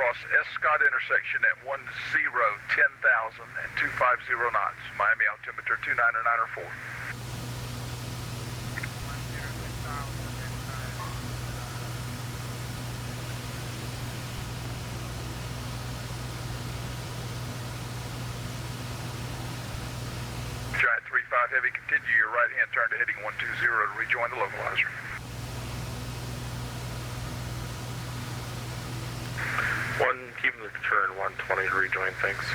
cross Escott intersection at 10, 10,000 and 250 knots. Miami altimeter 29904. Giant 35 Heavy, continue your right hand turn to heading 120 to rejoin the localizer. Keeping the turn 120 to rejoin, thanks.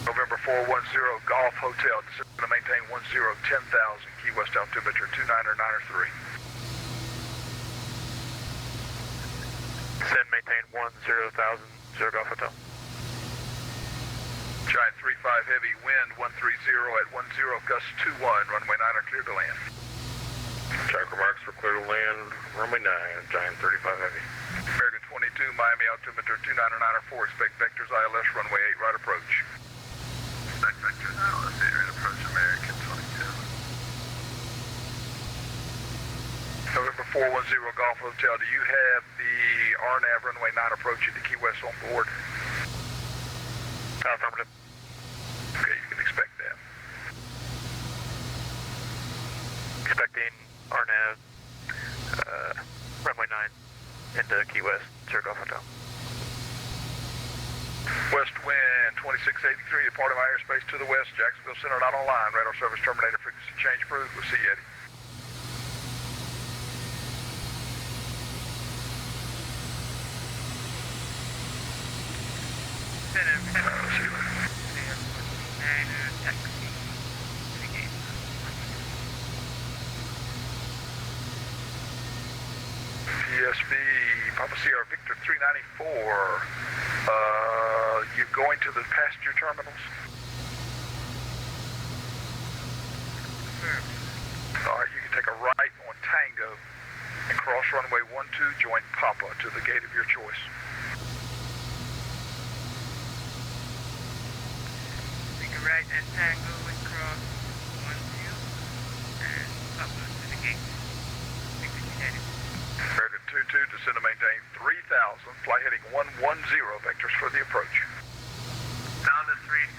November 410 Golf Hotel, descend to maintain 10, 10,000, Key West altimeter 29903. Descend, maintain 10,000, 0 Golf Hotel. Giant 35 Heavy, wind 130 at 10, gust 21, runway 9 clear to land. Track remarks for clear to land, runway 9, Giant 35 Heavy. American 22, Miami altimeter 29904, expect vectors ILS runway 8 right approach. Expect vectors ILS 8 right approach, American 22. November 410 Golf Hotel, do you have the RNAV runway 9 approach into Key West on board? Affirmative. Okay, you can expect that. Expecting RNAV, runway 9 into Key West, 0 Golf Hotel. West wind 2683, departing my airspace to the west, Jacksonville Center not online, radar service terminator, frequency change approved, we'll see you, Eddie. PSV, Papa Sierra Victor 394, you're going to the passenger terminals? Alright, you can take a right on Tango and cross runway 12, join Papa to the gate of your choice. Take a right at Tango and cross 12 and Papa to the gate. American 22, descend to maintain 3,000, fly heading 110, vectors for the approach. Down to 3,000,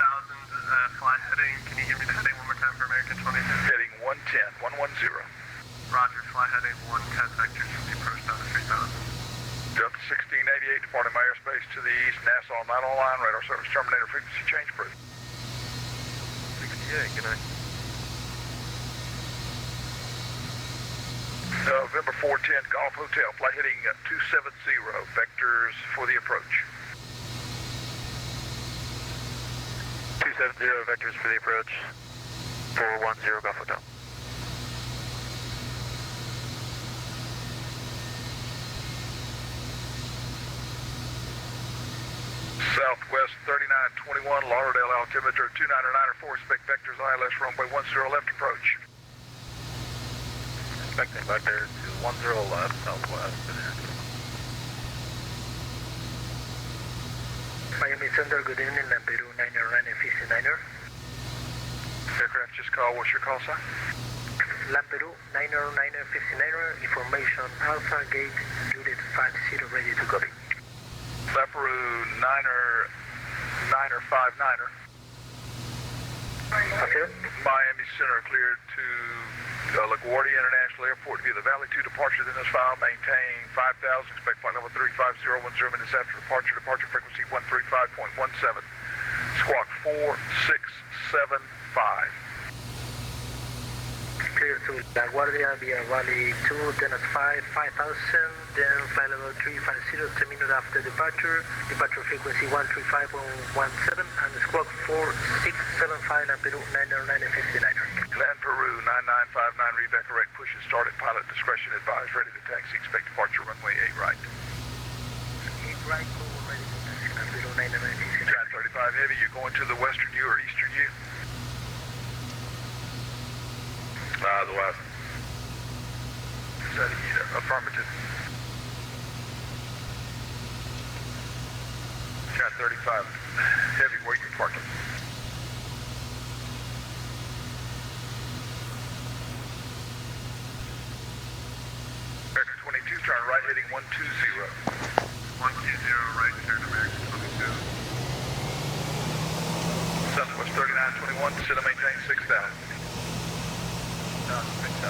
fly heading, can you give me the heading one more time for American 22? Heading 110, 110. Roger, fly heading 110, vectors for the approach down to 3,000. Delta 1688, departing my airspace to the east, Nassau not online, radar service terminator, frequency change approved. 68, good night. November 410 Golf Hotel, fly heading 270, vectors for the approach. 270 vectors for the approach, 410 Golf Hotel. Southwest 3921, Lauderdale altimeter 29904, expect vectors ILS runway 10 left approach. Expecting vector to 10 left, southwest. Miami Center, good evening, Lampedu 909 Aircraft just call, what's your call sign? Lampedu 909 information Alpha Gate Unit 50 ready to copy. Lampedu 9er 59er. Okay. Miami Center cleared to LaGuardia International Airport via the Valley 2 departure, then this file, maintain 5,000, expect flight level 350, 10 minutes after departure, departure frequency 135.17, squawk 4675. Clear to LaGuardia via Valley 2, then at 5,000, then flight level 350, 10 minutes after departure, departure frequency 135.17, and squawk 4675, Lampedu 909 Land Peru 9959, reback correct, push and start at pilot discretion advised, ready to taxi, expect departure runway 8 right. 8 right, call ready to taxi, Lampedu 909 Giant 35 Heavy, you're going to the western U or eastern U? The west. Affirmative. Shot 35. Heavy, where you parking? Vector 22, turn right heading 120. 120, right, turn American 22. Southwest 3921, descend and maintain 6,000.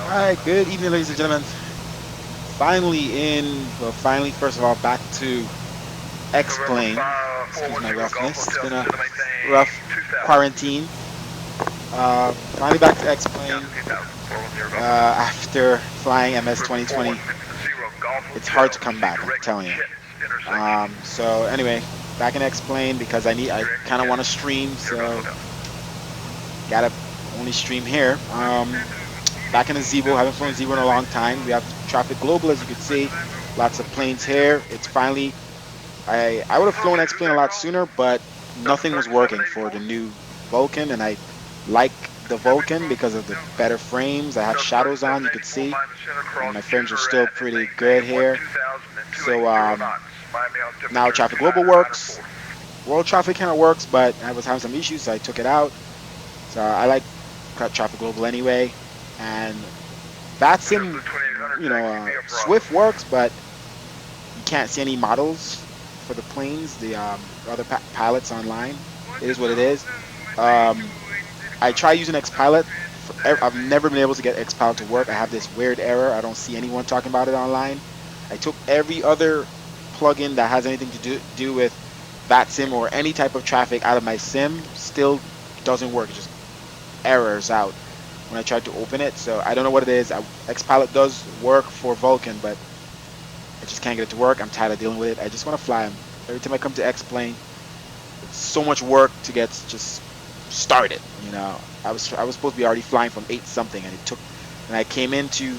Alright, good evening, ladies and gentlemen. Finally, first of all, back to X-Plane. Excuse my roughness. It's been a rough quarantine. Finally back to X-Plane. After flying MS 2020, it's hard to come back, I'm telling you. So anyway, back in X-Plane because I kind of want to stream, so gotta only stream here. Back in the Zeebo, haven't flown Zeebo in a long time. We have traffic global, as you can see. Lots of planes here. It's finally, I would have flown X-Plane a lot sooner, but nothing was working for the new Vulkan, and I like the Vulkan because of the better frames. I have shadows on, you could see, and my frames are still pretty good here. So now traffic global works. World traffic kind of works, but I was having some issues, so I took it out. So I like traffic global anyway. And Vatsim, Swift works, but you can't see any models for the planes, the other pilots online. It is what it is. I try using Xpilot. I've never been able to get Xpilot to work. I have this weird error. I don't see anyone talking about it online. I took every other plugin that has anything to do with Vatsim or any type of traffic out of my sim. Still doesn't work. It just errors out when I tried to open it. So I don't know what it is. Xpilot does work for Vulkan, but I just can't get it to work. I'm tired of dealing with it. I just want to fly them. Every time I come to X-Plane, it's so much work to get just started. I was supposed to be already flying from 8 something, and I came into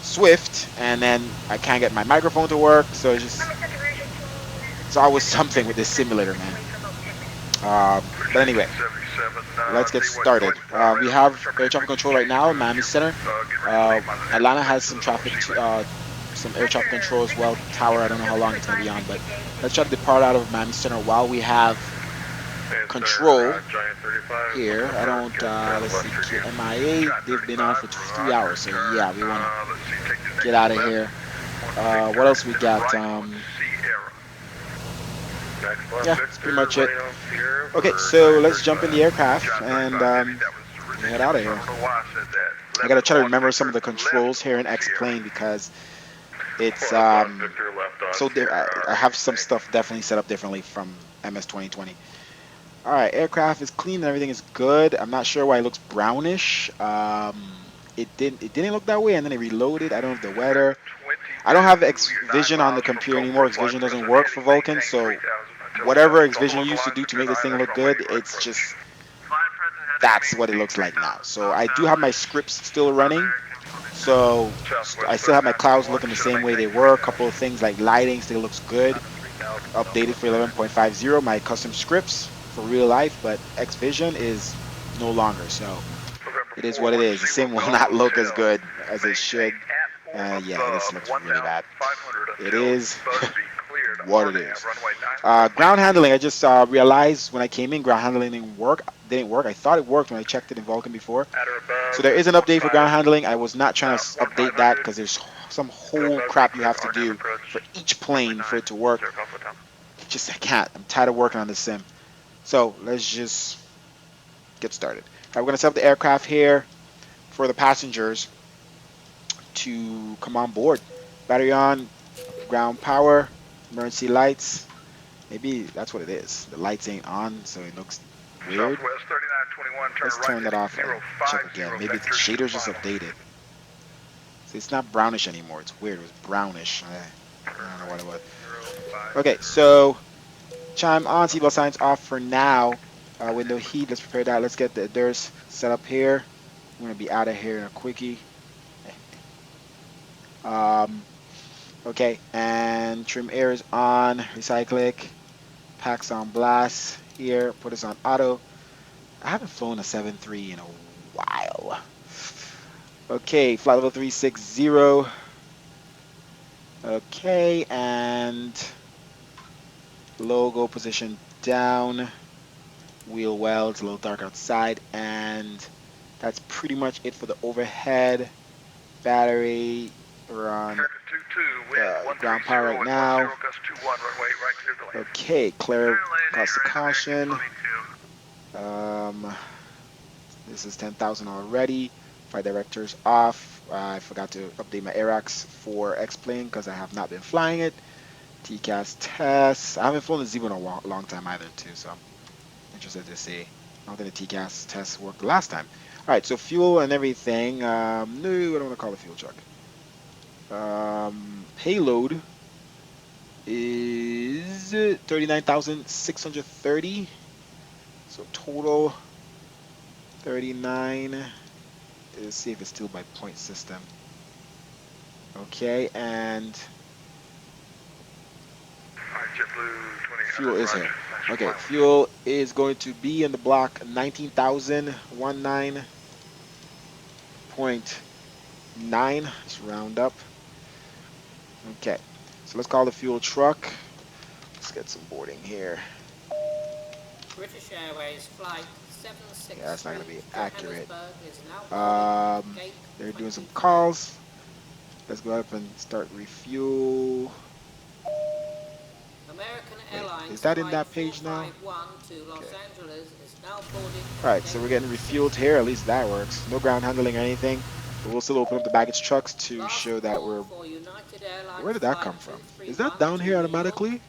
Swift, and then I can't get my microphone to work. So it's always something with this simulator, man. But anyway, let's get started. We have air traffic control right now in Miami Center. Atlanta has some traffic, some air traffic control as well. Tower, I don't know how long it's going to be on, but let's try to depart out of Miami Center while we have control here. I don't, let's see, MIA, they've been on for 3 hours, so yeah, we want to get out of here. What else we got? Yeah, that's pretty much it. Okay, so let's jump in the aircraft and head out of here. I gotta try to remember some of the controls here in X-Plane because it's so I have some stuff definitely set up differently from MS 2020. All right, aircraft is clean and everything is good. I'm not sure why it looks brownish. It didn't look that way, and then it reloaded. I don't know if the weather. I don't have X-Vision on the computer anymore. X-Vision doesn't work for Vulkan, so whatever X-Vision used to do to make this thing look good, it's just, that's what it looks like now. So I do have my scripts still running, so I still have my clouds looking the same way they were. A couple of things like lighting still looks good, updated for 11.50, my custom scripts for real life, but X-Vision is no longer, so it is what it is. The sim will not look as good as it should. Yeah, this looks really bad. It is what it is. Ground handling, I just realized when I came in, ground handling didn't work. I thought it worked when I checked it in Vulkan before. So there is an update for ground handling. I was not trying to update that because there's some whole crap you have to do for each plane for it to work. I can't. I'm tired of working on this sim. So let's just get started. We're going to set up the aircraft here for the passengers to come on board. Battery on, ground power, emergency lights. Maybe that's what it is. The lights ain't on, so it looks weird. Let's turn that off and check again. Maybe the shader's just updated. See, it's not brownish anymore. It's weird. It was brownish. I don't know what it was. Okay, so chime on, seatbelt signs off for now. Window heat, let's prepare that. Let's get the DRS set up here. I'm going to be out of here in a quickie. Okay, and trim air is on, recyclic, packs on blast here, put us on auto. I haven't flown a 7.3 in a while. Okay, flight level 360. Okay, and logo position down. Wheel well, it's a little dark outside, and that's pretty much it for the overhead. Battery, we're on ground power right now. Okay, clear across the caution. This is 10,000 already. Flight directors off. I forgot to update my AIRAX for X-Plane because I have not been flying it. TCAS tests. I haven't flown the Zebra in a long time either too, so I'm interested to see. I don't think the TCAS tests worked the last time. All right, so fuel and everything. No, I don't want to call it fuel truck. Payload is 39,630. So total 39. Let's see if it's still by point system. Okay, and fuel is here. Okay, fuel is going to be in the block 19,019.9. Let's round up. Okay, so let's call the fuel truck. Let's get some boarding here. British Airways flight 763 yeah, that's not going to be accurate. is now They're doing some calls. Let's go up and start refuel. American Airlines is that in that page now? To Los Angeles is now boarding. Alright, so we're getting refueled here. At least that works. No ground handling or anything. But we'll still open up the baggage trucks to show that we're... Where did that come from? Is that down here automatically?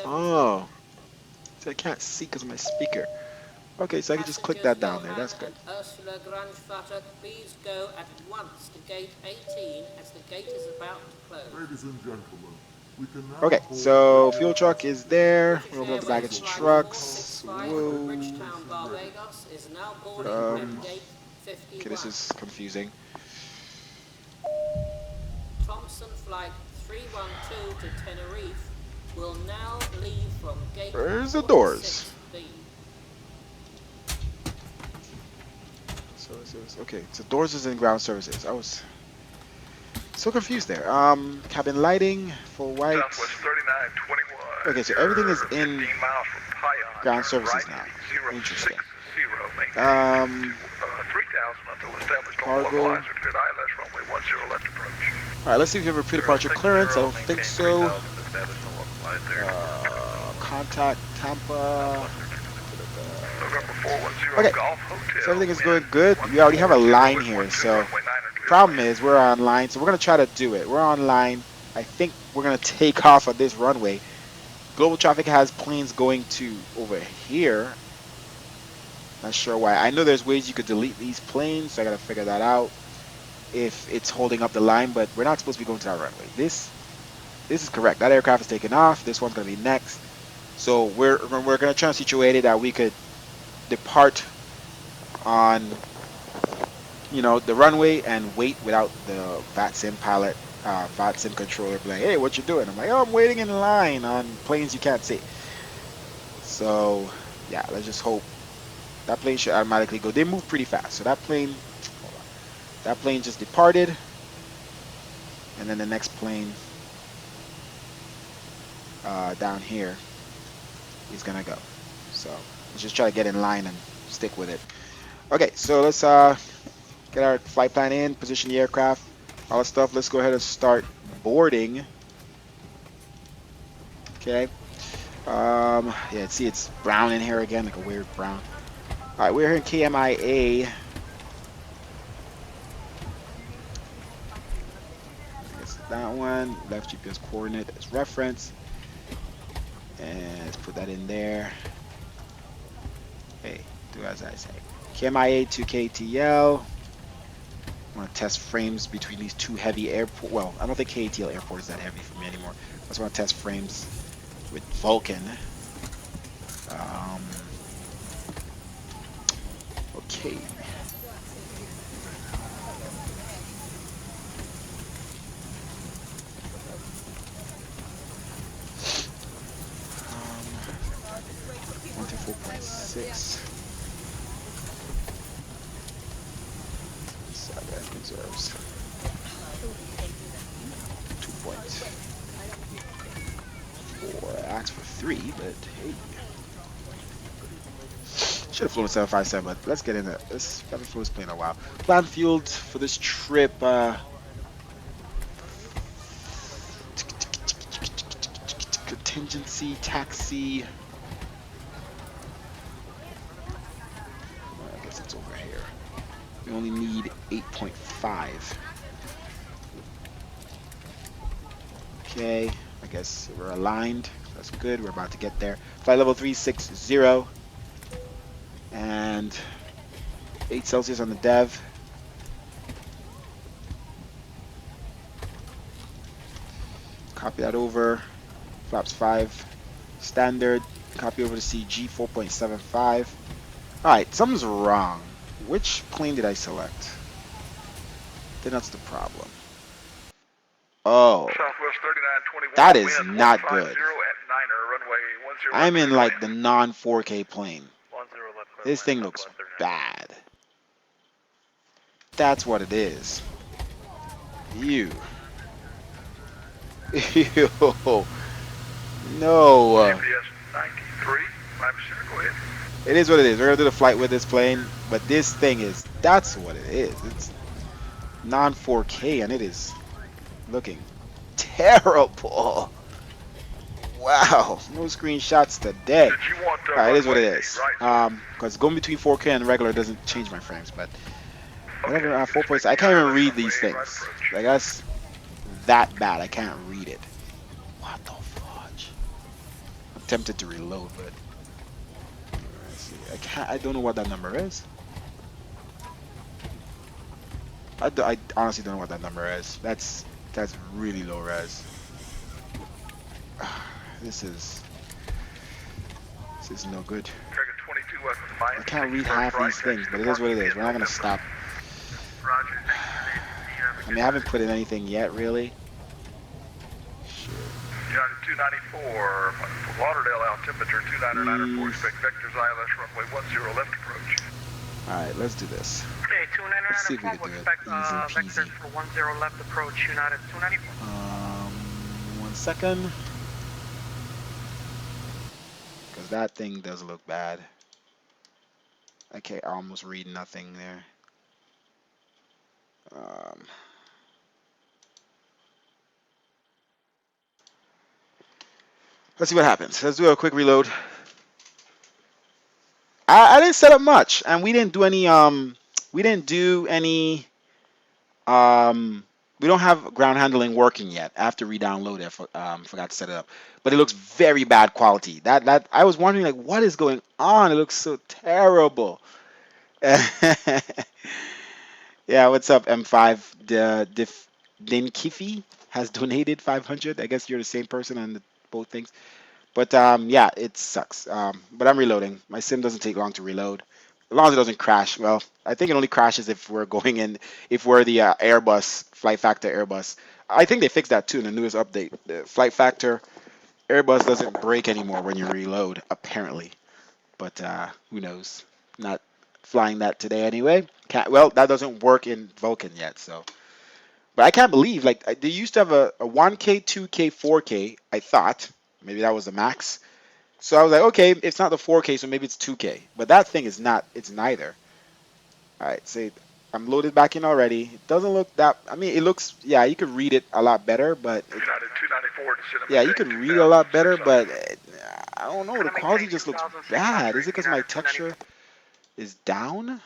Oh. So I can't see because of my speaker. Okay, so I can just click that down there. That's good. Ursula Grange-Vatter, please go at once to gate 18 as the gate is about to close. Ladies and gentlemen, we can now okay, so fuel truck is there. We'll open up the baggage trucks. Whoa. Okay, this is confusing. Thompson flight 312 to Tenerife will now leave from gate. Where's the doors? Okay, so doors is in ground services. I was so confused there. Cabin lighting, full white. Okay, so everything is in ground services now. Interesting. Cargo. Alright, let's see if we have a pre-departure clearance. I don't think so. Contact Tampa. Okay, so everything is going good. We already have a line here, so problem is we're on line, so we're going to try to do it. We're on line. I think we're going to take off of this runway. Global traffic has planes going to over here. Not sure why. I know there's ways you could delete these planes, so I got to figure that out if it's holding up the line, but we're not supposed to be going to that runway. This is correct. That aircraft is taking off. This one's going to be next. So we're going to try and situate it that we could depart on, you know, the runway and wait without the Vatsim pilot, Vatsim controller being like, hey, what you doing? I'm like, oh, I'm waiting in line on planes you can't see. So yeah, let's just hope that plane should automatically go. They move pretty fast. So that plane, hold on, that plane just departed, and then the next plane down here is gonna go. So let's just try to get in line and stick with it. Okay, so let's get our flight plan in, position the aircraft, all that stuff. Let's go ahead and start boarding. Okay. Yeah, see it's brown in here again, like a weird brown. Alright, we're here in KMIA. It's that one. Left GPS coordinate as reference. And let's put that in there. Hey, do as I say. KMIA to KTL. I want to test frames between these two heavy airports. Well, I don't think KTL airport is that heavy for me anymore. I just want to test frames with Vulkan. Okay. Reserves. 2 points. 753, but hey. Should have flown a 757, but let's get into this. Haven't flown this plane in a while. Plan fueled for this trip. Contingency, taxi. I guess it's over here. We only need 8.5. Okay, I guess we're aligned. That's good. We're about to get there. Flight level 360. And 8 Celsius on the dev. Copy that over. Flaps 5. Standard. Copy over to CG 4.75. Alright, something's wrong. Which plane did I select? Then that's the problem. Oh. Southwest 3921. That is wind not 150 good. at Niner, runway 10. I'm in like the non 4K plane. 10 left clear This line, thing looks Southwest 39. bad. That's what it is. Ew. Ew. No. GPS 93. Go ahead. It is what it is. We're gonna do the flight with this plane, but this thing is, that's what it is. It's non 4K and it is looking terrible. Wow. No screenshots today. Did you want Alright, it is what it runway is. right? Because going between 4K and regular doesn't change my frames, but whatever. Okay, 4.6. I can't even read these things. Like that's that bad. I can't read it. What the fudge? I'm tempted to reload, but let's see. I don't know what that number is. I honestly don't know what that number is. That's really low res. This is no good. I can't read half these things, but it is what it is. We're not gonna stop. Roger. I mean, I haven't put in anything yet, really. Sure. United 294, Lauderdale altimeter 2994, expect vectors ILS runway 10 left approach. Alright, let's do this. Okay, Let's see if we 2994, can do it expect easy vectors peasy. for 10 left approach, United 294. 1 second. Because that thing does look bad. I can't almost read nothing there. Let's see what happens. Let's do a quick reload. I didn't set up much, and we didn't do any we don't have ground handling working yet. I have to re-download it. Forgot to set it up, but it looks very bad quality. That I was wondering like what is going on. It looks so terrible. Yeah, what's up, M5? Dinkifi has donated 500. I guess you're the same person on both things. But yeah, it sucks. But I'm reloading. My sim doesn't take long to reload. As long as it doesn't crash. Well, I think it only crashes if we're going in, if we're the Airbus, flight factor Airbus. I think they fixed that too in the newest update. The flight factor Airbus doesn't break anymore when you reload, apparently. But who knows? Not flying that today anyway. Well, that doesn't work in Vulkan yet, so. But I can't believe, like, they used to have a 1K, 2K, 4K, I thought. Maybe that was the max. So I was like, okay, it's not the 4K, so maybe it's 2K. But that thing is not, it's neither. Alright, so I'm loaded back in already. It doesn't look that, I mean, it looks, yeah, you could read it a lot better, but. United 294 to Cinema Yeah, you could read it a lot better, but I don't know, the quality just looks bad. Is it because my texture is down? I'm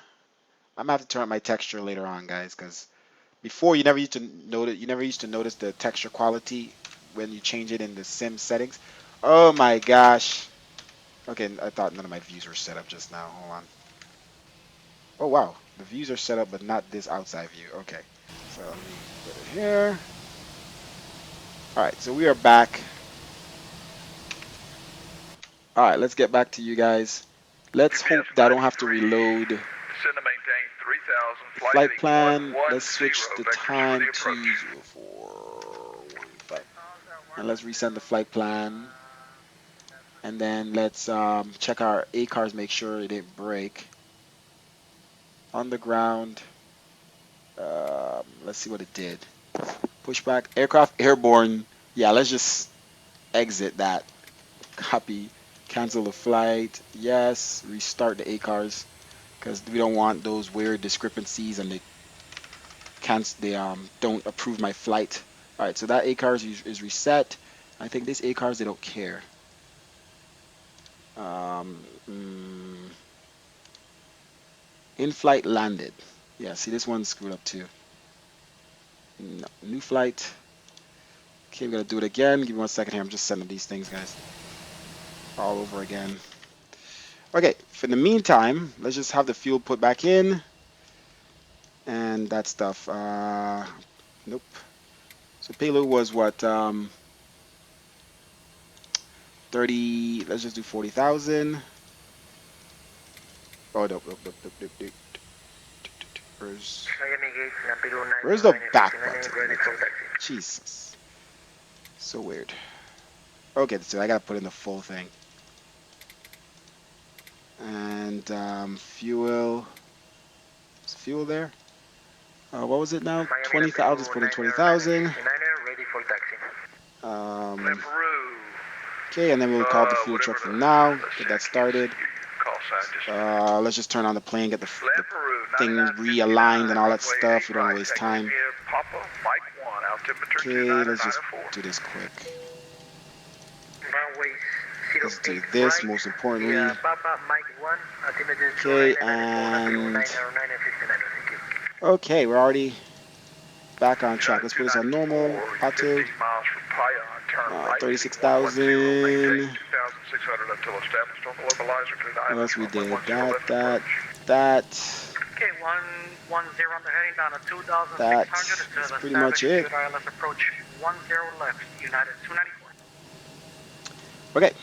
gonna have to turn up my texture later on, guys, because before you never used to notice the texture quality when you change it in the sim settings. Oh my gosh. Okay, I thought none of my views were set up just now. Hold on. Oh wow, the views are set up, but not this outside view. Okay, so let me put it here. All right, so we are back. All right, let's get back to you guys. Let's hope that I don't have to reload. Send to maintain 3000. Flight plan. Let's switch the time to 0415. And let's resend the flight plan. And then let's check our ACARS, make sure it didn't break. On the ground. Let's see what it did. Pushback. Aircraft airborne. Yeah, let's just exit that. Copy. Cancel the flight. Yes. Restart the ACARs because we don't want those weird discrepancies and they don't approve my flight. All right, so that ACARs is reset. I think this ACARs they don't care. In-flight landed. Yeah, see this one's screwed up too. No, new flight. Okay, we're gonna do it again. Give me 1 second here. I'm just sending these things, guys. All over again. Okay, for the meantime, let's just have the fuel put back in. And that stuff. Nope. So payload was what? 30. Let's just do 40,000. Oh, nope. Where's the back button? Jesus. So weird. Okay, so I gotta put in the full thing. And fuel. Is fuel there? What was it now? 20,000. I'll just put in 20,000. Okay, and then we'll call the fuel truck for now. Get that started. Let's just turn on the plane, get the thing realigned and all that stuff. We don't want to waste time. Okay, let's just do this quick. Let's do this, most importantly. Okay, and... Okay, we're already back on track. Let's put this on normal, auto. 36,000. What else we did? That. Okay, 110 on the heading down to 2,600. That's pretty much it. Let's approach 10 left, United 294. Okay,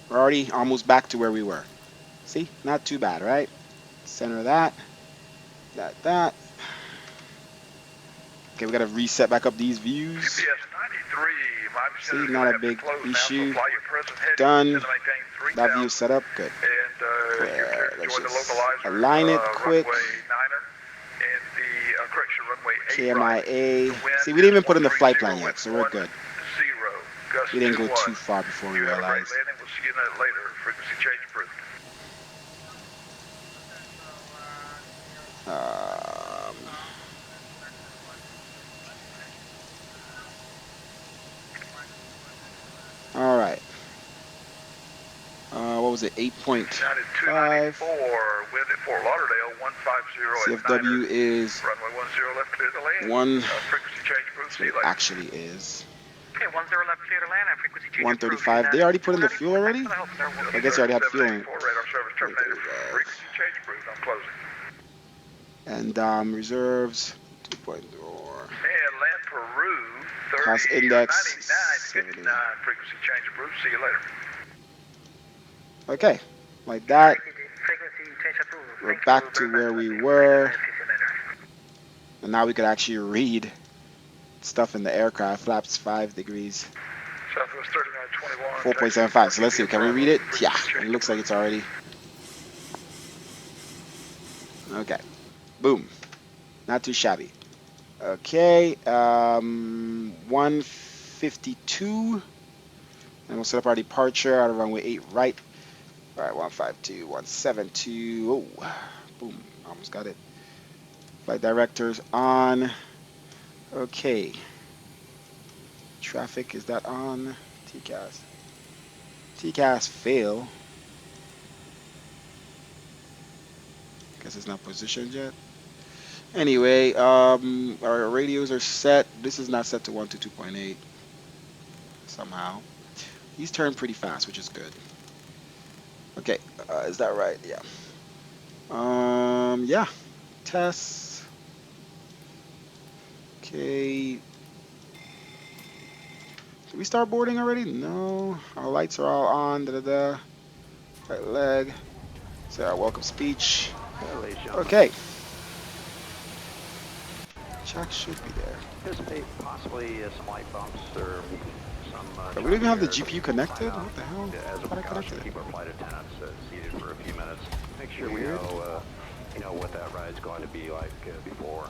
we're already almost back to where we were. See, not too bad, right? Center that. That. Okay, we gotta reset back up these views. See, not a big issue. Done. That view set up. Good. Let's just align it quick. KMIA. See, we didn't even put in the flight plan yet, so we're good. We didn't go too far before we realized. All right. What was it? 8.5. CFW is 1. So it actually is 135. They already put in the fuel already? I guess they already had fuel in. And reserves 2.0. Cost index 70. Okay, like that. We're back to where we were. And now we could actually read stuff in the aircraft. Flaps 5 degrees. 4.75. So let's see. Can we read it? Yeah, it looks like it's already. Okay. Boom. Not too shabby. Okay. 152. And we'll set up our departure out of runway 8 right. All right, 152, 172. Oh, boom. Almost got it. Flight directors on. Okay. Traffic, is that on? TCAS. TCAS fail. Guess it's not positioned yet. Anyway, our radios are set. This is not set to 122.8 somehow. These turn pretty fast, which is good. Okay, is that right? Yeah. Yeah. Tests. Okay. Did we start boarding already? No. Our lights are all on. Right leg. Say our welcome speech. Okay. Check should be there. Anticipate possibly some light bumps or some. We don't even have the GPU connected? What the hell? As a precaution, keep our flight attendants seated for a few minutes. Make sure we know what that ride's going to be like before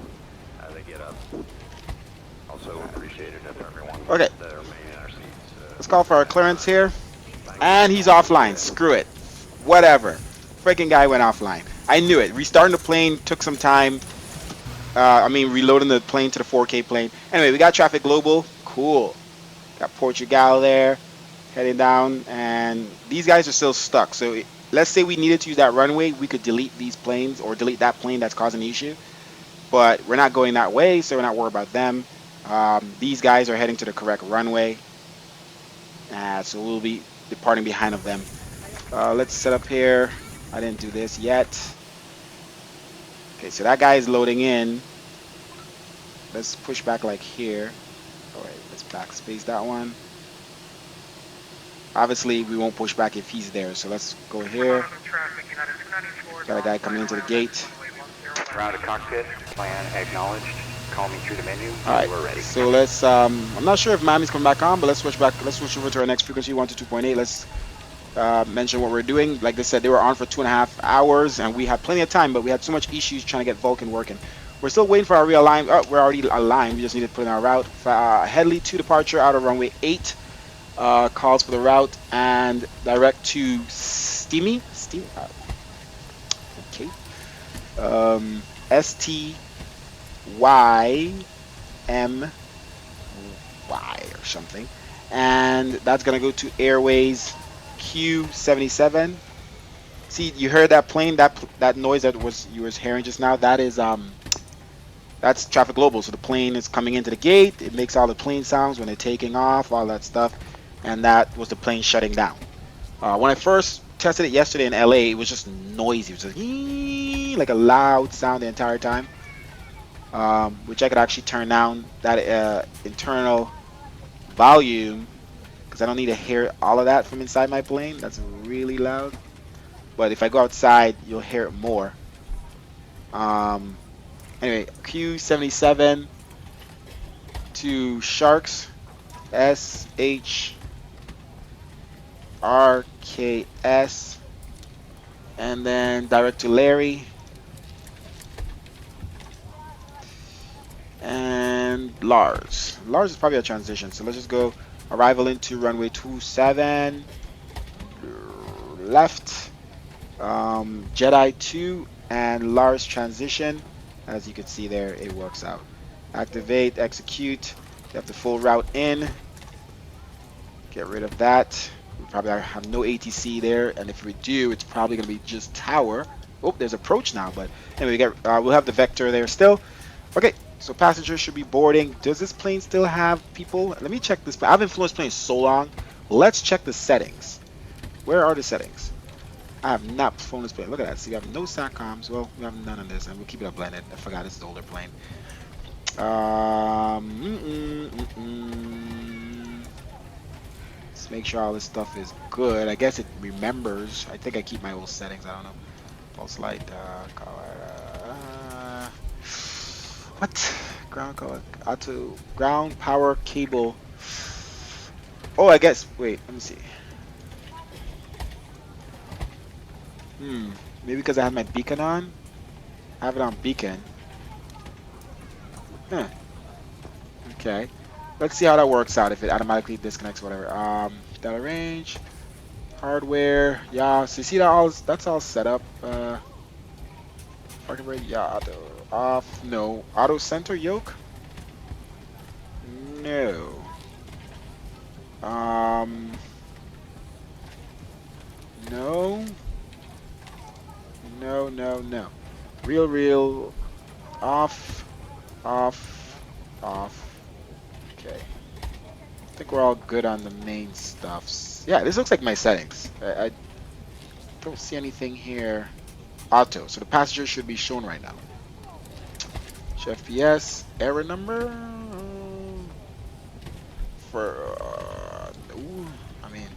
they get up. Also appreciate it if everyone okay. remain in our seats. Let's call for our clearance here. And he's offline. Screw it. Whatever. Freaking guy went offline. I knew it. Restarting the plane took some time. Reloading the plane to the 4K plane. Anyway, we got traffic global. Cool. Got Portugal there. Heading down. And these guys are still stuck. So let's say we needed to use that runway. We could delete these planes or delete that plane that's causing the issue. But we're not going that way, so we're not worried about them. These guys are heading to the correct runway. So we'll be departing behind of them. Let's set up here. I didn't do this yet. Okay, so that guy is loading in. Let's push back like here. All right, let's backspace that one. Obviously, we won't push back if he's there, so let's go here. Got a guy coming into the gate. Ground to cockpit, plan acknowledged. Call me through the menu. Alright, We're ready. so let's, I'm not sure if Miami's coming back on, but let's switch over to our next frequency, 122.8. Let's mention what we're doing. Like they said, they were on for 2.5 hours, and we had plenty of time, but we had so much issues trying to get Vulkan working. We're still waiting for our realignment. Oh, we're already aligned. We just need to put in our route. Headley to departure out of runway 8. Calls for the route and direct to Steamy. Okay. STYMY or something, and that's gonna go to Airways Q77. See, you heard that plane, that noise that you was hearing just now. That is that's traffic global. So the plane is coming into the gate. It makes all the plane sounds when they're taking off, all that stuff, and that was the plane shutting down. When I first tested it yesterday in LA, it was just noisy. It was just like a loud sound the entire time, which I could actually turn down that internal volume because I don't need to hear all of that from inside my plane. That's really loud. But if I go outside, you'll hear it more. Anyway, Q77 to Sharks, SHRKS, and then direct to Larry, and Lars. Lars is probably a transition, so let's just go arrival into runway 27, left, Jedi 2, and Lars transition. As you can see there, it works out. Activate, execute. You have the full route in. Get rid of that. We probably have no ATC there, and if we do, it's probably going to be just tower. Oh, there's approach now, but anyway, we'll have the vector there still. Okay, so passengers should be boarding. Does this plane still have people? Let me check this. I haven't flown this plane so long. Let's check the settings. Where are the settings? I have not flown this plane. Look at that. See, we have no SATCOMs. Well, we have none of this, and we'll keep it up blended. I forgot this is the older plane. Let's make sure all this stuff is good. I guess it remembers. I think I keep my old settings. I don't know. Pulse light. What? Ground color. Auto. Ground power cable. Oh, I guess. Wait. Let me see. Maybe because I have my beacon on. I have it on beacon. Huh. Okay. Let's see how that works out if it automatically disconnects whatever. Data range, hardware. Yeah. So you see that that's all set up. Parking brake. Yeah. Auto off. No. Auto center yoke. No. No. No. Real. Off. Okay. I think we're all good on the main stuffs. Yeah, this looks like my settings. I don't see anything here. Auto. So the passengers should be shown right now. Show FPS. Error number.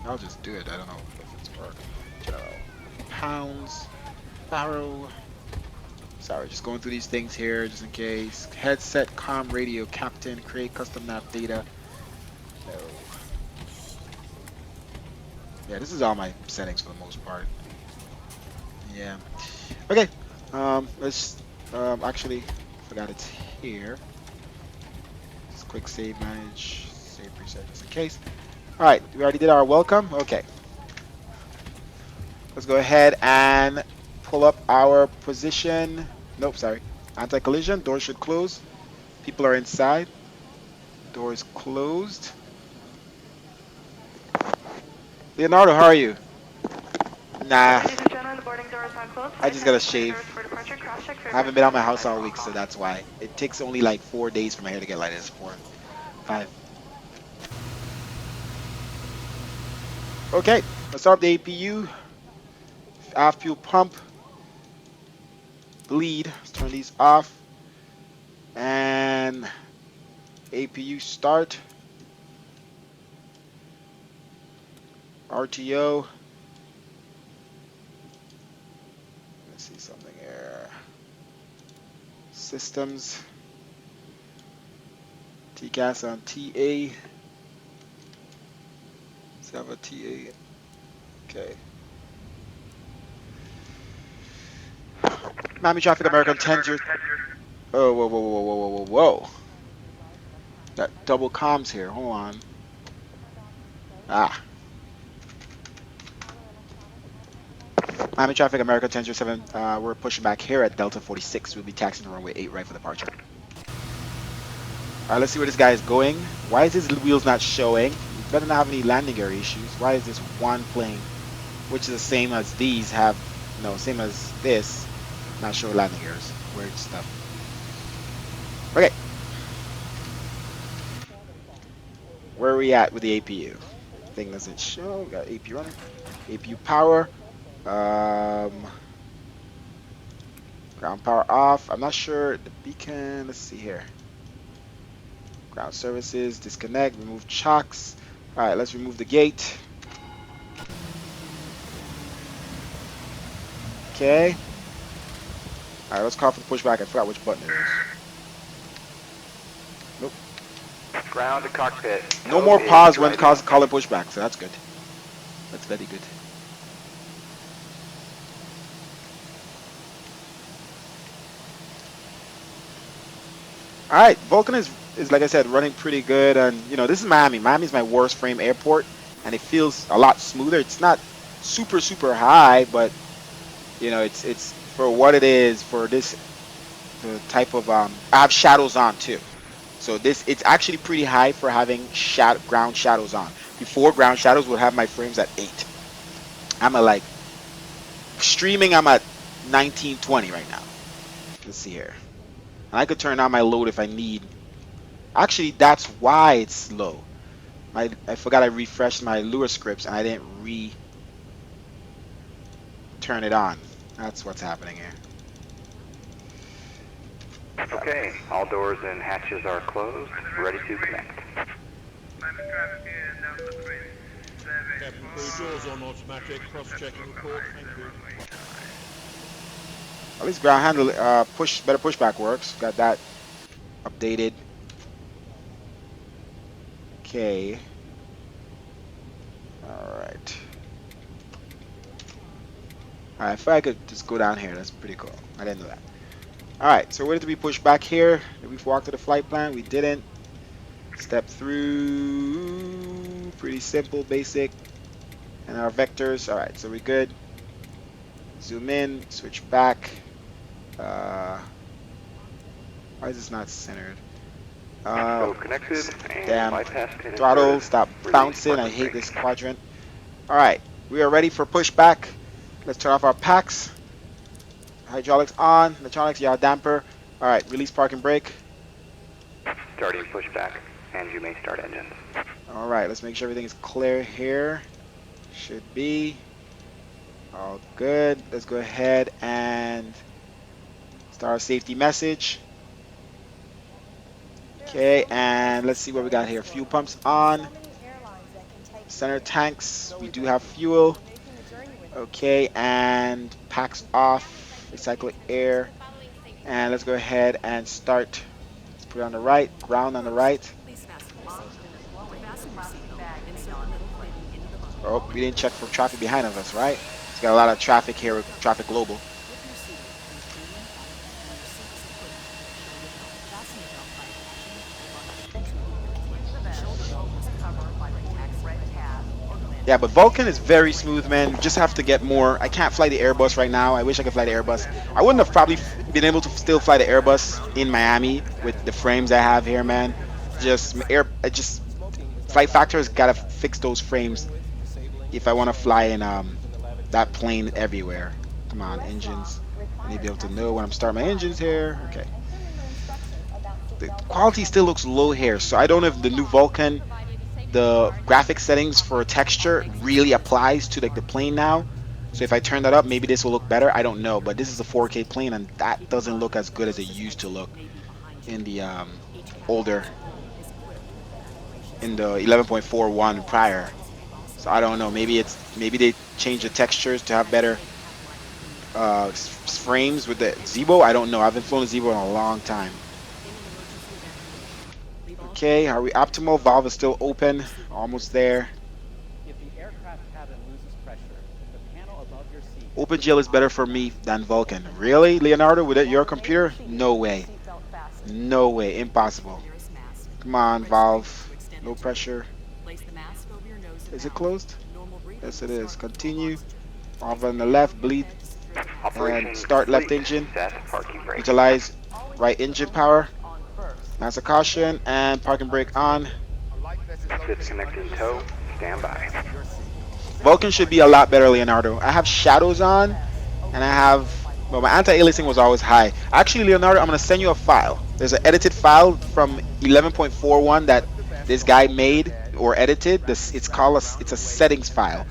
I'll just do it. I don't know if it's for general. Pounds. Barrow. Sorry, just going through these things here just in case. Headset, comm, radio, captain, create custom nav data. No. Yeah, this is all my settings for the most part. Yeah. Okay. Let's actually forgot it's here. Just quick save, manage, save preset just in case. Alright, we already did our welcome. Okay. Let's go ahead and pull up our position. Nope, sorry. Anti-collision. Doors should close. People are inside. Doors closed. Leonardo, how are you? Nah. Ladies and gentlemen, the boarding doors are closed. I just gotta shave. For departure, cross check for I haven't been out my house all week, so that's why. It takes only like 4 days for my hair to get like this. 4, 5. Okay, let's start the APU. Aft fuel pump. Bleed. Let's turn these off. And APU start. RTO. Let's see something here. Systems. TCAS on TA. Let's have a TA. Okay. Miami Traffic American 10. Oh, whoa, whoa, whoa, whoa, whoa, whoa, whoa. Got double comms here. Hold on. Ah. Miami Traffic America 1007. We're pushing back here at Delta 46. We'll be taxiing to runway 8 right for departure. Alright, let's see where this guy is going. Why is his wheels not showing? He better not have any landing gear issues. Why is this one plane, which is the same as these, have, no, same as this, not show landing gears? Weird stuff. Okay. Where are we at with the APU? Thing doesn't show. We got APU running. APU power. Ground power off. I'm not sure. The beacon. Let's see here. Ground services. Disconnect. Remove chocks. All right. Let's remove the gate. Okay. All right. Let's call for the pushback. I forgot which button it is. Nope. Ground to cockpit. No more pause when calling pushback. So that's good. That's very good. All right, Vulkan is like I said, running pretty good, and you know this is Miami. Miami's my worst frame airport, and it feels a lot smoother. It's not super high, but you know it's for what it is for this the type of I have shadows on too, so it's actually pretty high for having ground shadows on. Before, ground shadows would have my frames at 8. I'm at like streaming. I'm at 1920 right now. Let's see here. And I could turn on my load if I need. Actually, that's why it's low. I forgot I refreshed my Lure scripts and I didn't turn it on. That's what's happening here. Okay, all doors and hatches are closed. Ready to connect. Captain crew, doors on automatic. Cross-checking report. Thank you. At least ground handle better pushback works. Got that updated. Okay. Alright. Alright, if I could just go down here, that's pretty cool. I didn't know that. Alright, so where did we push back here? Did we walk to the flight plan? We didn't. Step through. Pretty simple, basic. And our vectors. Alright, so we're good. Zoom in, switch back. Why is this not centered? Connected. Damn. Throttle, stop bouncing. I hate this quadrant. Alright, we are ready for pushback. Let's turn off our packs. Hydraulics on. Electronics, yaw damper. Alright, release parking brake. Starting pushback, and you may start engines. Alright, let's make sure everything is clear here. Should be. All good. Let's go ahead and start our safety message. Okay, and let's see what we got here. Fuel pumps on. Center tanks. We do have fuel. Okay, and packs off. Recycle air. And let's go ahead and start. Let's put it on the right. Ground on the right. Oh, we didn't check for traffic behind of us, right? It's got a lot of traffic here with Traffic Global. Yeah, but Vulkan is very smooth, man. You just have to get more. I can't fly the Airbus right now. I wish I could fly the Airbus. I wouldn't have probably been able to still fly the Airbus in Miami with the frames I have here, man. Just flight factors gotta fix those frames if I want to fly in that plane everywhere. Come on, engines. I need to be able to know when I'm starting my engines here. Okay. The quality still looks low here, so I don't know if the new Vulkan, the graphic settings for texture really applies to like the plane now. So if I turn that up, maybe this will look better. I don't know, but this is a 4K plane, and that doesn't look as good as it used to look in the older, in the 11.41 prior. So I don't know. Maybe they changed the textures to have better frames with the Zebo. I don't know. I haven't flown a Zebo in a long time. Okay, are we optimal? Valve is still open. Almost there. OpenGL is better for me than Vulkan. Really, Leonardo? With your computer? No way. No way. Impossible. Come on, Valve. No pressure. Is it closed? Yes, it is. Continue. Valve on the left. Bleed. And start left engine. Utilize right engine power. That's a caution. And parking brake on. Disconnecting tow. Stand by. Vulkan should be a lot better, Leonardo. I have shadows on, and I have, well, my anti-aliasing was always high. Actually, Leonardo, I'm going to send you a file. There's an edited file from 11.41 that this guy made or edited. It's a settings file,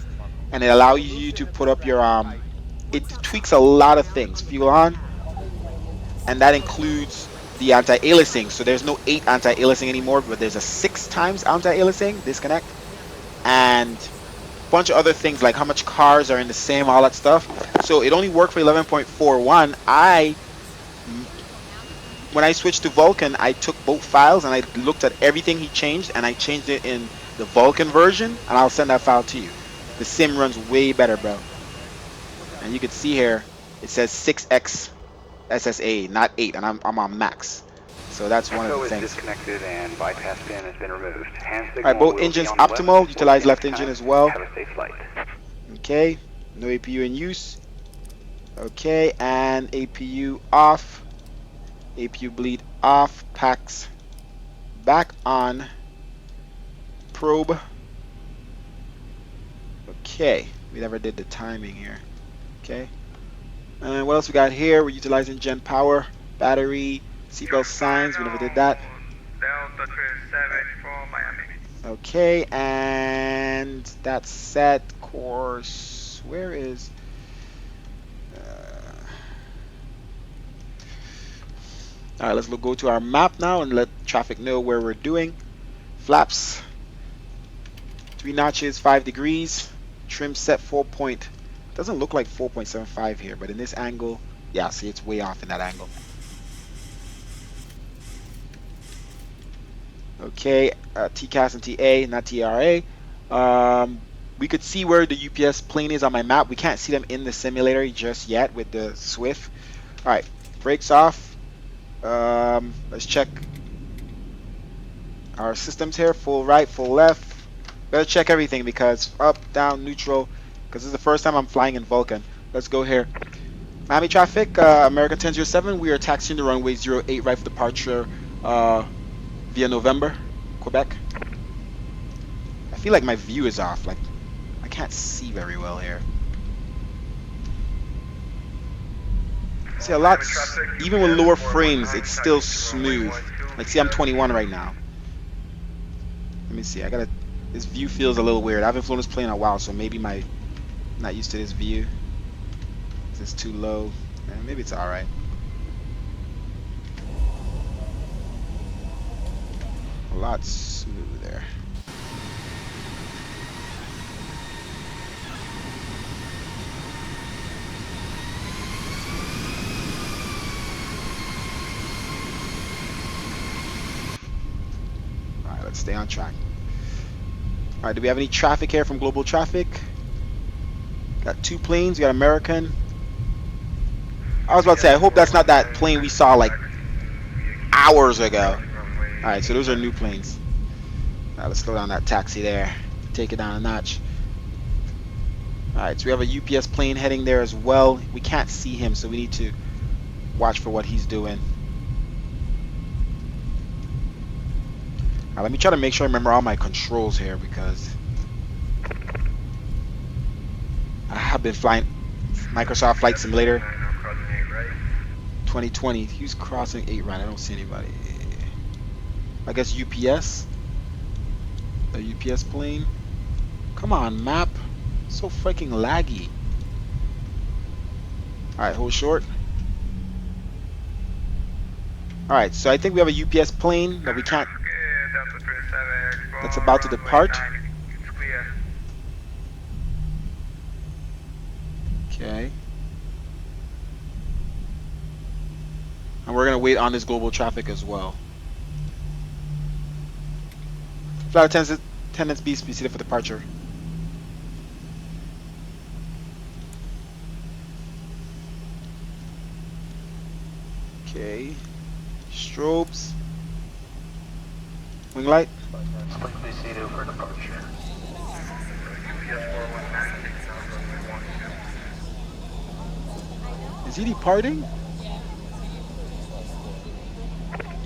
and it allows you to put up your, it tweaks a lot of things. Fuel on, and that includes the anti-aliasing. So there's no 8 anti-aliasing anymore, but there's a 6 times anti-aliasing, disconnect, and bunch of other things like how much cars are in the same, all that stuff. So it only worked for 11.41. When I switched to Vulkan, I took both files and I looked at everything he changed, and I changed it in the Vulkan version, and I'll send that file to you. The sim runs way better, bro. And you can see here it says 6x SSA, not 8, and I'm on max. So that's one of the things. Disconnected and bypass pin has been removed. Alright, both engines optimal. Utilize left engine as well. Have a safe flight. Okay, no APU in use. Okay, and APU off. APU bleed off. Packs back on. Probe. Okay, we never did the timing here. Okay, and what else we got here? We're utilizing gen power, battery, seatbelt signs. We never did that. Delta 374 Miami. Okay, and that's set. Course, where is alright, let's go to our map now and let traffic know where we're doing. Flaps 3 notches, 5 degrees. Trim set 4 point. Doesn't look like 4.75 here, but in this angle, yeah, see, it's way off in that angle. Okay, TCAS and TA, not TRA. We could see where the UPS plane is on my map. We can't see them in the simulator just yet with the Swift. Alright, brakes off. Let's check our systems here. Full right, full left. Better check everything because up, down, neutral. Because this is the first time I'm flying in Vulkan. Let's go here. Miami traffic, American 1007. We are taxiing the runway 08 right for departure via November, Quebec. I feel like my view is off. Like, I can't see very well here. See, a lot, even with lower frames, it's still smooth. Like, see, I'm 21 right now. Let me see, this view feels a little weird. I haven't flown this plane in a while, so maybe I'm not used to this view. It's too low. Maybe it's alright. A lot smoother. Alright, let's stay on track. Alright, do we have any traffic here from global traffic? Got 2 planes. We got American. I was about to say, I hope that's not that plane we saw like hours ago. Alright, so those are new planes. Alright, let's slow down that taxi there. Take it down a notch. Alright, so we have a UPS plane heading there as well. We can't see him, so we need to watch for what he's doing. Now, let me try to make sure I remember all my controls here, because I have been flying Microsoft Flight Simulator 2020. Who's crossing 8 right? I don't see anybody. I guess UPS? A UPS plane? Come on, map. So freaking laggy. Alright, hold short. Alright, so I think we have a UPS plane that we can't. That's about to depart. Okay. And we're going to wait on this global traffic as well. Flight attendants be seated for departure. Okay. Strobes. Wing light. Please seated for departure. Is he departing?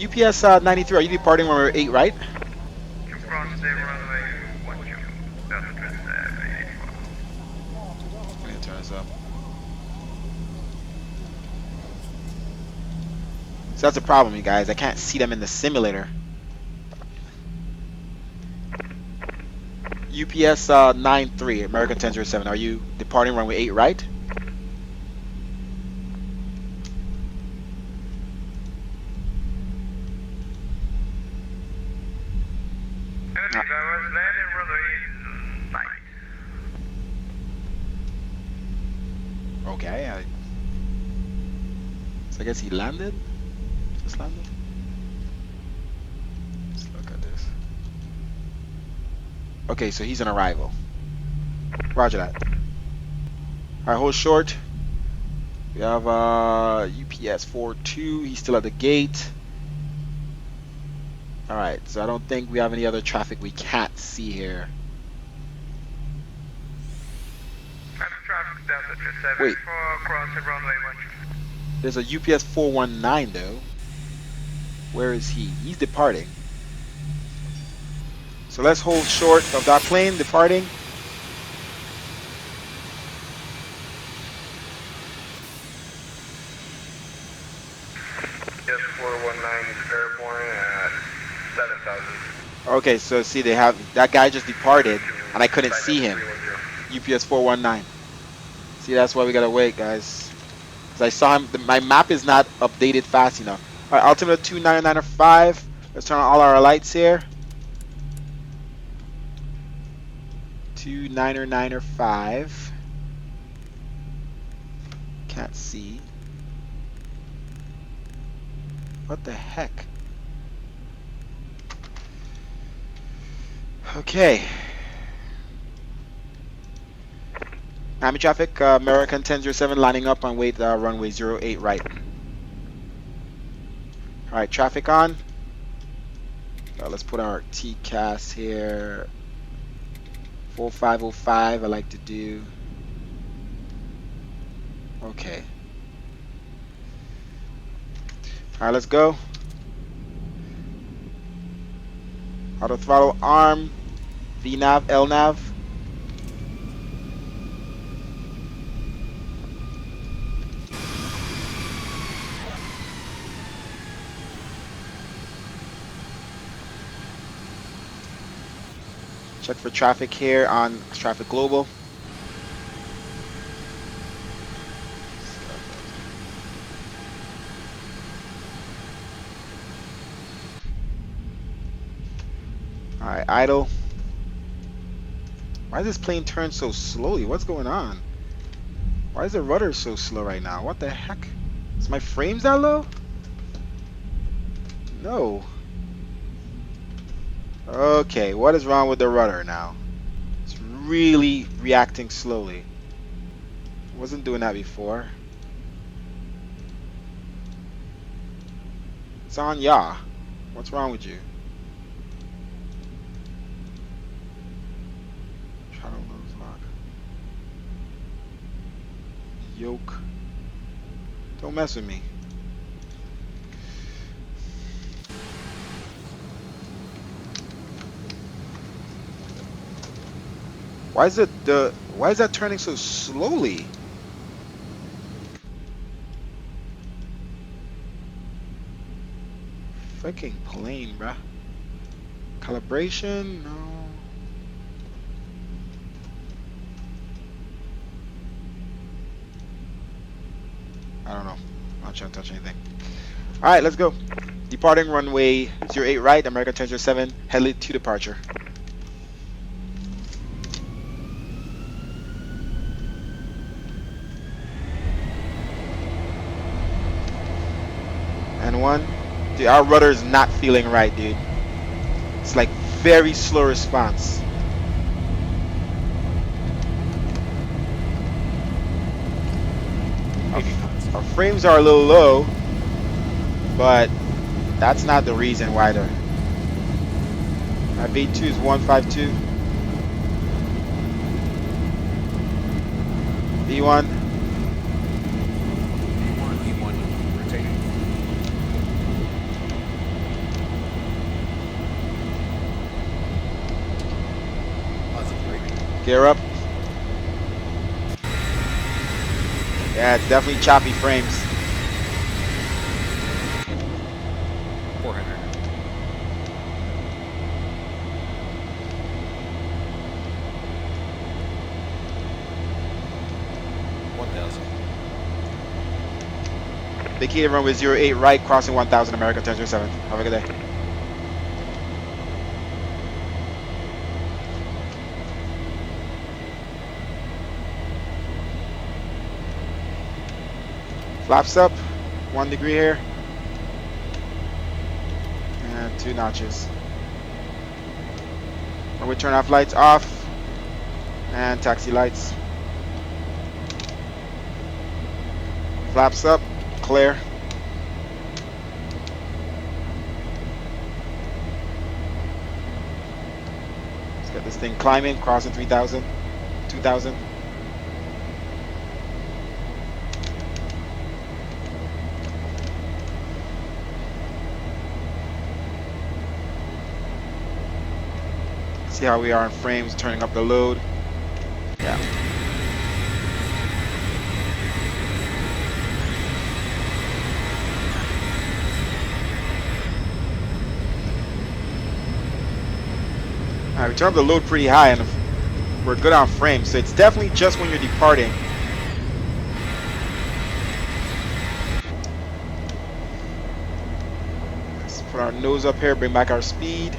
UPS 93, are you departing when we're 8 right? I'm gonna turn this up. So that's the problem, you guys. I can't see them in the simulator. UPS 93, American 1007. Are you departing runway 8 right? Okay. So I guess he landed? Just landed? Let's look at this. Okay, so he's an arrival. Roger that. Alright, hold short. We have UPS 42. He's still at the gate. Alright, so I don't think we have any other traffic we can't see here. Wait. There's a UPS 419 though. Where is he? He's departing. So let's hold short of that plane departing. Yes, 419 is airborne at 7,000. Okay, so see, they have that guy just departed, and I couldn't see him. UPS 419. See, that's why we gotta wait, guys. Cause I saw him. My map is not updated fast enough. All right, altimeter 29905. Let's turn on all our lights here. 29905. Can't see. What the heck? Okay. Miami traffic, American 1007 lining up on wait runway 08 right. Alright, traffic on. Let's put our TCAS here. 4505 I like to do. Okay. Alright, let's go. Auto throttle arm. VNav, LNav. Check for traffic here on Traffic Global. Alright, idle. Why does this plane turn so slowly? What's going on? Why is the rudder so slow right now? What the heck? Is my frames that low? No. Okay, what is wrong with the rudder now? It's really reacting slowly. It wasn't doing that before. It's on ya. What's wrong with you? Throttle nose lock. yoke. Don't mess with me. Why is that turning so slowly? Freaking plane, bruh. Calibration? No. I don't know. I'm not trying to touch anything. Alright, let's go. Departing runway 08 right, American 1007, headed to departure. And one. Dude, our rudder is not feeling right, dude. It's like very slow response. Our frames are a little low, but that's not the reason why they're. My V2 is 152. V1. V1, rotating. Positive brake. Gear up. Yeah, it's definitely choppy frames. 400. 1,000. Vacated runway 08 right, crossing 1000, American 1007. Have a good day. Flaps up, 1 degree here, and 2 notches. Runway turn off lights off, and taxi lights. Flaps up, clear. Let's get this thing climbing, crossing 3000, 2000. See how we are in frames, turning up the load. Yeah. Alright, we turned up the load pretty high and we're good on frames, so it's definitely just when you're departing. Let's put our nose up here, bring back our speed.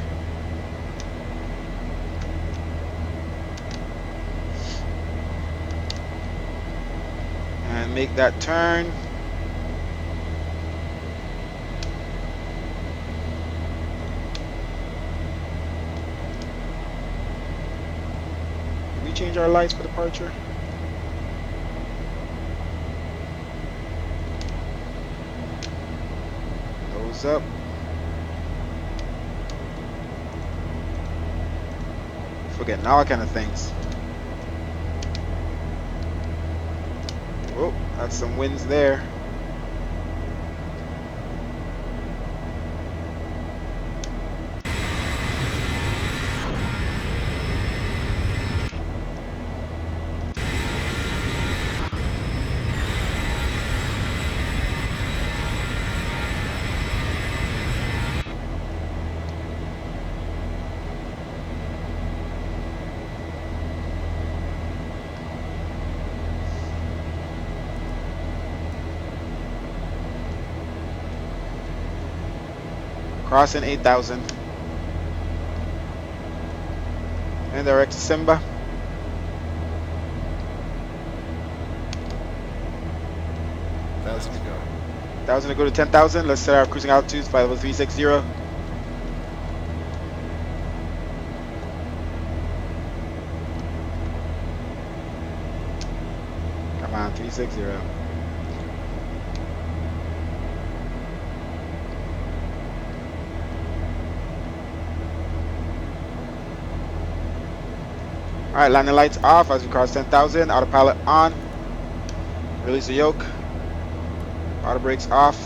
And make that turn. Did we change our lights for departure? Nose up. Forgetting all kind of things. Oh, that's some winds there. Crossing 8,000. And direct to Simba. $1,000 to go. 1,000 to go to 10,000. Let's set our cruising altitudes by level 360. Come on, 360. Alright, landing lights off as we cross 10,000. Autopilot on. Release the yoke. Auto brakes off.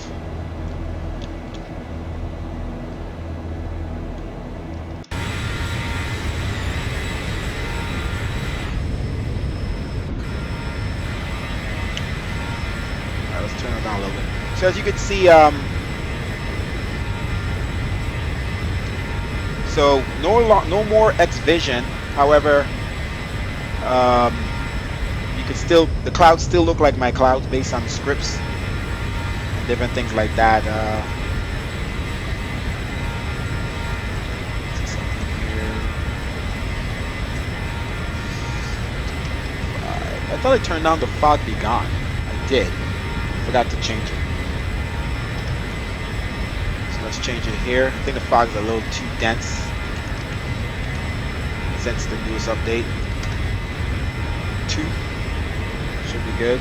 Alright, let's turn it down a little bit. So as you can see, so no more X Vision. However, you can still, the clouds still look like my clouds based on scripts and different things like that. I thought I turned down the fog be gone. I did. Forgot to change it. So let's change it here. I think the fog is a little too dense since the newest update. 2 should be good.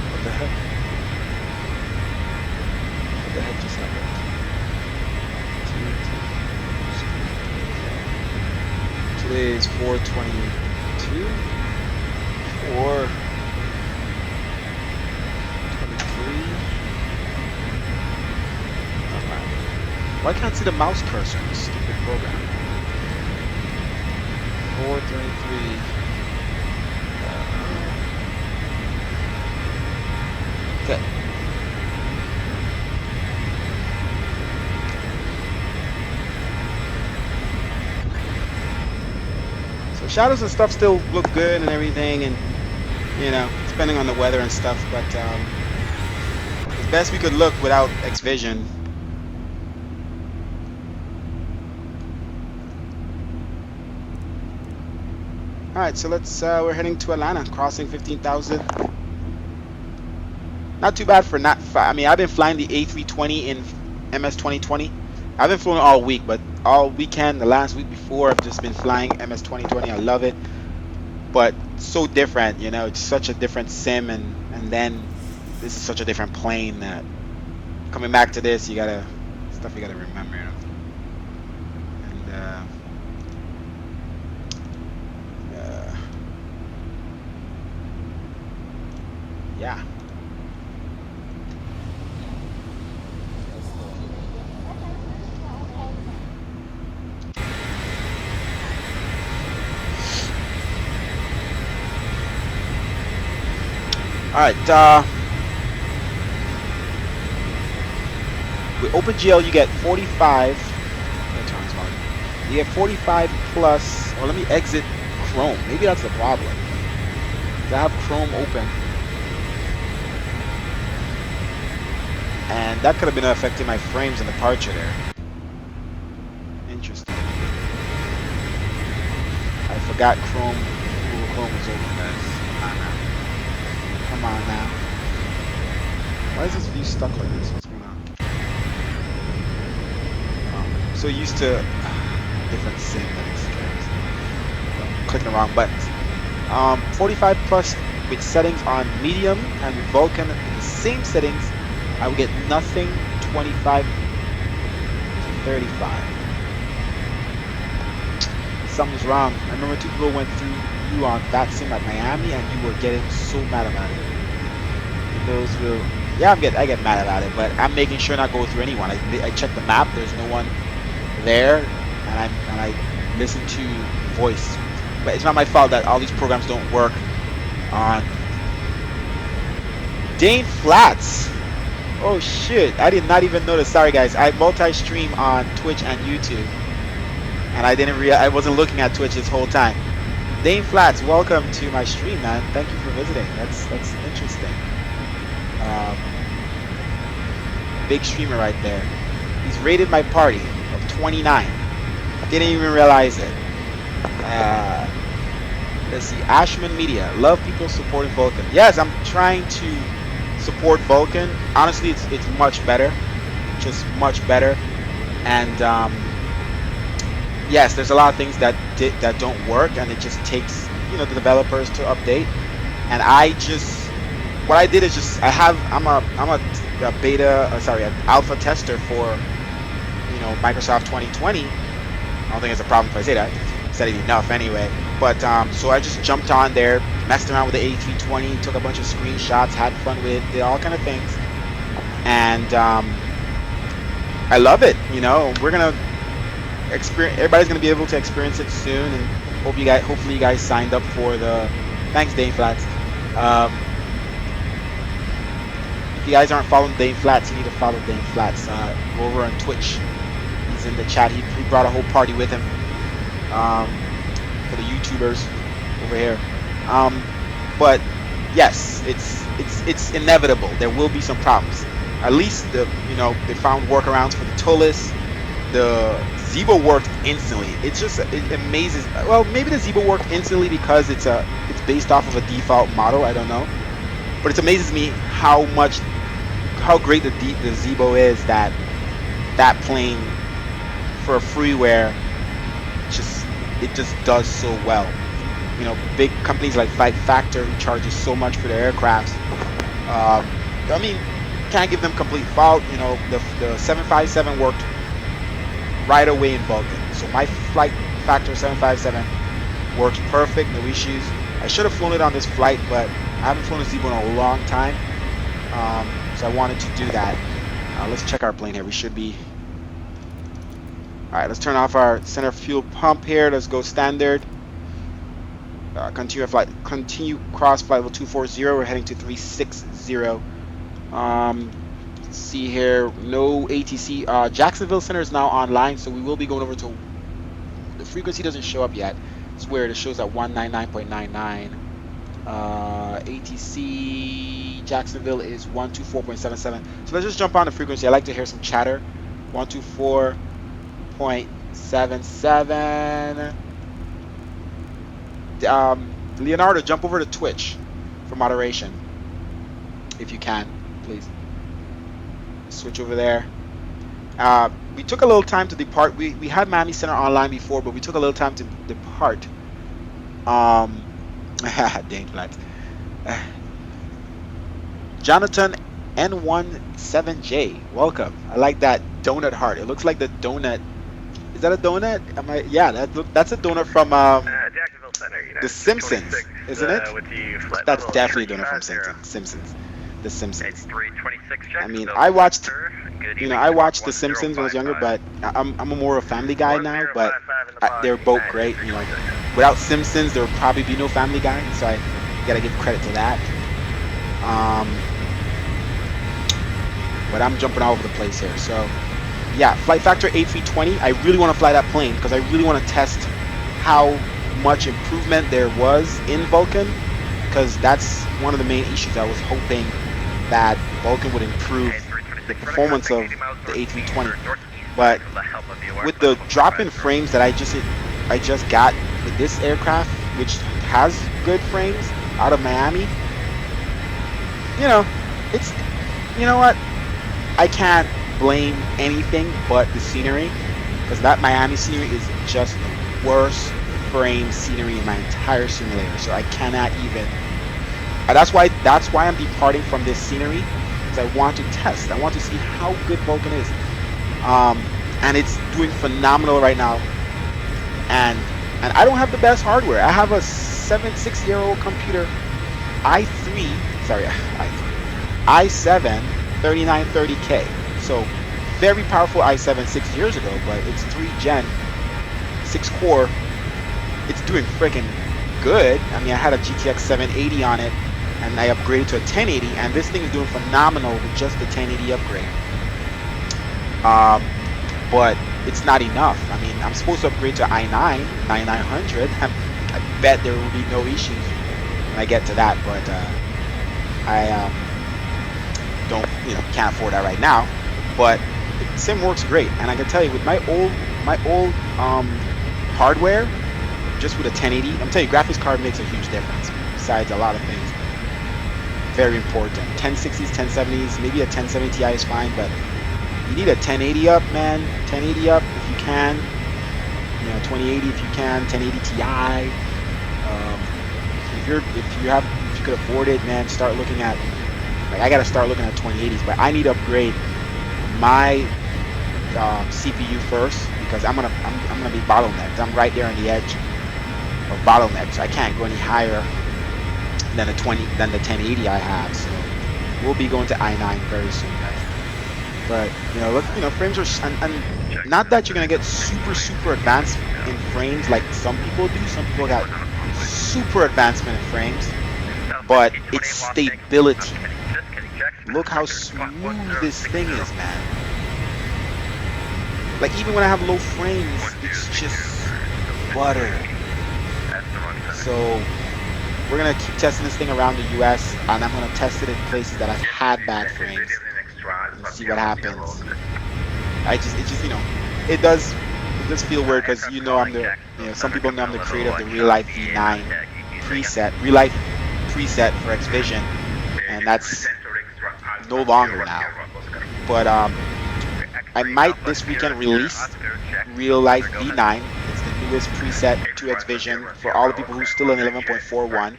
What the heck? What the heck just happened? Today is 4/22. 4/23. Why can't I see the mouse cursor in this stupid program? 4/23. Okay. So shadows and stuff still look good and everything, and you know, depending on the weather and stuff, but it's best we could look without X Vision. Alright, so let's we're heading to Atlanta, crossing 15,000. Not too bad for not I mean, I've been flying the A320 in MS 2020. I haven't flown all week, but all weekend, the last week before, I've just been flying MS 2020. I love it, but so different, you know. It's such a different sim, and then this is such a different plane that coming back to this, you gotta stuff you gotta remember, you know. And yeah. Alright, with OpenGL you get 45. You get 45 plus, or let me exit Chrome. Maybe that's the problem. I have Chrome open. And that could have been affecting my frames and departure there. Interesting. I forgot Chrome. Google Chrome was open, guys. Come on now. Why is this view stuck like this? What's going on? I'm so used to different sim that it's I'm clicking the wrong buttons. 45 plus with settings on medium and with Vulkan with the same settings, I would get nothing 25 to 35. Something's wrong. I remember 2 people went through you on Vatsim at Miami, and you were getting so mad about it. Those will, yeah, I get mad about it, but I'm making sure not to go through anyone. I check the map. There's no one there, and I listen to voice. But it's not my fault that all these programs don't work on Dane Flats. Oh shit! I did not even notice. Sorry guys. I multi-stream on Twitch and YouTube, and I didn't realize I wasn't looking at Twitch this whole time. Dane Flats, welcome to my stream, man. Thank you for visiting. That's interesting. Big streamer right there. He's rated my party of 29. I didn't even realize it. Let's see. Ashman Media. Love people supporting Vulkan. Yes, I'm trying to support Vulkan. Honestly, it's much better. Just much better. And yes, there's a lot of things that don't work, and it just takes, you know, the developers to update. And I just what I did is just I'm a beta, an alpha tester for Microsoft 2020. I don't think it's a problem if I say that. I said it enough anyway. But so I just jumped on there, messed around with the A320, took a bunch of screenshots, had fun with it, did all kind of things, and I love it. We're gonna experience. Everybody's gonna be able to experience it soon, and hopefully you guys signed up for the. Thanks, Dane Flats. If you guys aren't following Dane Flats, you need to follow Dane Flats. Go over on Twitch. He's in the chat. He brought a whole party with him for the YouTubers over here. But yes, it's inevitable. There will be some problems. At least they found workarounds for the Tullus. The Zibo worked instantly. It amazes. Well, maybe the Zibo worked instantly because it's based off of a default model. I don't know, but it amazes me how great the Zibo is that plane for a freeware it just does so well. Big companies like Fight Factor who charges so much for their aircrafts. I mean, can't give them complete fault. The 757 worked right away in Vulkan. So my Flight Factor 757 works perfect, no issues. I should have flown it on this flight, but I haven't flown a Zibo in a long time. So I wanted to do that. Let's check our plane here. We should be... Alright, let's turn off our center fuel pump here. Let's go standard. Continue cross flight level 240. We're heading to 360. Let's see here. No ATC. Jacksonville Center is now online, so we will be going over to... The frequency doesn't show up yet. It's weird. It shows at 199.99. ATC Jacksonville is 124.77. So let's just jump on the frequency. I like to hear some chatter. 124.77. Leonardo, jump over to Twitch for moderation if you can, please. Switch over there. We took a little time to depart. We had Miami Center online before, but we took a little time to depart. Dang flat. Jonathan N17J, welcome. I like that donut heart. It looks like the donut. Is that a donut? Yeah, that's a donut from Jacksonville Center, The Simpsons, isn't it? That's definitely a donut from Simpsons. The Simpsons. 326 I mean, I watched The Simpsons when I was younger, but I'm more a Family Guy now. But they're both great. Without Simpsons, there would probably be no Family Guy, so I gotta give credit to that. But I'm jumping all over the place here. So yeah, Flight Factor A320. I really want to fly that plane because I really want to test how much improvement there was in Vulkan, because that's one of the main issues. I was hoping that Vulkan would improve the performance of the A320, but with the drop in frames that I just got with this aircraft, which has good frames out of Miami, it's, I can't blame anything but the scenery, because that Miami scenery is just the worst frame scenery in my entire simulator. So I cannot even. That's why I'm departing from this scenery, because I want to test. I want to see how good Vulkan is, and it's doing phenomenal right now. And I don't have the best hardware. I have a 6-year-old computer, i7 3930K. So very powerful i7 6 years ago, but it's 3 gen, 6 core. It's doing freaking good. I mean, I had a GTX1080 on it, and I upgraded to a 1080, and this thing is doing phenomenal with just the 1080 upgrade. But it's not enough. I mean, I'm supposed to upgrade to i9 9900. I bet there will be no issues when I get to that, but I can't afford that right now. But the sim works great, and I can tell you with my old hardware, just with a 1080, I'm telling you, graphics card makes a huge difference. Besides a lot of things, very important. 1060s, 1070s, maybe a 1070 Ti is fine, but you need a 1080 up, man. 1080 up if you can. 2080 if you can. 1080 Ti. If you could afford it, man, start looking at, like, I gotta start looking at 2080s, but I need to upgrade my CPU first, because I'm gonna be bottlenecked. I'm right there on the edge of bottleneck, so I can't go any higher than the 1080 I have. So we'll be going to i9 very soon, guys. But look, frames are, and not that you're gonna get super advanced in frames like some people do. Some people got super advancement in frames, but it's stability. Look how smooth this thing is, man. Like, even when I have low frames, it's just butter. So we're gonna keep testing this thing around the US, and I'm gonna test it in places that I've had bad frames and see what happens. It does feel weird, because I'm the, some people know I'm the creator of the real life V9 preset for XVision, and that's no longer now. But I might this weekend release real life V9. It's the newest preset to XVision for all the people who still in 11.41,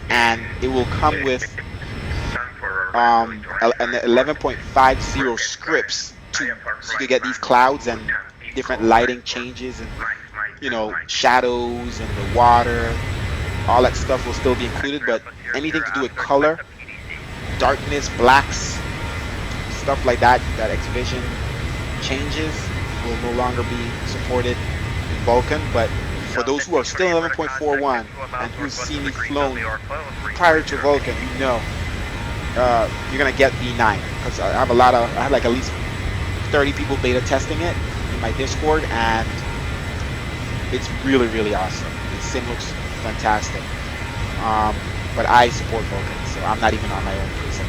and it will come with an 11.50 scripts so you can get these clouds and different lighting changes, and shadows and the water. All that stuff will still be included, but anything to do with color, darkness, blacks, stuff like that XVision changes will no longer be supported in Vulkan. But for those who are still 11.41 and who've seen me flown prior to Vulkan, you're gonna get V9, because I had like at least 30 people beta testing it in my Discord, and it's really awesome. The sim looks fantastic. But I support Vulkan, so I'm not even on my own preset.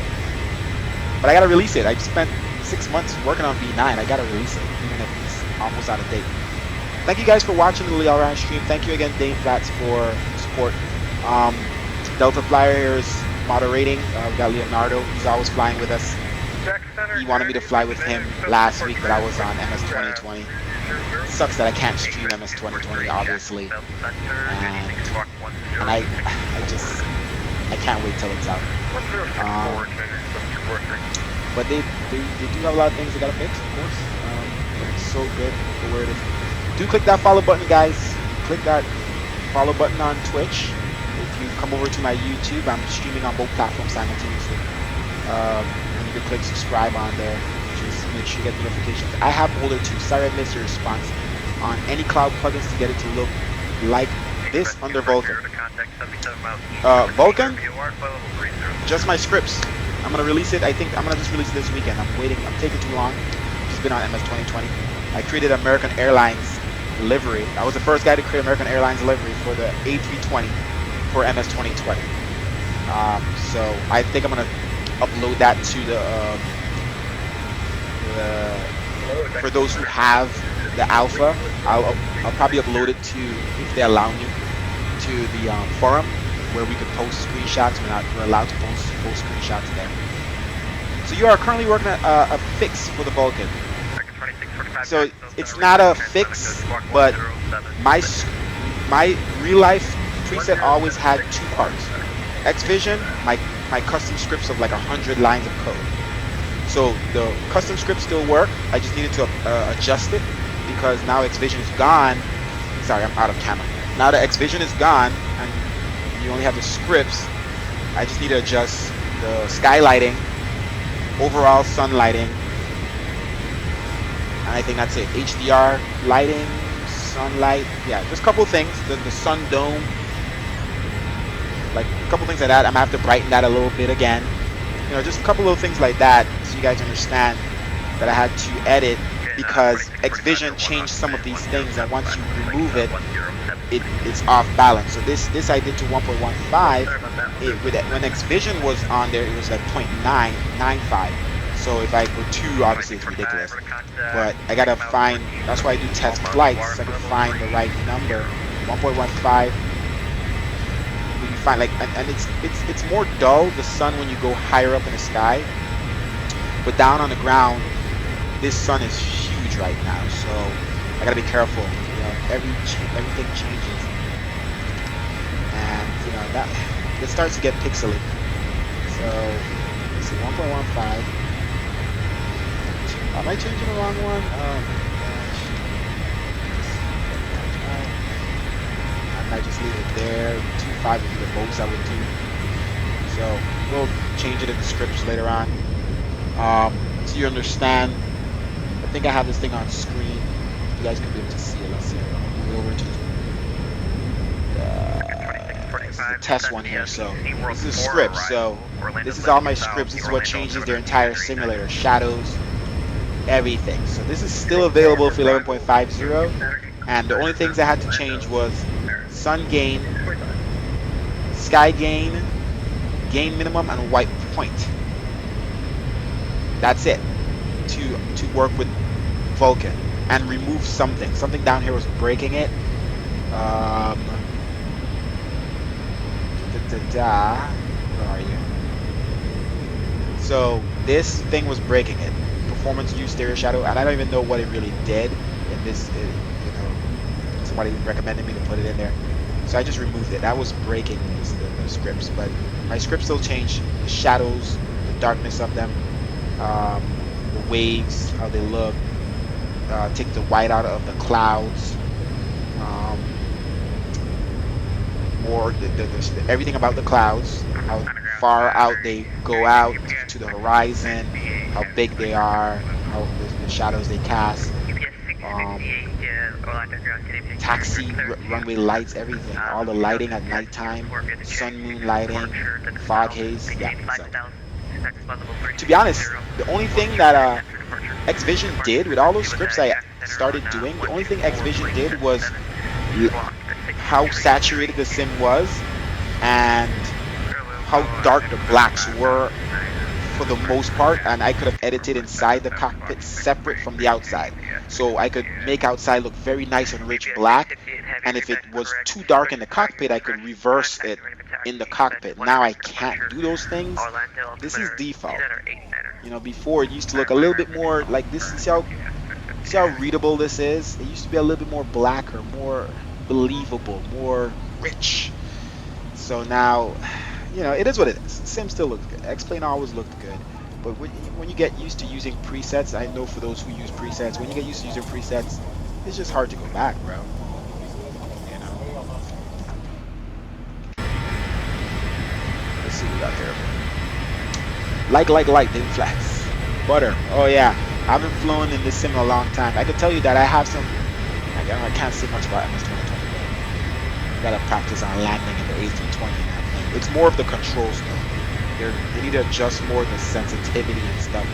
But I gotta release it. I've spent 6 months working on V9. I gotta release it, even if it's almost out of date. Thank you guys for watching the Leo Ryan stream. Thank you again, Dane Flats, for support. Delta Flyer here is moderating. We got Leonardo. He's always flying with us. He wanted me to fly with him last week, but I was on MS 2020. Sucks that I can't stream MS 2020, obviously. And I can't wait till it's out. But they do have a lot of things they gotta fix, of course. It's so good for where it is. Do click that follow button, guys. Click that follow button on Twitch. If you come over to my YouTube, I'm streaming on both platforms simultaneously. And you can click subscribe on there. Just make sure you get notifications. I have Boulder 2. Sorry I missed your response on any cloud plugins to get it to look like this under Vulkan. Vulkan, just my scripts. I'm gonna release it. I think I'm gonna just release it this weekend. I'm waiting. I'm taking too long. It's been on MS 2020. I created American Airlines livery. I was the first guy to create American Airlines livery for the A320 for MS 2020. So I think I'm gonna upload that to for those who have the alpha. I'll probably upload it to, if they allow me, to the forum where we could post screenshots. We're allowed to post screenshots there. So you are currently working at a fix for the Vulkan. So it's not a fix, but my real life preset always had two parts. XVision, my custom scripts of like 100 lines of code. So the custom scripts still work. I just needed to adjust it, because now XVision is gone. Sorry, I'm out of camera. Now that XVision is gone and you only have the scripts, I just need to adjust the skylighting, overall sun lighting, and I think that's it. HDR lighting, sunlight, yeah, just a couple things. The sun dome, like a couple things like that. I'm gonna have to brighten that a little bit again. Just a couple of things like that, so you guys understand that I had to edit, because XVision changed some of these things, and once you remove it, it's off balance. So this I did to 1.15. When XVision was on there, it was like 0.995. So if I go 2, obviously it's ridiculous. But I gotta find. That's why I do test flights, so I can find the right number. 1.15. You find and it's more dull, the sun, when you go higher up in the sky, but down on the ground this sun is huge right now, so I gotta be careful. Everything changes, and that it starts to get pixely. So let's see, 1.15. Am I changing the wrong one? Oh gosh. I might just leave it there. 2.5 would be the most I would do. So we'll change it in the scripts later on. So you understand. I think I have this thing on screen. You guys can be able to see it. Let's see. I'll move over to this is the test one here. So this is script. So this is all my scripts. This is what changes their entire simulator. Shadows, everything. So this is still available for 11.50. And the only things I had to change was sun gain, sky gain, gain minimum, and white point. That's it to work with Vulkan and remove something. Something down here was breaking it. Where are you? So this thing was breaking it. Performance use stereo shadow, and I don't even know what it really did. And this, you know, somebody recommended me to put it in there, so I just removed it. That was breaking the scripts, but my scripts still change the shadows, the darkness of them, the waves, how they look. Take the white out of the clouds. More everything about the clouds, how far out they go out to the horizon, how big they are, how the shadows they cast. Taxi, runway lights, everything, all the lighting at nighttime, sun moon lighting, fog haze. Yeah. So, to be honest, the only thing that XVision did with all those scripts I started doing, the only thing XVision did was how saturated the sim was and how dark the blacks were for the most part, and I could have edited inside the cockpit separate from the outside, so I could make outside look very nice and rich black, and if it was too dark in the cockpit I could reverse it in the cockpit. Now I can't do those things. This is default. You know, before it used to look a little bit more like this. See how readable this is? It used to be a little bit more blacker, more believable, more rich. So now, you know, it is what it is. Sim still looks good. X-Plane always looked good. But when you get used to using presets, I know for those who use presets, when you get used to using presets, it's just hard to go back, bro. You know. Let's see what we got there. Like, didn't flex. Butter. Oh yeah. I haven't flown in this sim in a long time. I can tell you that I have some. I can't say much about MS 2020. Gotta practice on landing in the A320 now. It's more of the controls though. They need to adjust more the sensitivity and stuff.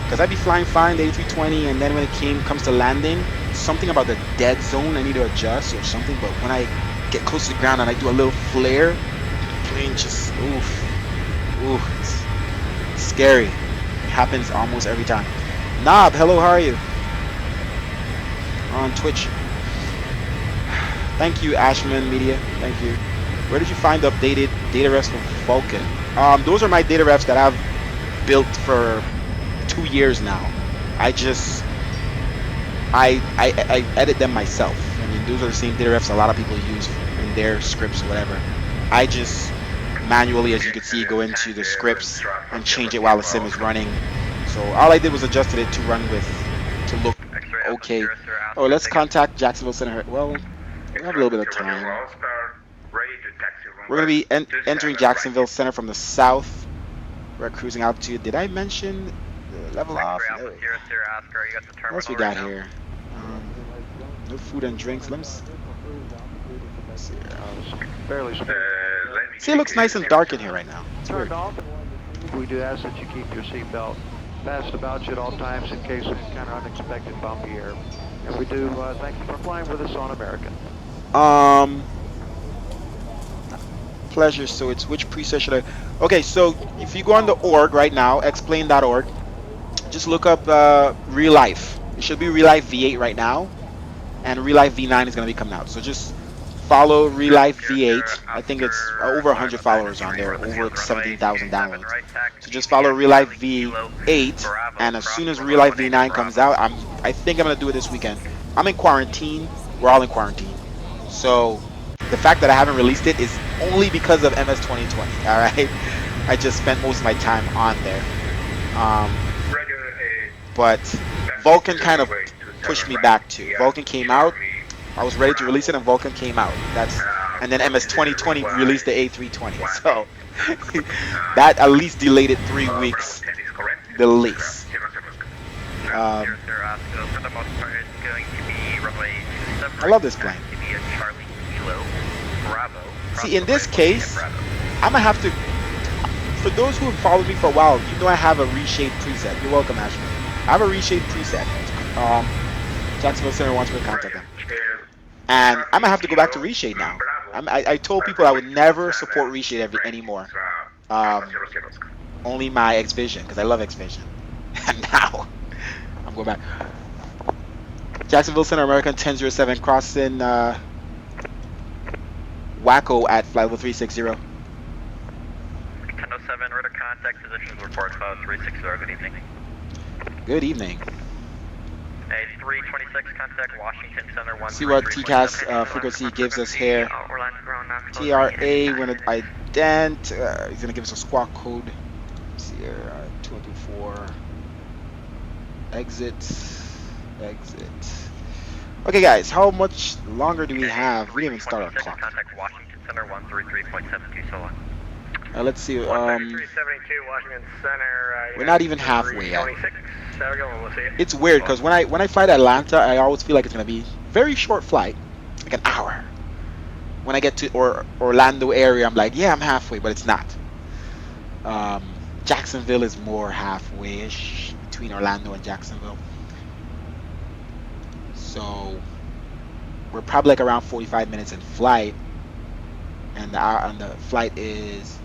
Because I'd be flying fine the A320, and then when it comes to landing, something about the dead zone I need to adjust or something. But when I get close to the ground and I do a little flare, the plane just it's scary. It happens almost every time. Knob, hello, how are you? On Twitch. Thank you, Ashman Media. Thank you. Where did you find the updated data refs from Vulkan? Those are my data refs that I've built for 2 years now. I edit them myself. I mean, those are the same data refs a lot of people use in their scripts or whatever. I just manually, as you can see, go into the scripts and change it while the sim is running. So all I did was adjusted it to run with, to look okay. Oh, let's contact Jacksonville Center. Well, we have a little bit of time. We're going to be entering Jacksonville Center from the south. We're at cruising altitude. Did I mention the level off? No. What else we got here? No food and drinks. Let me see here. See, it looks nice and dark in here right now. It's weird. We do ask that you keep your seatbelt fast about you at all times in case we encounter unexpected bumpy air. And we do thank you for flying with us on American. Pleasure. So it's which preset should I? Okay, so if you go on the org right now, xplane.org, just look up Real Life. It should be Real Life V8 right now, and Real Life V9 is going to be coming out. So just follow Real Life V8. I think it's over 100 followers on there, over 17,000 downloads. So just follow Real Life V8, and as soon as Real Life V9 comes out, I think I'm going to do it this weekend. I'm in quarantine. We're all in quarantine. So the fact that I haven't released it is only because of MS 2020. All right, I just spent most of my time on there. But Vulkan kind of pushed me back too. Vulkan came out. I was ready to release it, and Vulkan came out. And then MS 2020 released the A320. So that at least delayed it 3 weeks, the least. I love this plane. See, in this case, I'm gonna have to. For those who have followed me for a while, you know I have a reshape preset. You're welcome, Ashman. I have a reshape preset. Jacksonville Center wants me to contact them. And I'm going to have to go back to reshape now. I told people I would never support reshape anymore. Only my X-Vision, because I love X-Vision. And now, I'm going back. Jacksonville Center, American 1007, crossing Waco at flight level 360. 1007, radar contact positions report 360, good evening. Good evening. Hey, 326, contact Washington Center 1. See what TCAS frequency gives us here. TRA, we're going to ident. He's going to give us a squawk code. Let's see here, 224. Exit. Okay, guys, how much longer do we have? We didn't even start our clock. Contact Washington Center 133.72, so long. Let's see. 372 Washington Center. We're not even halfway yet. It's weird because when I fly to Atlanta, I always feel like it's gonna be very short flight, like an hour. When I get to Orlando area, I'm like, yeah, I'm halfway, but it's not. Jacksonville is more halfway-ish between Orlando and Jacksonville. So we're probably like around 45 minutes in flight, and the flight is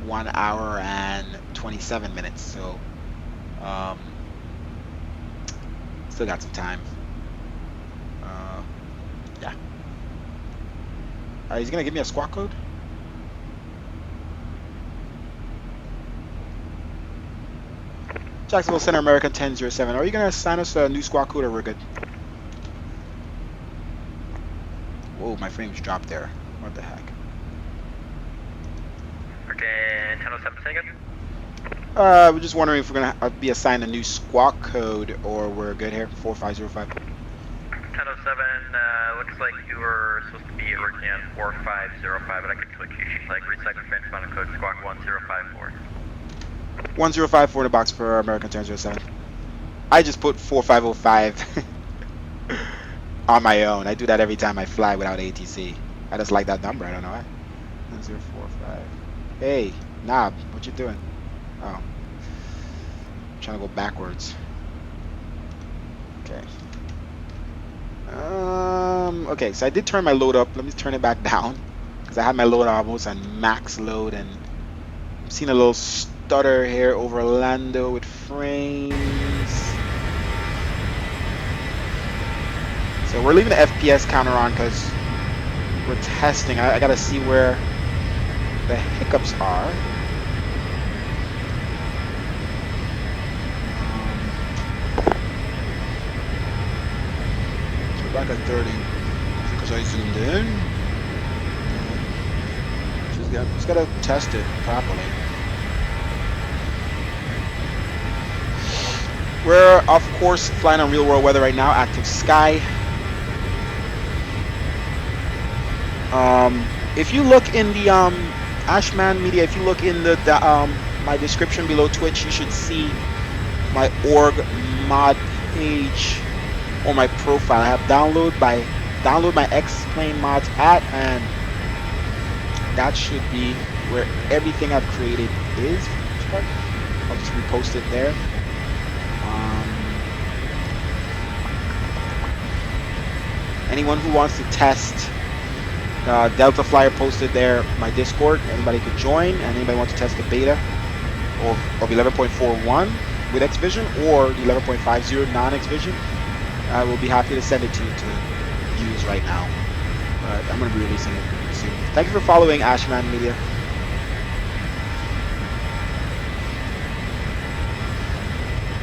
1 hour and 27 minutes. So still got some time. Yeah. He's gonna give me a squawk code. Jacksonville Center, American 1007. Are you gonna assign us a new squawk code, or we're good? Whoa, my frames dropped there. What the heck? Okay, 1007, say again? We're just wondering if we're gonna be assigned a new squawk code, or we're good here. 4505. 1007, looks like you were supposed to be working on 4505, but I could click you. She's like recycle fence final code squawk 1054. 1054 in the box for American 1007. I just put 4505 on my own. I do that every time I fly without ATC. I just like that number. I don't know why. 1045. Hey, Knob, what you doing? Oh, I'm trying to go backwards. Okay. Okay, so I did turn my load up. Let me turn it back down because I had my load almost on max load, and I'm seeing a little stutter here over Orlando with frames. So we're leaving the FPS counter on because we're testing. I gotta see where the hiccups are. So we're back at 30 because I zoomed in. Just gotta test it properly. We're of course flying on real world weather right now, active sky. If you look in the Ashman Media, if you look in the my description below Twitch, you should see my org mod page or my profile. I have download my X-Plane mods at, and that should be where everything I've created is. I'll just repost it there. Anyone who wants to test Delta Flyer posted there my Discord. Anybody could join, and anybody wants to test the beta of 11.41 with X-Vision or the 11.50 non-X-Vision, I will be happy to send it to you to use right now. But I'm going to be releasing it soon. Thank you for following Ashman Media.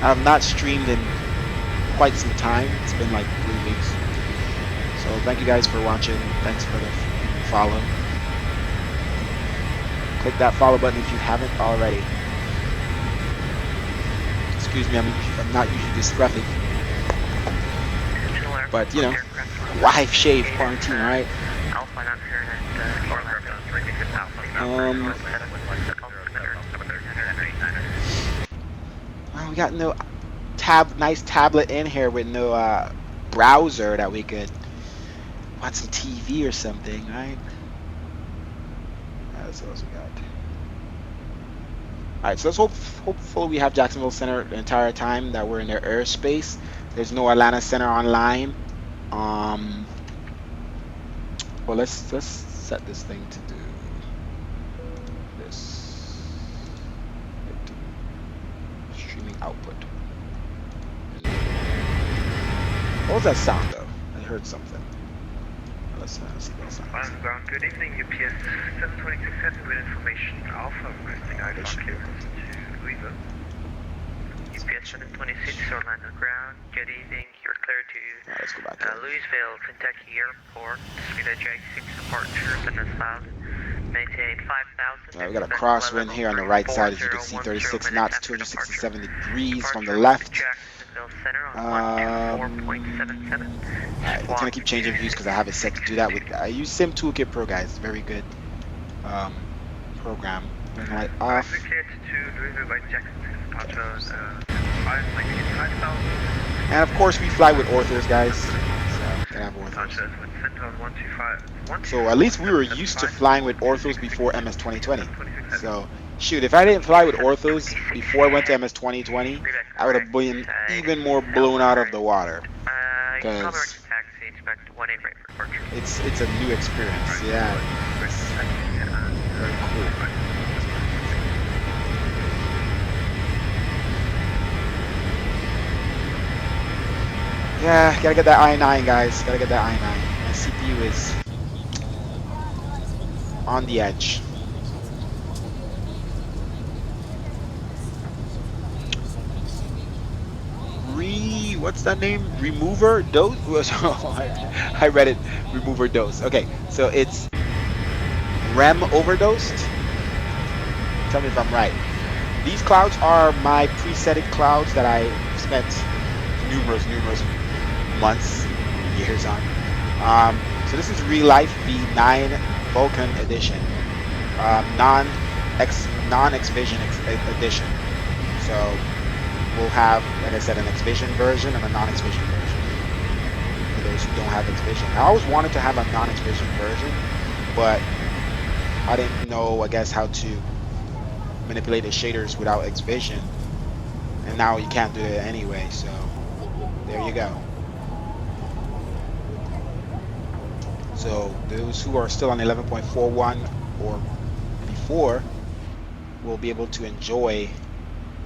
I have not streamed in quite some time. It's been like 3 weeks. So thank you guys for watching. Thanks for the follow. Click that follow button if you haven't already. Excuse me, I'm not usually this scruffy. But, you know, wife shave quarantine, right? Well, we got no nice tablet in here with no browser that we could watch some TV or something, right? That's what else we got. Alright, so let's hopefully we have Jacksonville Center the entire time that we're in their airspace. There's no Atlanta Center online. Well, let's set this thing to do this. Streaming output. What was that sound though? I heard something. Let's see what sounds. Ground, good evening, UPS 7267 with information Alpha requesting iPhone clearance to Louisville. UPS 726 Orlando ground, good evening, you're clear to let's go back Louisville, Kentucky Airport, speed at J6 departure, send us loud, maintain 5,000. We got a crosswind here on the right side, as you can see, 36 knots, 267 degrees from the left. Alright, it's gonna keep changing views because I have it set to do that with. I use Sim Toolkit Pro, guys. It's very good program. Turn the light off. And of course, we fly with Orthos, guys. So gonna have Orthos. So at least we were used to flying with Orthos before MS 2020. So shoot, if I didn't fly with Orthos before I went to MS 2020, I would have been even more blown out of the water. Because it's a new experience. Yeah. Very cool. Yeah, gotta get that i9, guys. Gotta get that i9. My CPU is on the edge. What's that name? Remover dose? I read it. Remover dose. Okay, so it's REM overdosed. Tell me if I'm right. These clouds are my presetted clouds that I spent numerous months, years on. So this is Real Life V9 Vulkan edition, non-X-Vision edition. So we'll have, like I said, an X-Vision version and a non-X-Vision version. For those who don't have X-Vision, I always wanted to have a non-X-Vision version, but I didn't know, I guess, how to manipulate the shaders without X-Vision, and now you can't do it anyway. So there you go. So those who are still on 11.41 or before will be able to enjoy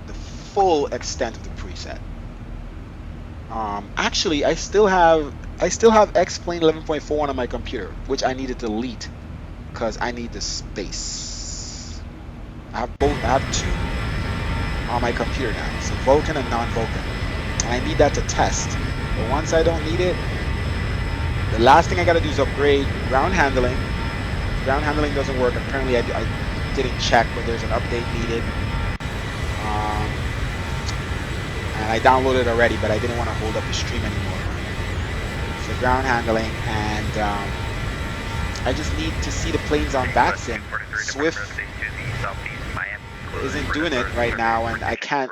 the full extent of the preset. Actually, I still have X-Plane 11.41 on my computer, which I need to delete because I need the space. I have both. I have two on my computer now, so Vulkan and non-Vulkan, and I need that to test. But once I don't need it, the last thing I gotta do is upgrade ground handling. Ground handling doesn't work. Apparently, I didn't check, but there's an update needed. And I downloaded it already, but I didn't want to hold up the stream anymore. So ground handling, and I just need to see the planes on Vatsim. Swift isn't doing it right now, and I can't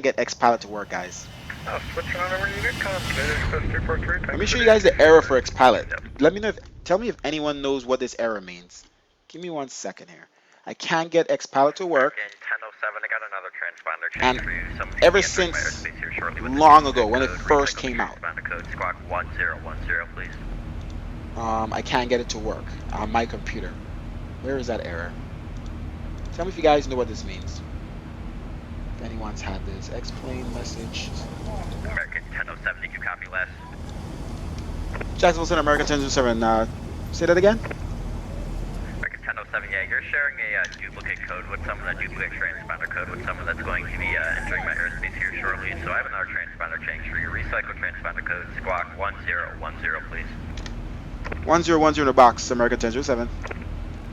get Xpilot to work, guys. Let me show you guys the error for Xpilot. Let me know tell me if anyone knows what this error means. Give me 1 second here. I can't get Xpilot to work. And ever since long ago, when it first came out, I can't get it to work on my computer. Where is that error? Tell me if you guys know what this means. If anyone's had this. X-Plane message. American 1007, did you copy last? Jacksonville Center, American 1007. Say that again? American 1007, yeah, you're sharing a duplicate code with someone, a duplicate transponder code with someone that's going to be entering my airspace here shortly. So I have another transponder change for your recycle transponder code, squawk 1010, please. 1010 in the box, American 1007.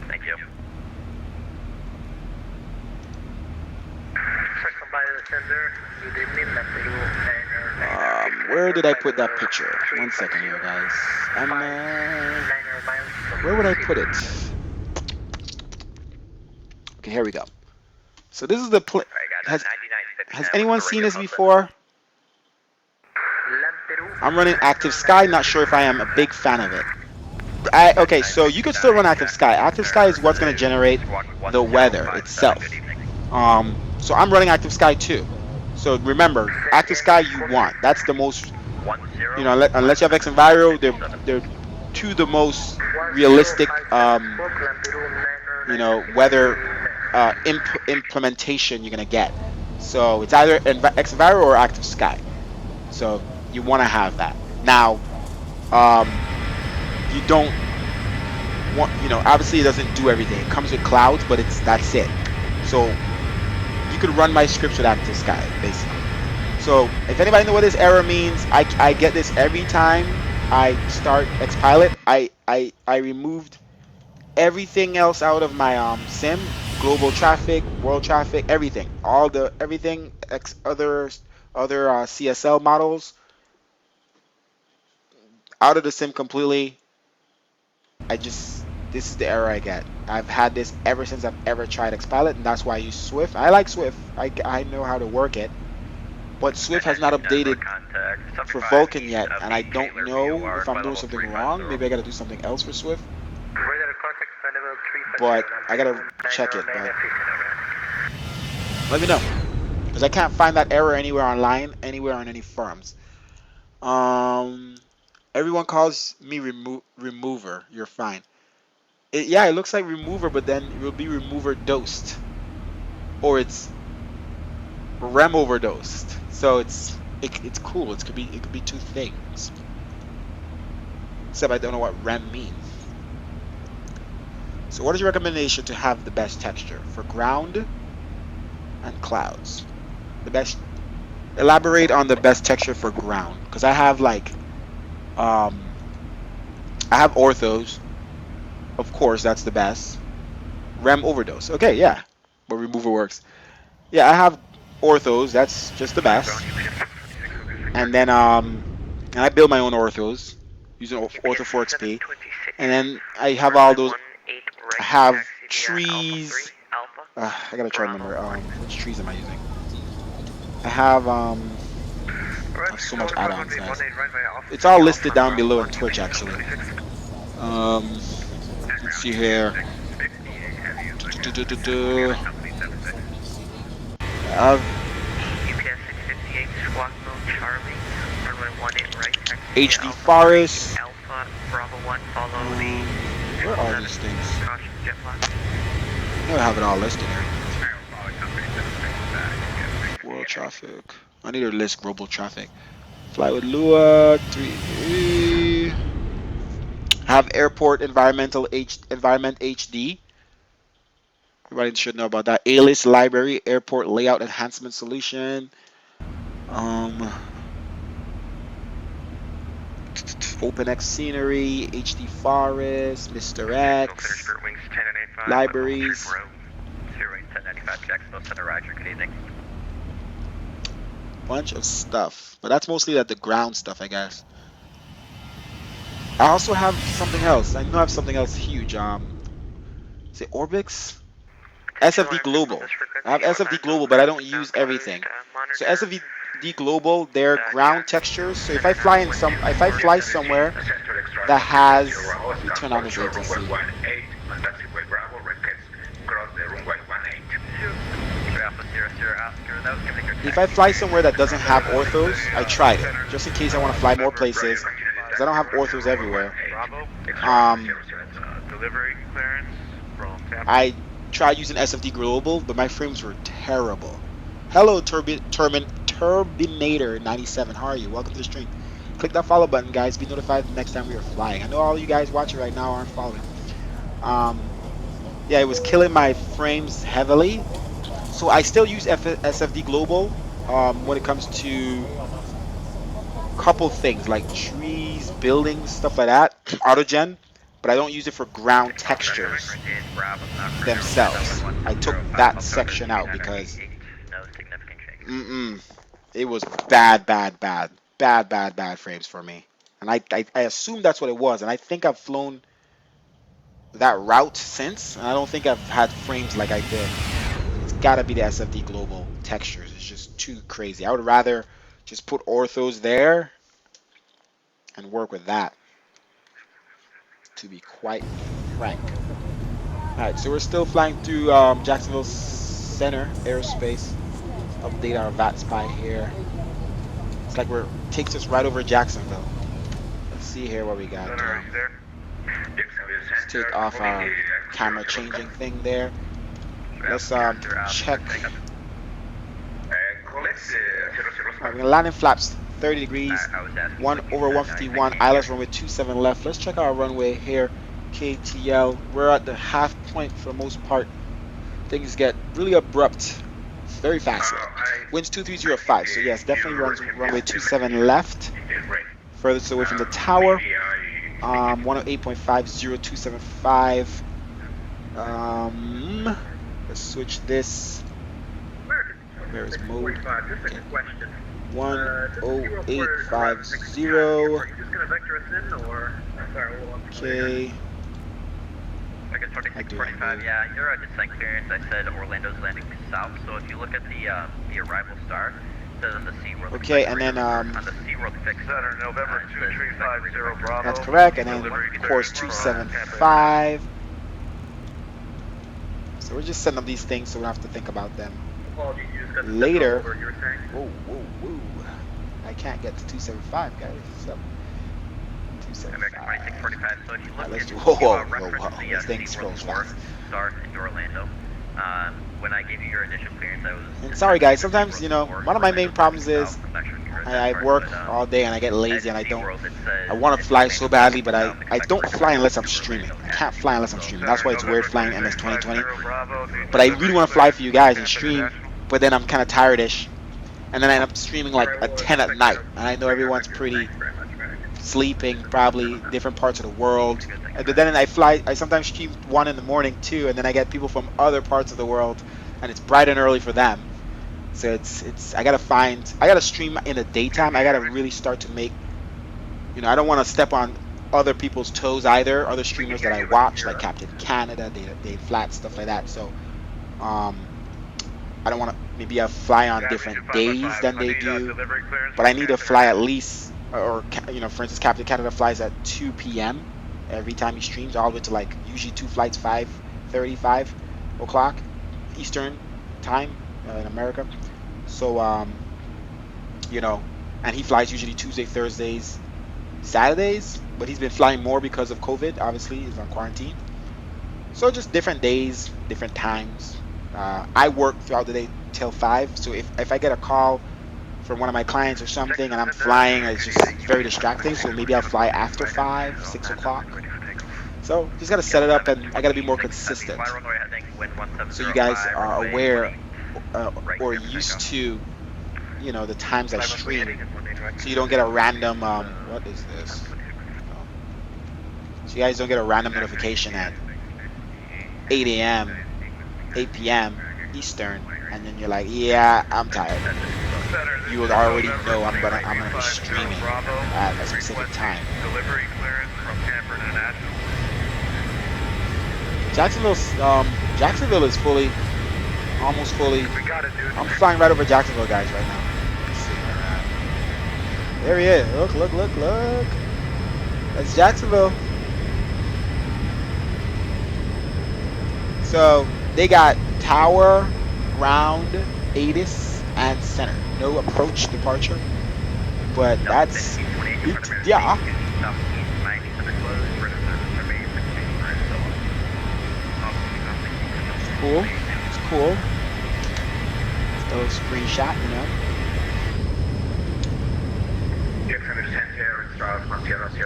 Thank you. Second by the sender. Good evening, Lamperu 9er. Where did I put that picture? 1 second here, guys. Where would I put it? Okay, here we go. So this is the has anyone seen this before? I'm running Active Sky. Not sure if I am a big fan of it. Okay, so you could still run Active Sky. Active Sky is what's going to generate the weather itself. So I'm running Active Sky too. So remember, Active Sky you want. That's the most, you know, unless you have Xenviro, they're two the most realistic, you know, weather implementation you're going to get. So it's either Xenviro or Active Sky. So you want to have that. Now, you don't want, you know, obviously it doesn't do everything. It comes with clouds, but that's it. So you could run my scripts with Active Sky, basically. So if anybody know what this error means, I get this every time I start XPilot. I removed everything else out of my sim, global traffic, world traffic, everything, other CSL models out of the sim completely. This is the error I get. I've had this ever since I've ever tried XPilot, and that's why I use Swift. I like Swift. I know how to work it, but Swift has not updated for Vulkan yet, and I don't know if I'm doing something wrong. Maybe I gotta do something else for Swift. But I gotta check it. But let me know, because I can't find that error anywhere online, anywhere on any forums. Everyone calls me remover. You're fine. Yeah, it looks like remover, but then it will be remover dosed, or it's REM overdosed. So it's cool. It could be two things. Except I don't know what REM means. So what is your recommendation to have the best texture for ground and clouds? Elaborate on the best texture for ground, because I have like I have orthos. Of course, that's the best. REM overdose. Okay, yeah. But remover works. Yeah, I have orthos. That's just the best. And then and I build my own orthos using Ortho 4XP. And then I have all those. I have trees. I gotta try to remember which trees am I using. I have so much add-ons, guys. It's all listed down below on Twitch, actually. Let's see here. HD Forest. Where are these things? I have it all listed here. World traffic. I need to list global traffic. Fly with Lua 3. Have airport environment HD. Everybody should know about that. A-list library, airport layout enhancement solution. OpenX scenery, HD forest, Mr. X, libraries. Bunch of stuff, but that's mostly the ground stuff, I guess. I also have something else. I know I have something else huge. Is it Orbix? SFD Global. I have SFD Global, but I don't use everything. So SFD Global, they're ground textures. So if I fly somewhere that has, let me turn on this ATC. If I fly somewhere that doesn't have orthos, I tried it just in case I want to fly more places, because I don't have orthos everywhere. I tried using SFD Global, but my frames were terrible. Hello, Turbinator97. How are you? Welcome to the stream. Click that follow button, guys. Be notified the next time we are flying. I know all you guys watching right now aren't following. Yeah, it was killing my frames heavily. So I still use SFD Global when it comes to a couple things like trees, buildings, stuff like that. Autogen. but I don't use it for ground textures themselves. I took that section out because it was bad frames for me. And I assume that's what it was. And I think I've flown that route since, and I don't think I've had frames like I did. It's gotta be the SFD Global textures. It's just too crazy. I would rather just put orthos there and work with that, to be quite frank. Alright, so we're still flying through Jacksonville Center Aerospace. Let's update our VAT spy here. It's like takes us right over Jacksonville. Let's see here what we got. Let's take off our camera changing thing there. Let's check. Alright, we're gonna land in flaps 30 degrees, 1 over 151, ILS runway 27 left. Let's check our runway here, KTL. We're at the half point for the most part. Things get really abrupt very fast. Winds 2305, so yes, definitely runs runway 27 left. Furthest away from the tower. 108.50275. Let's switch this. Where is mode? Okay. 10850. Okay. I do 45, yeah, your descent clearance, I said Orlando's landing south, so if you look at the arrival star, it says on the SeaWorld. Okay, and then on the SeaWorld fix Center, November 2350 Bravo. that's correct, and then course 275. So we're just setting up these things so we don't have to think about them later. Whoa. I can't get to 275, guys. So 275. So if you look Right, let's at do. Whoa. this This thing scrolls fast. Star in Orlando. When I gave you your initial clearance, I was. And sorry, guys. Sometimes, you know, one of my main problems is I work all day and I get lazy and I want to fly so badly, but I don't fly unless I'm streaming. I can't fly unless I'm streaming. That's why it's weird flying MS 2020. But I really want to fly for you guys and stream, but then I'm kind of tired-ish. And then I end up streaming like at 10 at night. And I know everyone's pretty sleeping, probably different parts of the world. But then I sometimes stream 1 in the morning too, and then I get people from other parts of the world, and it's bright and early for them. So I gotta stream in the daytime. I gotta really start to make, you know, I don't want to step on other people's toes either, other streamers that I watch, like Captain Canada, Dave Flat, stuff like that. So I don't want to, maybe I fly on different days than they do, but I need to fly at least, or you know, for instance, Captain Canada flies at 2 p.m. every time he streams, all the way to like usually 2 flights 5:30, 5 o'clock Eastern time in America. So you know, and he flies usually Tuesday, Thursdays, Saturdays, but he's been flying more because of COVID. Obviously, he's on quarantine. So just different days, different times. I work throughout the day till 5. So if I get a call from one of my clients or something and I'm flying, it's just very distracting. So maybe I'll fly after 5, 6 o'clock. So just gotta set it up, and I gotta be more consistent. So you guys are aware or used to, you know, the times I stream. So you don't get a random, what is this? So you guys don't get a random notification at 8 a.m., 8 p.m. Eastern, and then you're like, yeah, I'm tired. You would already know I'm gonna be streaming at a specific time. Jacksonville is almost fully. I'm flying right over Jacksonville, guys, right now. Let's see. There he is. Look. That's Jacksonville. So they got tower, ground, ATIS, and center. No approach departure, but that's it. Yeah. Cool. It's cool. It's a little screenshot, you know.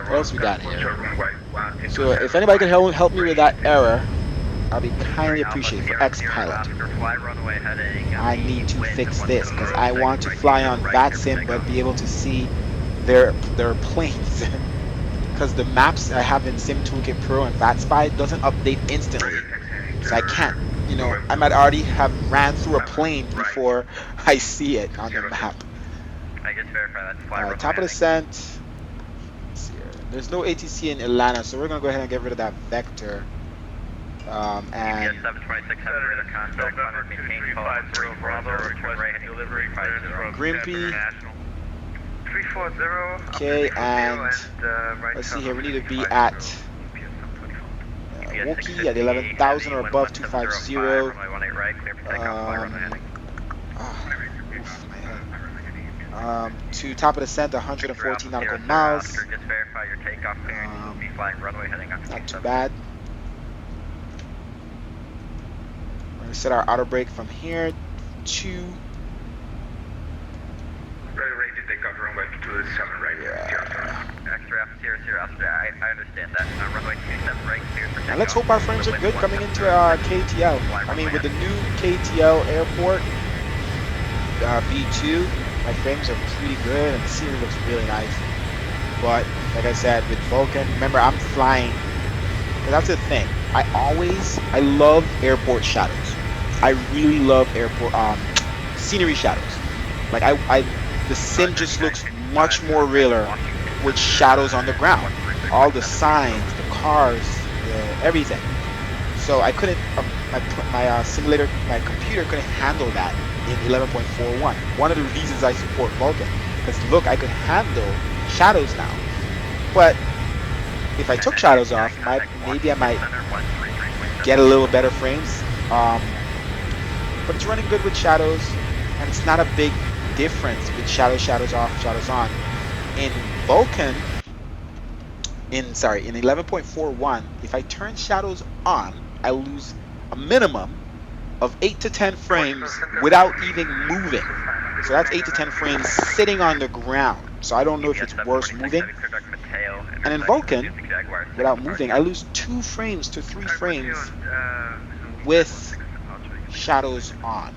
What else we got here? So if anybody can help me with that error, I'll be kindly appreciated for X-Pilot. I need to fix this because I want to fly on Vatsim but be able to see their planes because the maps I have in Sim Toolkit Pro and VatSpy doesn't update instantly. So I can't, you know, I might already have ran through a plane before I see it on the map. I just verify that's fly Top of descent. Let's see here. There's no ATC in Atlanta, so we're gonna go ahead and get rid of that vector. And GPS 726 have radar contact, November 2350 Bravo, turn right heading delivery 50. Grimpy. 340. Okay, and let's see here. We need to be at Wookie at 11,000 or above 250. To top of descent, 114 nautical miles. Just verify your takeoff clearance. We'll be flying runway heading up. Not too bad. We're gonna set our auto brake from here to. Ready to take off runway 27 right. Yeah. Extra F00, I understand that. Runway 27 right, clear for takeoff. And let's hope our frames are good coming into KTL. I mean, with the new KTL airport B2, my frames are pretty good and the scenery looks really nice. But like I said, with Vulkan, remember I'm flying. But that's the thing. I love airport shadows. I really love airport scenery shadows. Like the sim just looks much more realer with shadows on the ground. All the signs, the cars, everything. So I couldn't, my simulator, my computer couldn't handle that in 11.41. One of the reasons I support Vulkan, because look, I could handle shadows now. But if I took shadows off, maybe I might get a little better frames. But it's running good with shadows, and it's not a big difference with shadows off, shadows on. In Vulkan, in 11.41, if I turn shadows on, I lose a minimum of 8 to 10 frames without even moving. So that's 8 to 10 frames sitting on the ground. So I don't know if it's worth moving. And in Vulkan, without moving, I lose 2 frames to 3 frames with shadows on.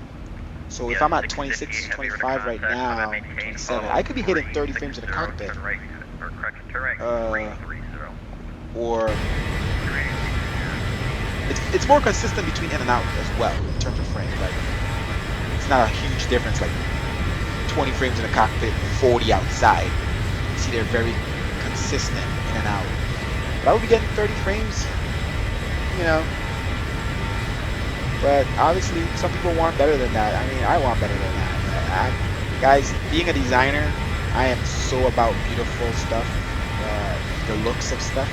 So if I'm at 26, 25 right now, 27, I could be hitting 30 frames in the cockpit. Or it's more consistent between in and out as well in terms of frames. Like it's not a huge difference, like 20 frames in the cockpit, 40 outside. You see they're very consistent in and out. But I would be getting 30 frames, you know. But obviously, some people want better than that. I mean, I want better than that. Guys, being a designer, I am so about beautiful stuff, the looks of stuff,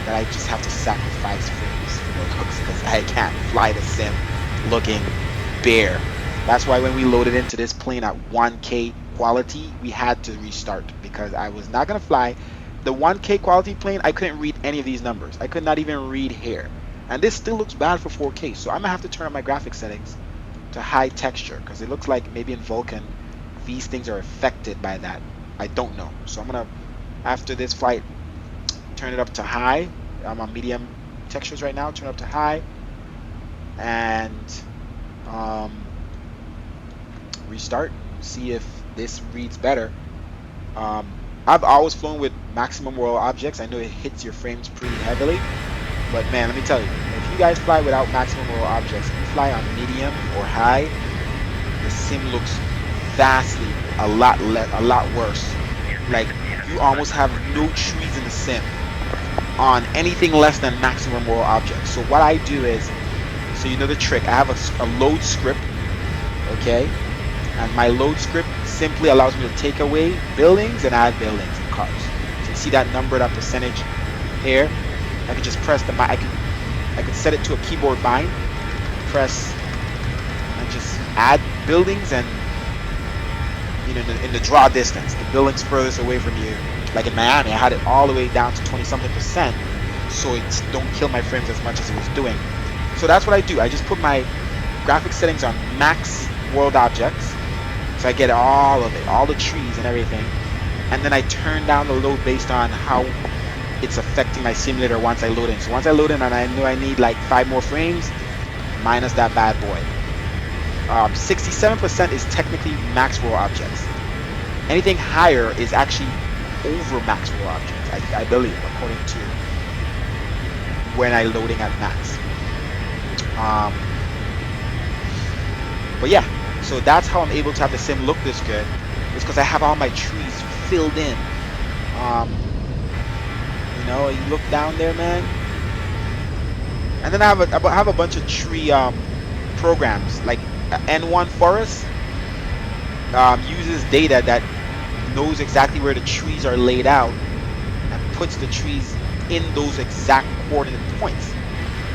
that I just have to sacrifice frames for the looks because I can't fly the sim looking bare. That's why when we loaded into this plane at 1K quality, we had to restart because I was not going to fly. The 1K quality plane, I couldn't read any of these numbers. I could not even read here. And this still looks bad for 4K, so I'm gonna have to turn on my graphics settings to high texture because it looks like maybe in Vulkan these things are affected by that. I don't know. So I'm gonna, after this flight, turn it up to high. I'm on medium textures right now. Turn it up to high and restart. See if this reads better. I've always flown with maximum world objects. I know it hits your frames pretty heavily. But man, let me tell you, if you guys fly without maximum world objects, if you fly on medium or high, the sim looks vastly a lot worse. Like you almost have no trees in the sim on anything less than maximum world objects. So what I do is, so you know the trick, I have a load script, okay, and my load script simply allows me to take away buildings and add buildings and cars. So you see that number, that percentage here. I could just press the, I could set it to a keyboard bind, press, and just add buildings, and you know, in the draw distance, the buildings furthest away from you. Like in Miami, I had it all the way down to 20-something%, so it don't kill my frames as much as it was doing. So that's what I do. I just put my graphics settings on max world objects, so I get all of it, all the trees and everything, and then I turn down the load based on how it's affecting my simulator once I load in. So once I load in and I know I need like 5 more frames, minus that bad boy. 67% is technically max world objects. Anything higher is actually over max roll options, I believe, according to when I loading at max. But yeah, so that's how I'm able to have the sim look this good. It's because I have all my trees filled in. You know, you look down there, man. And then I have a bunch of tree programs, like N1 Forest uses data that knows exactly where the trees are laid out and puts the trees in those exact coordinate points.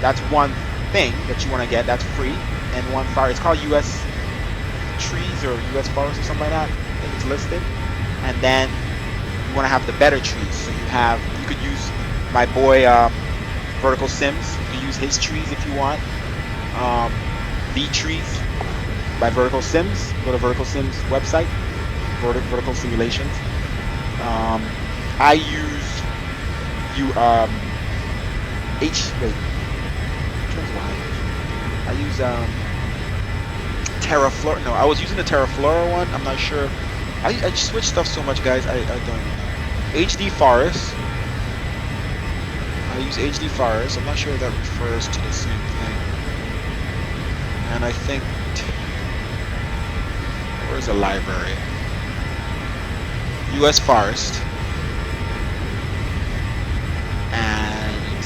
That's one thing that you want to get. That's free. N1 Forest. It's called US Trees or US Forest or something like that. I think it's listed. And then you want to have the better trees. So you could use my boy Vertical Sims. You can use his trees if you want. V Trees by Vertical Sims. Go to Vertical Sims website. Vertical Simulations. I use I use Terraflora. No, I was using the Terraflora one. I'm not sure. I switch stuff so much, guys. I don't know. HD Forest. I use HD Forest. I'm not sure if that refers to the same thing. And I think, where's the library? US Forest. And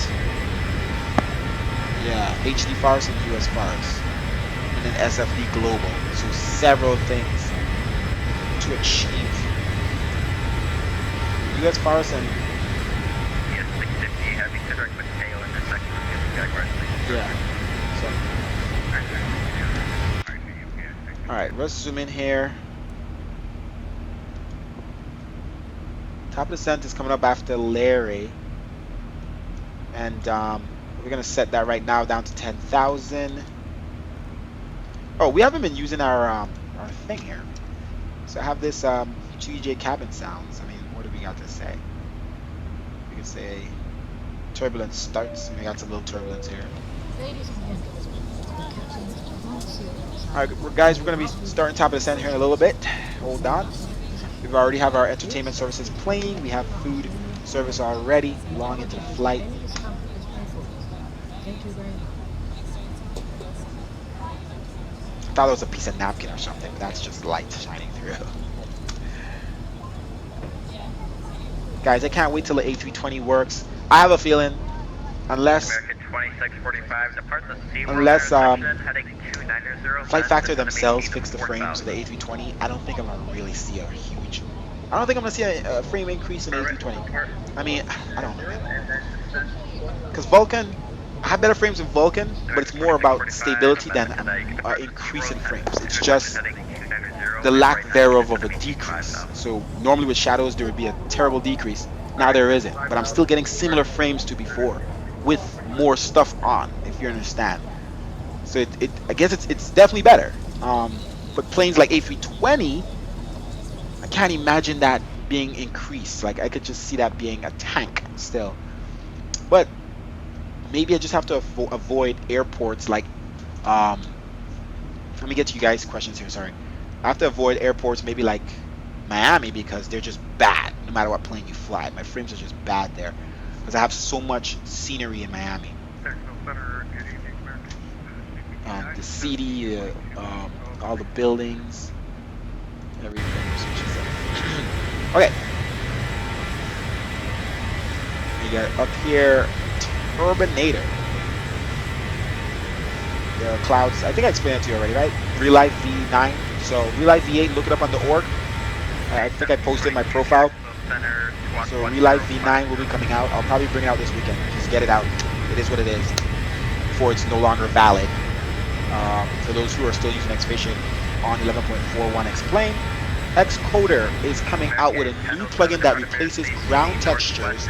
yeah, HD Forest and US Forest. And then SFD Global. So several things to achieve. US Forest and yes, 650 heavy direct with tail in the second Jaguar. Yeah. So alright, let's zoom in here. Top of the scent is coming up after Larry. And we're gonna set that right now down to 10,000. Oh, we haven't been using our thing here. So I have this GJ cabin sounds. I mean, what do we got to say? We can say turbulence starts. We got some little turbulence here. Alright, guys, we're gonna be starting top of the scent here in a little bit. Hold on. We already have our entertainment services playing. We have food service already long into the flight. I thought it was a piece of napkin or something, but that's just light shining through. Guys, I can't wait till the A320 works. I have a feeling, unless Flight Factor themselves fix the frames of the A320, I don't think I'm gonna really see a huge. I don't think I'm gonna see a frame increase in the A320. I mean, I don't know, man. Because Vulkan, I have better frames in Vulkan, but it's more about stability than increase in frames. It's just the lack thereof of a decrease. So normally with shadows there would be a terrible decrease. Now there isn't, but I'm still getting similar frames to before with more stuff on, if you understand. So I guess it's definitely better. But planes like A320, I can't imagine that being increased. Like I could just see that being a tank still. But maybe I just have to avoid airports like let me get to you guys' questions here, sorry. I have to avoid airports maybe like Miami because they're just bad no matter what plane you fly. My frames are just bad there because I have so much scenery in Miami. The city, all the buildings, everything. Okay. We got up here Turbinator. The clouds, I think I explained it to you already, right? Relight V9. So Relight V8, look it up on the org. I think I posted my profile. So Relight V9 will be coming out. I'll probably bring it out this weekend. Just get it out. It is what it is. Before it's no longer valid. For those who are still using Xpation on 11.41 X-Plane, Xcoder is coming out with a new plugin that replaces ground textures,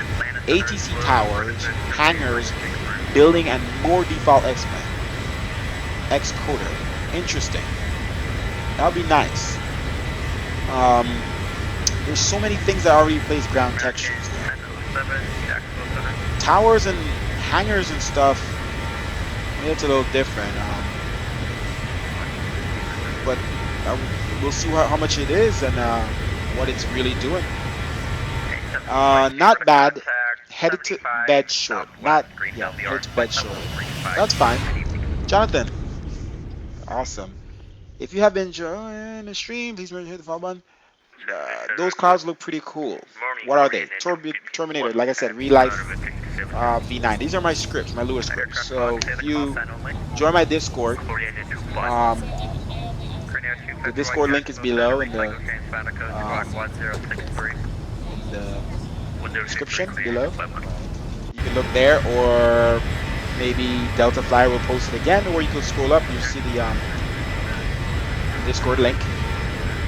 ATC towers, hangars, building, and more default X-Plane. Xcoder. Interesting. That would be nice. There's so many things that already replace ground textures. Towers and hangars and stuff, maybe it's a little different. But we'll see how much it is and what it's really doing. Not bad. Headed to bed short. Not, yeah, headed to bed short. That's fine. Jonathan, awesome. If you have been enjoying the stream, please remember to hit the follow button. Those clouds look pretty cool. What are they? Terminator, like I said, real life V9. These are my scripts, my Lua scripts. So if you join my Discord, the Discord link is below in the description below. You can look there, or maybe Delta Flyer will post it again, or you can scroll up. You see the Discord link.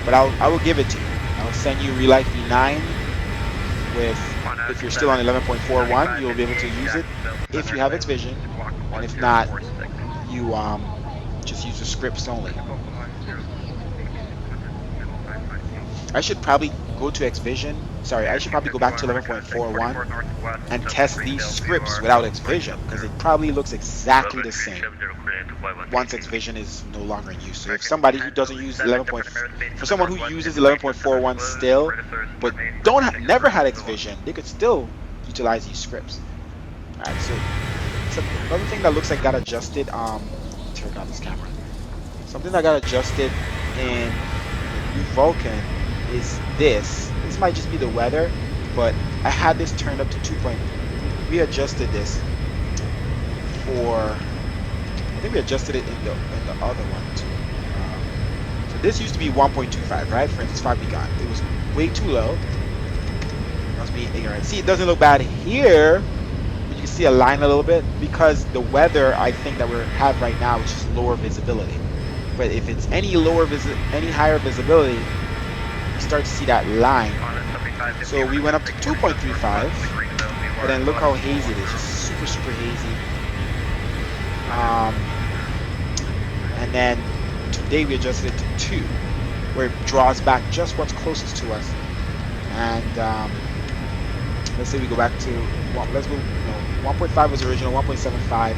But I will give it to you. I'll send you Real Life V9 with, if you're still on 11.41, you'll be able to use it if you have Xvision, and if not, you just use the scripts only. I should probably go to Xvision. Sorry, I should probably go back to 11.41 and test these scripts without Xvision, because it probably looks exactly the same once Xvision is no longer in use. So if somebody who doesn't use for someone who uses 11.41 still, but never had Xvision, they could still utilize these scripts. Alright, so another thing that looks like got adjusted, turn on this camera. Something that got adjusted in the new Vulkan is this. This might just be the weather, but I had this turned up to 2. We adjusted this for, I think we adjusted it in the other one too. So this used to be 1.25, right? For instance, 5 begun. It was way too low. Must be ignorant. See, it doesn't look bad here, but you can see a line a little bit because the weather I think that we have right now is just lower visibility. But if it's any higher visibility, you start to see that line. So we went up to 2.35, but then look how hazy it is, just super hazy. And then today we adjusted it to 2, where it draws back just what's closest to us. And let's say we go back to, let's go, 1.5 was original, 1.75.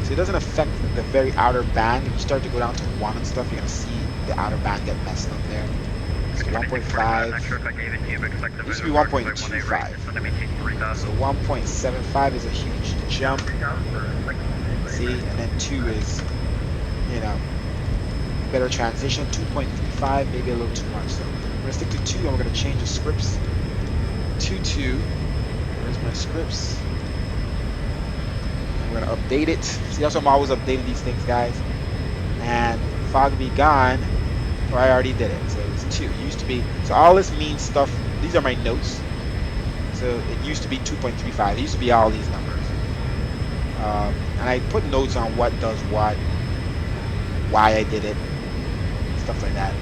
So it doesn't affect the very outer band. If you start to go down to 1 and stuff, you're gonna see the outer band get messed up there. So 1.5, used to be 1.25. So 1.75 is a huge jump. See, and then 2 is, better transition. 2.35, maybe a little too much. So we're gonna stick to 2, and we're gonna change the scripts to 2. Where's my scripts? We're gonna update it. See, that's why I'm always updating these things, guys. And fog be gone. Oh, I already did it. So it's 2. It used to be. So all this means stuff. These are my notes. So it used to be 2.35. It used to be all these numbers. And I put notes on what does what, why I did it, stuff like that.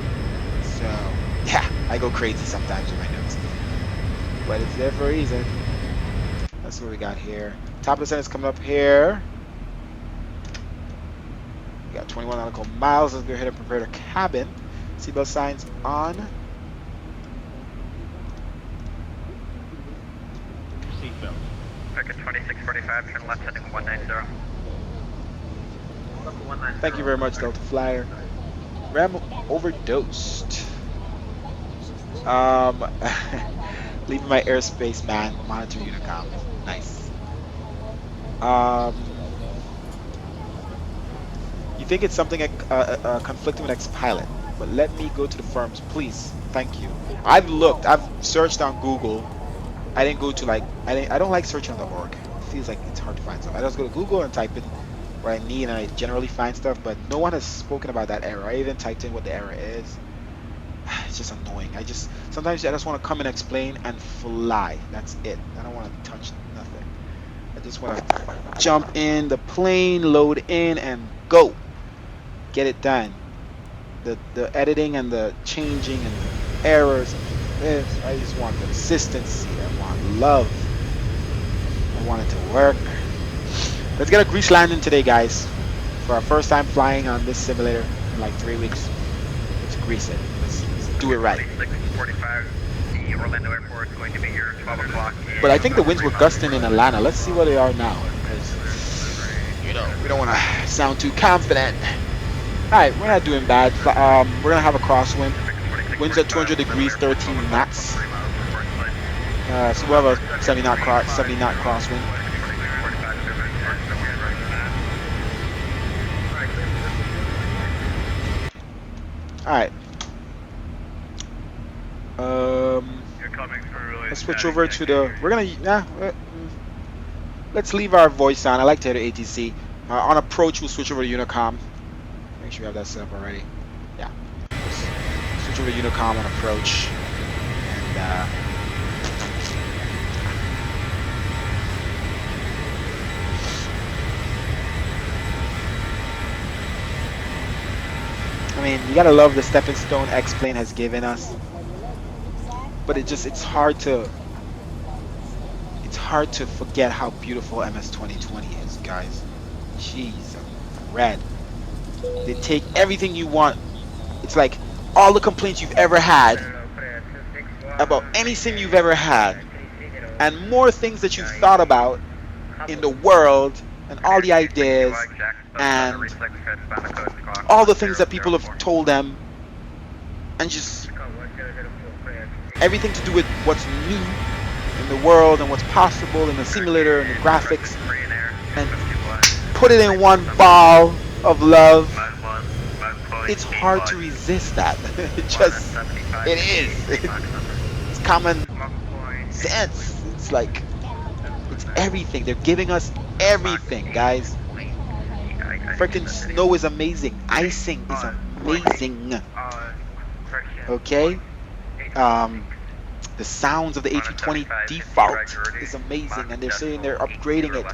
So yeah, I go crazy sometimes with my notes, but it's there for a reason. That's what we got here. Top of the sentence coming up here. We got 21 nautical miles. Let's go ahead and prepare the cabin. Seatbelt signs on. Seatbelt. Circuit 2645, turn left heading 190. Thank you very much, Delta Flyer. RAM overdosed. Leaving my airspace, man. Monitor Unicom. Nice. You think it's something conflicting with X-Pilot, but let me go to the firms, please. Thank you. I've looked. I've searched on Google. I didn't go to I don't like searching on the org. It feels like it's hard to find stuff. I just go to Google and type in what I need, and I generally find stuff, but no one has spoken about that error. I even typed in what the error is. It's just annoying. Sometimes I just want to come and explain and fly. That's it. I don't want to touch nothing. I just want to jump in the plane, load in, and go. Get it done. The editing and the changing and the errors and this. I just want consistency. I want love. I want it to work. Let's get a grease landing today, guys. For our first time flying on this simulator in like 3 weeks. Let's grease it. Let's do it right. But I think the winds were gusting in Atlanta. Let's see what they are now. Because, we don't want to sound too confident. Alright, we're not doing bad. We're going to have a crosswind. Winds at 200 degrees, 13 knots. So we'll have a 70 knot crosswind. All right. Let's switch over to the. We're gonna. Let's leave our voice on. I like to hit ATC. On approach, we'll switch over to Unicom. Make sure you have that set up already. Yeah. Switch over to Unicom on approach. And I mean, you gotta love the stepping stone X-Plane has given us. But it's hard to forget how beautiful MS 2020 is, guys. Jeez, red. They take everything you want. It's like all the complaints you've ever had about anything you've ever had, and more things that you've thought about in the world, and all the ideas, and all the things that people have told them, and just everything to do with what's new in the world and what's possible in the simulator and the graphics, and put it in one ball of love. It's hard to resist that. It is. It's common sense. It's like, it's everything. They're giving us everything, guys. Freaking snow is amazing. Icing is amazing. Okay? The sounds of the A320 default is amazing, and they're saying they're upgrading it.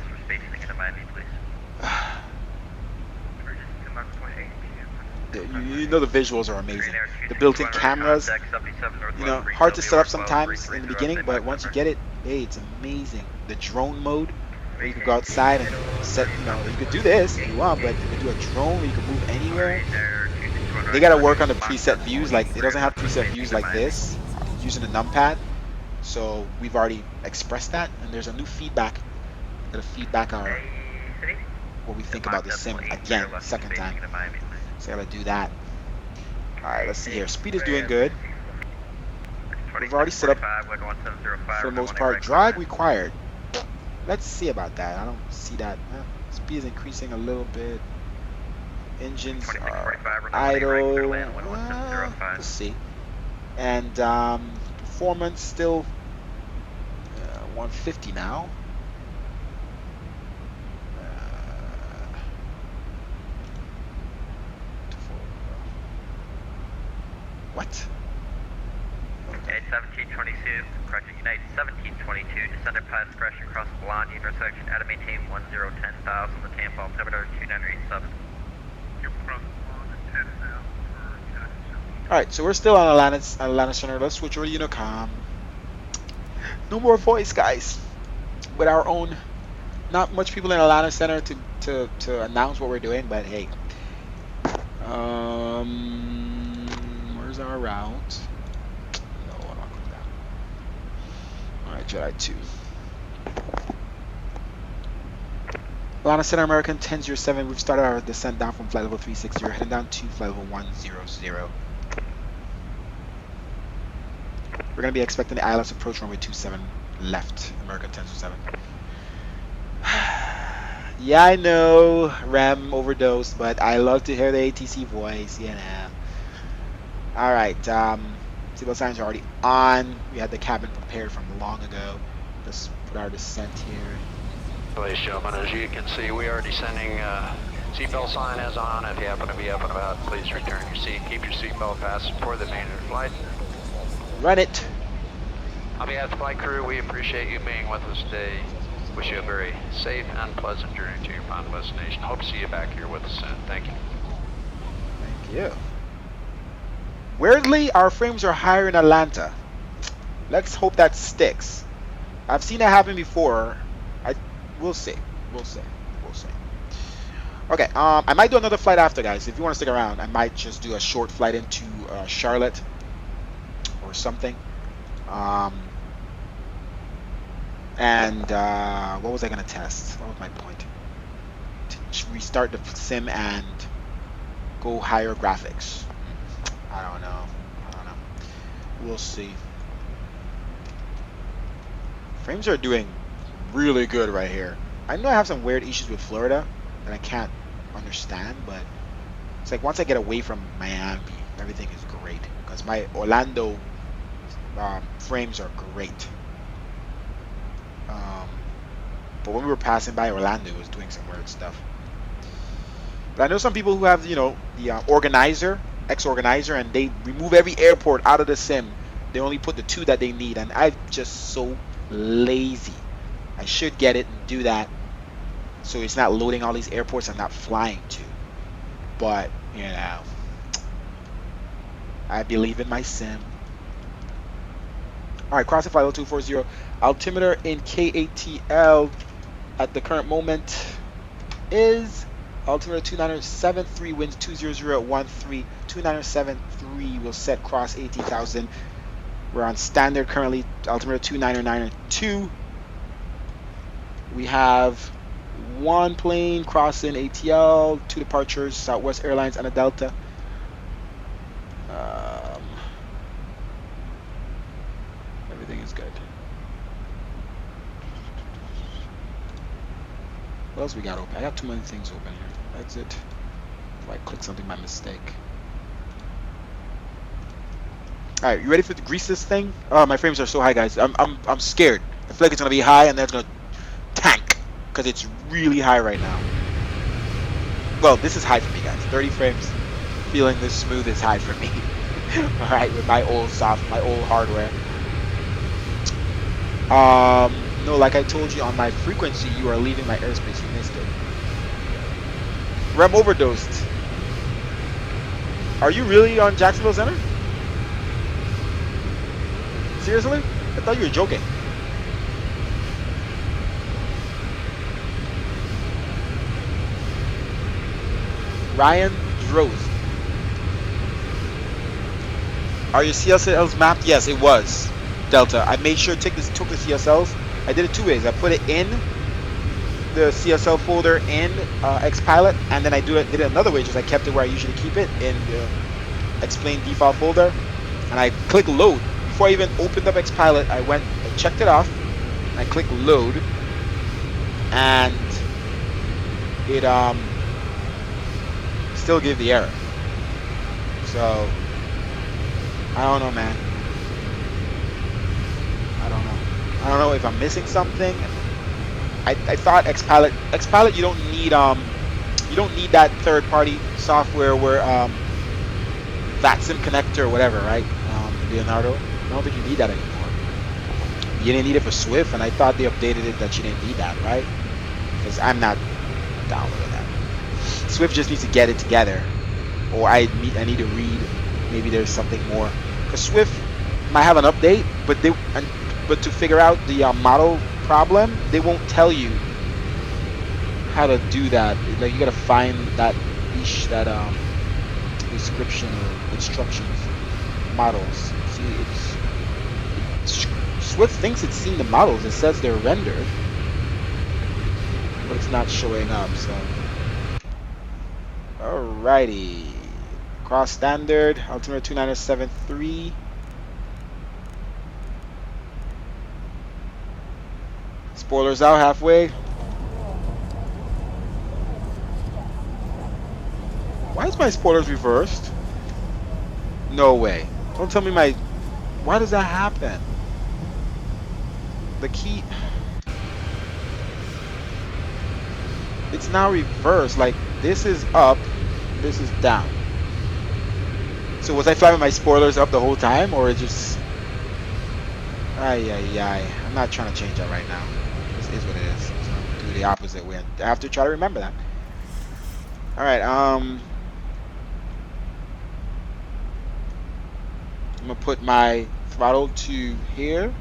You know the visuals are amazing. The built-in cameras, you know, hard to set up sometimes in the beginning, but once you get it, hey, it's amazing. The drone mode, where you can go outside and set, you know, you could do this if you want, but you can do a drone where you can move anywhere. They gotta work on the preset views. Like, it doesn't have preset views like this using the numpad. So we've already expressed that, and there's a new feedback. Gotta feedback our what we think about the sim again, second time. So I gotta do that. Alright, let's see here. Speed is doing good. We've already set up, for the most part, drag required. Let's see about that. I don't see that. Speed is increasing a little bit. Engines are idle. Let's see. And performance still 150 now. What? 1722, correction, United 1722, descender path crashing across Blondie intersection, at a maintain 1010,000, the Tampa altimeter 2987. Alright, so we're still on Atlanta Center. Let's switch over to Unicom. No more voice, guys. With our own, not much people in Atlanta Center to announce what we're doing, but hey. Where's our route? No, I'm not going down. Alright, Jedi 2. Atlanta Center American 1007. We've started our descent down from flight level 360. We're heading down to flight level 100. We're going to be expecting the ILS approach runway 27 left, American 1027. Yeah, I know, RAM overdose, but I love to hear the ATC voice, you know. Alright, seatbelt signs are already on. We had the cabin prepared from long ago. Let's put our descent here. Ladies and gentlemen, as you can see, we are descending. Seatbelt sign is on. If you happen to be up and about, please return your seat. Keep your seatbelt fastened for the remainder of the flight. Run it. On behalf of the flight crew, we appreciate you being with us today. Wish you a very safe and pleasant journey to your final destination. Hope to see you back here with us soon. Thank you. Thank you. Weirdly, our frames are higher in Atlanta. Let's hope that sticks. I've seen that happen before. We'll see. We'll see. We'll see. Okay, I might do another flight after, guys. If you want to stick around, I might just do a short flight into Charlotte or something. What was I going to test? What was my point? To restart the sim and go higher graphics. I don't know. We'll see. Frames are doing really good right here. I know I have some weird issues with Florida that I can't understand, but it's like once I get away from Miami, everything is great. Because my Orlando frames are great. But when we were passing by Orlando, it was doing some weird stuff. But I know some people who have, you know, the organizer, X-Organizer, and they remove every airport out of the sim. They only put the 2 that they need, and I'm just so lazy. I should get it and do that, so it's not loading all these airports I'm not flying to. But, you know, I believe in my sim. Alright, crossing flight 0240. Altimeter in KATL at the current moment is altimeter 2973, winds 200 at 13. 2973 will set cross 18,000. We're on standard currently, altimeter 2992. We have 1 plane crossing ATL, 2 departures, Southwest Airlines and a Delta. Everything is good. What else we got open? I got too many things open here. Exit. If I click something by mistake. Alright, you ready for the grease this thing? Oh, my frames are so high, guys. I'm scared. I feel like it's gonna be high and then it's gonna tank. Because it's really high right now. Well, this is high for me, guys. 30 frames. Feeling this smooth is high for me. Alright, with my old hardware. No, like I told you on my frequency, you are leaving my airspace. You missed it. Rem overdosed. Are you really on Jacksonville Center? Seriously? I thought you were joking. Ryan Droz. Are your CSLs mapped? Yes, it was. Delta. I made sure to took the CSLs. I did it 2 ways. I put it in the CSL folder in XPilot, and then I did it another way, just I kept it where I usually keep it in the explain default folder, and I click load. Before I even opened up XPilot, I checked it off, and I clicked load, and it still gave the error. So I don't know, man. I don't know if I'm missing something. I thought XPilot you don't need that third-party software where Vatsim connector or whatever, right? Leonardo. I don't think you need that anymore. You didn't need it for Swift, and I thought they updated it that you didn't need that, right? Because I'm not down with that. Swift just needs to get it together, or I need to read. Maybe there's something more. Because Swift might have an update, but to figure out the model problem, they won't tell you how to do that. Like you gotta find that niche, that description or instructions, models. See, Swift thinks it's seen the models. It says they're rendered, but it's not showing up. So, alrighty, cross standard, altimeter 2973. Spoilers out halfway. Why is my spoilers reversed? No way. Don't tell me why does that happen? The key. It's now reversed. Like this is up, this is down. So was I flying my spoilers up the whole time, or it just? I'm not trying to change that right now. This is what it is. So do the opposite way. I have to try to remember that. All right. I'm gonna put my throttle to here.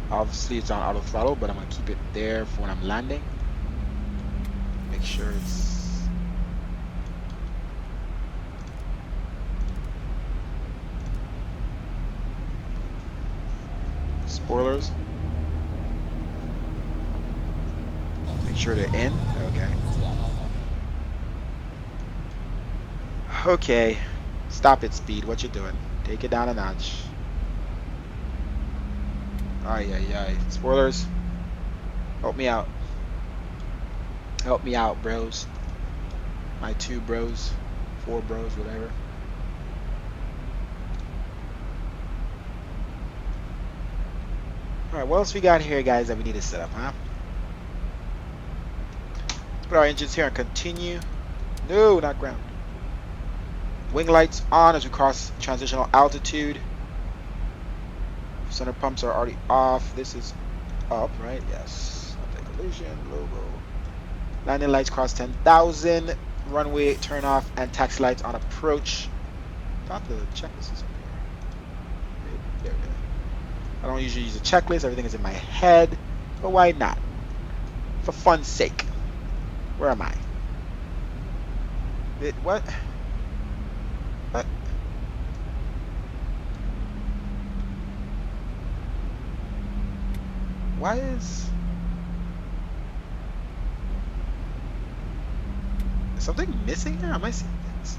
Obviously, it's on auto throttle, but I'm gonna keep it there for when I'm landing. Make sure it's. Spoilers. Make sure they're in. Okay. Okay. Stop it, speed. What you doing? Take it down a notch. Spoilers. Help me out. Help me out, bros. My 2 bros. 4 bros, whatever. Alright, what else we got here, guys, that we need to set up, huh? Put our engines here and continue. No, not ground. Wing lights on as we cross transitional altitude. Center pumps are already off. This is up, right? Yes. Anti-collision, logo. Landing lights cross 10,000. Runway turn off and taxi lights on approach. Thought the checklist is up here. There we go. I don't usually use a checklist. Everything is in my head. But why not? For fun's sake. Where am I? What? What? Why is something missing here? Am I seeing things?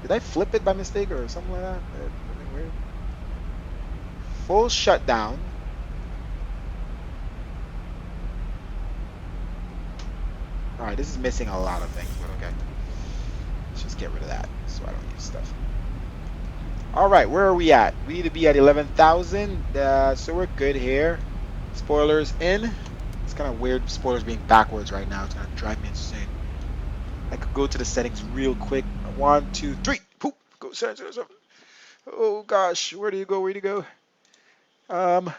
Did I flip it by mistake or something like that? Something weird. Full shutdown. Alright, this is missing a lot of things, but okay. Let's just get rid of that so I don't use stuff. Alright, where are we at? We need to be at 11,000. So we're good here. Spoilers in. It's kind of weird, spoilers being backwards right now. It's going to drive me insane. I could go to the settings real quick. 1, 2, 3. Poop. Go settings. Oh gosh, where do you go? Where do you go? No.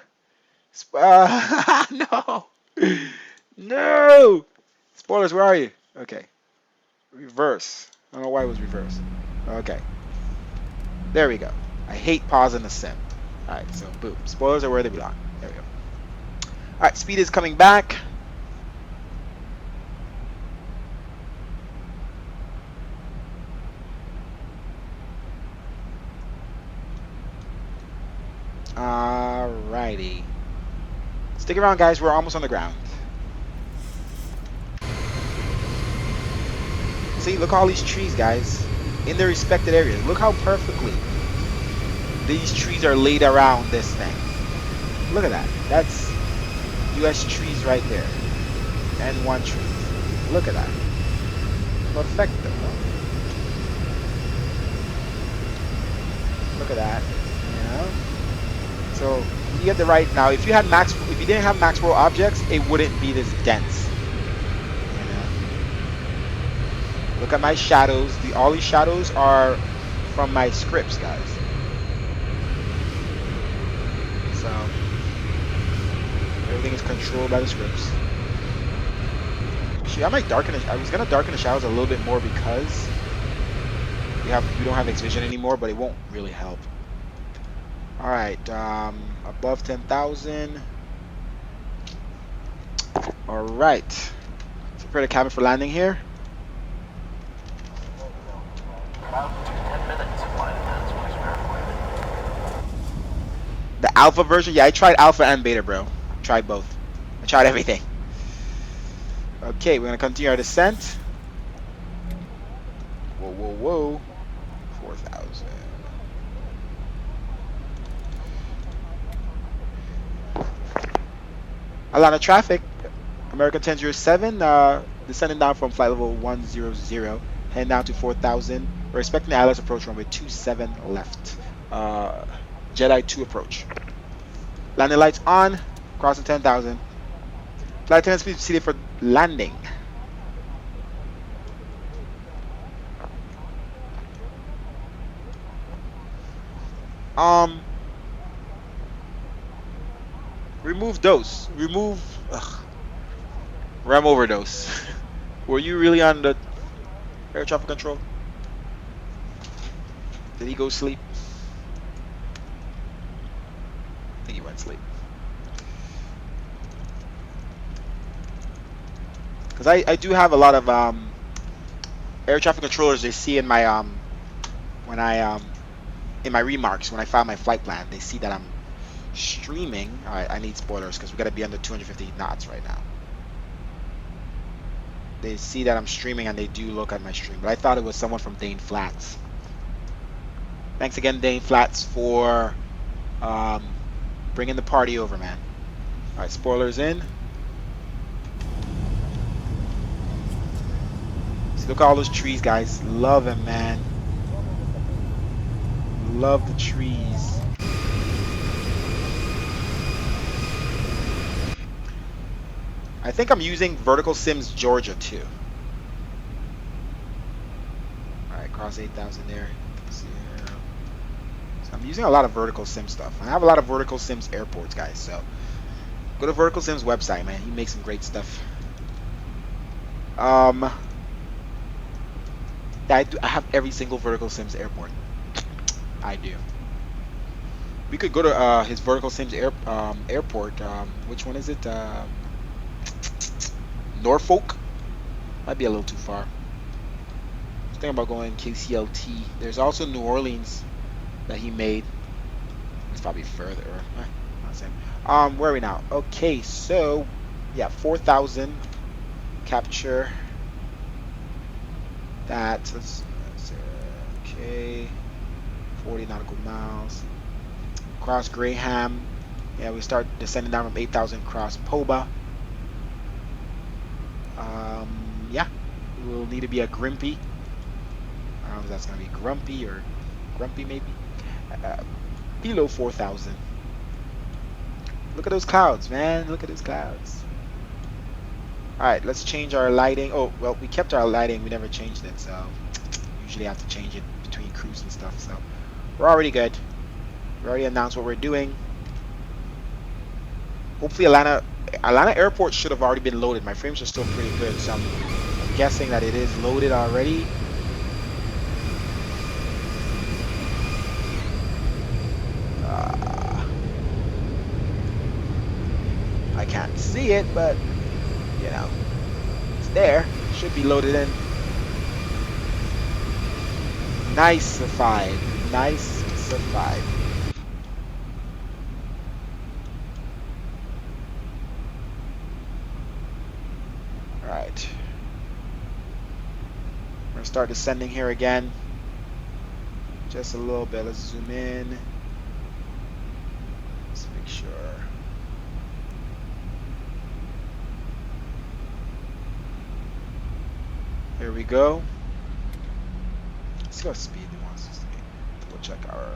No. Spoilers, where are you? Okay. Reverse. I don't know why it was reverse. Okay. There we go. I hate pausing the sim. Alright, so boom. Spoilers are where they belong. There we go. Alright, speed is coming back. Alrighty. Stick around, guys. We're almost on the ground. See, look at all these trees, guys. In their respected areas. Look how perfectly these trees are laid around this thing. Look at that. That's US trees right there. And 1 tree. Look at that. Perfecto. Look at that. You know? So you get the right now. If you didn't have Maxwell objects, it wouldn't be this dense. You know? Look at my shadows. All these shadows are from my scripts, guys. So everything is controlled by the scripts. Actually, I might darken it. I was gonna darken the shadows a little bit more because we don't have X vision anymore, but it won't really help. All right, above 10,000. All right, let's prepare the cabin for landing here. About 10 minutes. Flight attendants, please verify. The alpha version? Yeah, I tried alpha and beta, bro. Tried both. I tried everything. Okay, we're gonna continue our descent. Whoa, whoa, whoa. 4,000. A lot of traffic. American 1007, descending down from flight level 100, heading down to 4,000. We're expecting the ILS approach runway 27 left. Jedi 2 approach. Landing lights on, crossing 10,000. Flight attendants please proceed for landing. Remove dose. Remove RAM overdose. Were you really on the air traffic control? Did he go sleep? I think he went sleep. Because I do have a lot of air traffic controllers. They see in my when I in my remarks when I file my flight plan, they see that I'm streaming. All right, I need spoilers because we got to be under 250 knots right now. They see that I'm streaming and they do look at my stream, but I thought it was someone from Dane Flats. Thanks again, Dane Flats, for bringing the party over, man. All right, spoilers in. See, look at all those trees, guys. Love them, man. Love the trees. I think I'm using Vertical Sims Georgia too. Alright, cross 8,000 there. So I'm using a lot of Vertical Sim stuff. I have a lot of Vertical Sims airports, guys. So go to Vertical Sims website, man. He makes some great stuff. Yeah, I have every single Vertical Sims airport. I do. We could go to his Vertical Sims airport. Which one is it? Norfolk. Might be a little too far. I was thinking about going KCLT. There's also New Orleans that he made. It's probably further. Not same. Where are we now? Okay, so yeah, 4,000 capture. That's okay. 40 nautical miles. Cross Graham. Yeah, we start descending down from 8,000 cross Poba. Yeah, we'll need to be a Grimpy. I don't know if that's gonna be Grumpy or Grumpy maybe. Below 4,000. Look at those clouds, man. Look at those clouds. Alright, let's change our lighting. Oh, well, we kept our lighting. We never changed it, so usually have to change it between cruise and stuff. So we're already good. We already announced what we're doing. Hopefully Atlanta Airport should have already been loaded. My frames are still pretty good, so I'm guessing that it is loaded already. I can't see it, but you know, it's there. Should be loaded in. Nice-ified. Nice-ified. Alright. We're gonna start descending here again. Just a little bit. Let's zoom in. Let's make sure. Here we go. Let's see what speed he wants us to be. We'll check our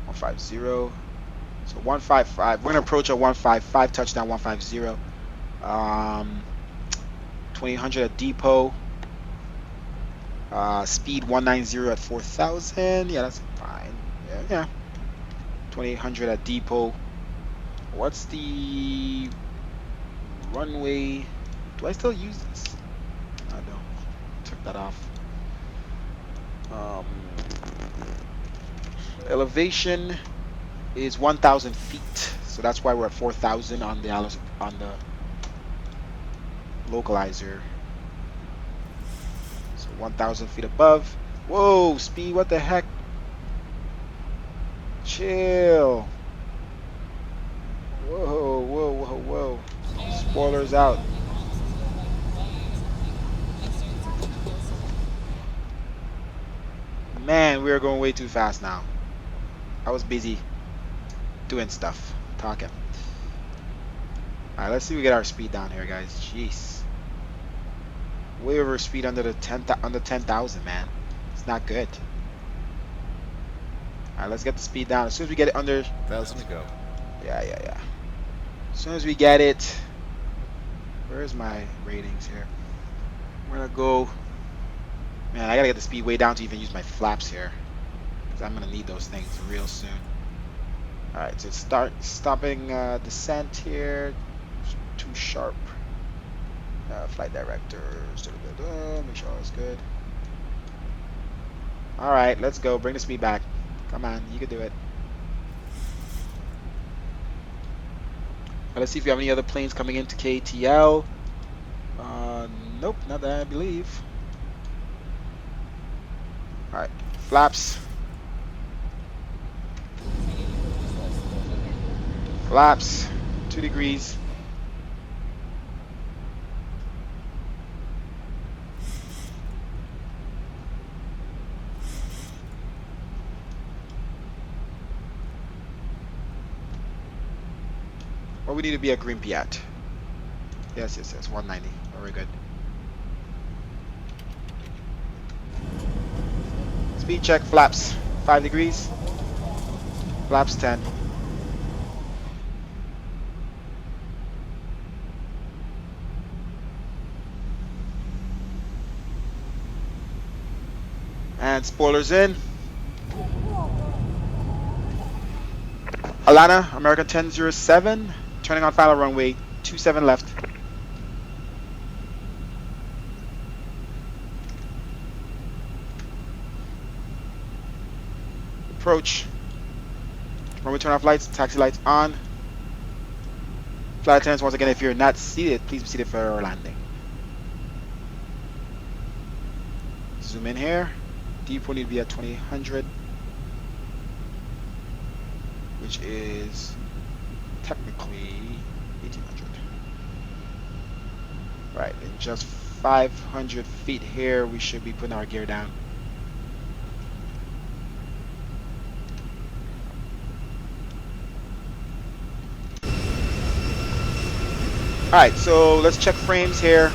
150. So 155. We're gonna approach a 155 touchdown 150. 2800 at depot. Speed 190 at 4,000. Yeah, that's fine. Yeah. 2800 at depot. What's the runway? Do I still use this? I don't. Took that off. Elevation is 1,000 feet, so that's why we're at 4,000 on the localizer. So 1,000 feet above. Whoa, speed! What the heck? Chill. Whoa. Spoilers out. Man, we are going way too fast now. I was busy doing stuff, talking. Alright, let's see if we get our speed down here, guys. Jeez. Way over speed under 10,000, man. It's not good. Alright, let's get the speed down. As soon as we get it under 1,000 to go. Yeah. As soon as we get it. Where's my ratings here? We're gonna go. Man, I gotta get the speed way down to even use my flaps here, because I'm gonna need those things real soon. Alright, so stopping descent here. Too sharp. Flight directors. Make sure it's good. Alright, let's go. Bring the speed back. Come on, you can do it. Let's see if we have any other planes coming into KTL. Nope, not that I believe. Alright, flaps. Flaps, 2 degrees. Or we need to be a Grimpy at. Yes, 190. Very good. Speed check, flaps 5 degrees, flaps 10. And spoilers in. Alana, American 1007, turning on final runway 27 left. Approach. Runway turn off lights, taxi lights on. Flight attendants, once again, if you're not seated, please be seated for our landing. Zoom in here. Deep will need to be at 2000, which is technically 1800. Right, in just 500 feet here, we should be putting our gear down. Alright, so let's check frames here.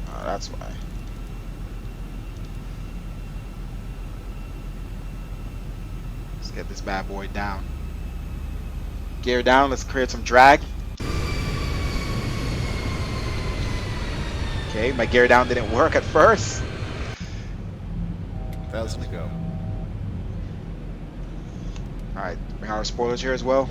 Oh, that's why. Let's get this bad boy down. Gear down, let's create some drag. Okay, my gear down didn't work at first. 1,000 to go. Alright, bring out our spoilers here as well.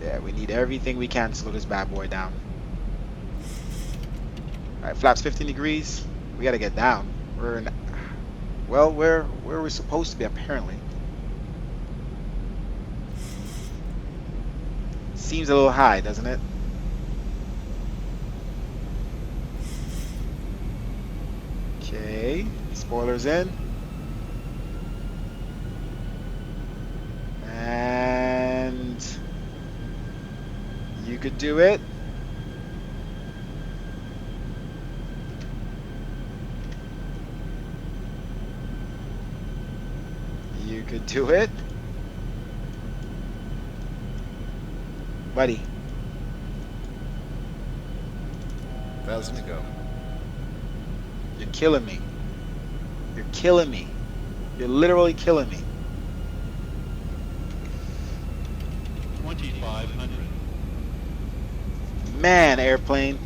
Yeah, we need everything we can to slow this bad boy down. Alright, flaps 15 degrees. We gotta get down. We're in, well, where we're supposed to be apparently. Seems a little high, doesn't it? Okay, spoilers in. And you could do it. You could do it. Buddy. 1,000 to go. You're killing me. You're killing me. You're literally killing me. 2,500. Man, airplane.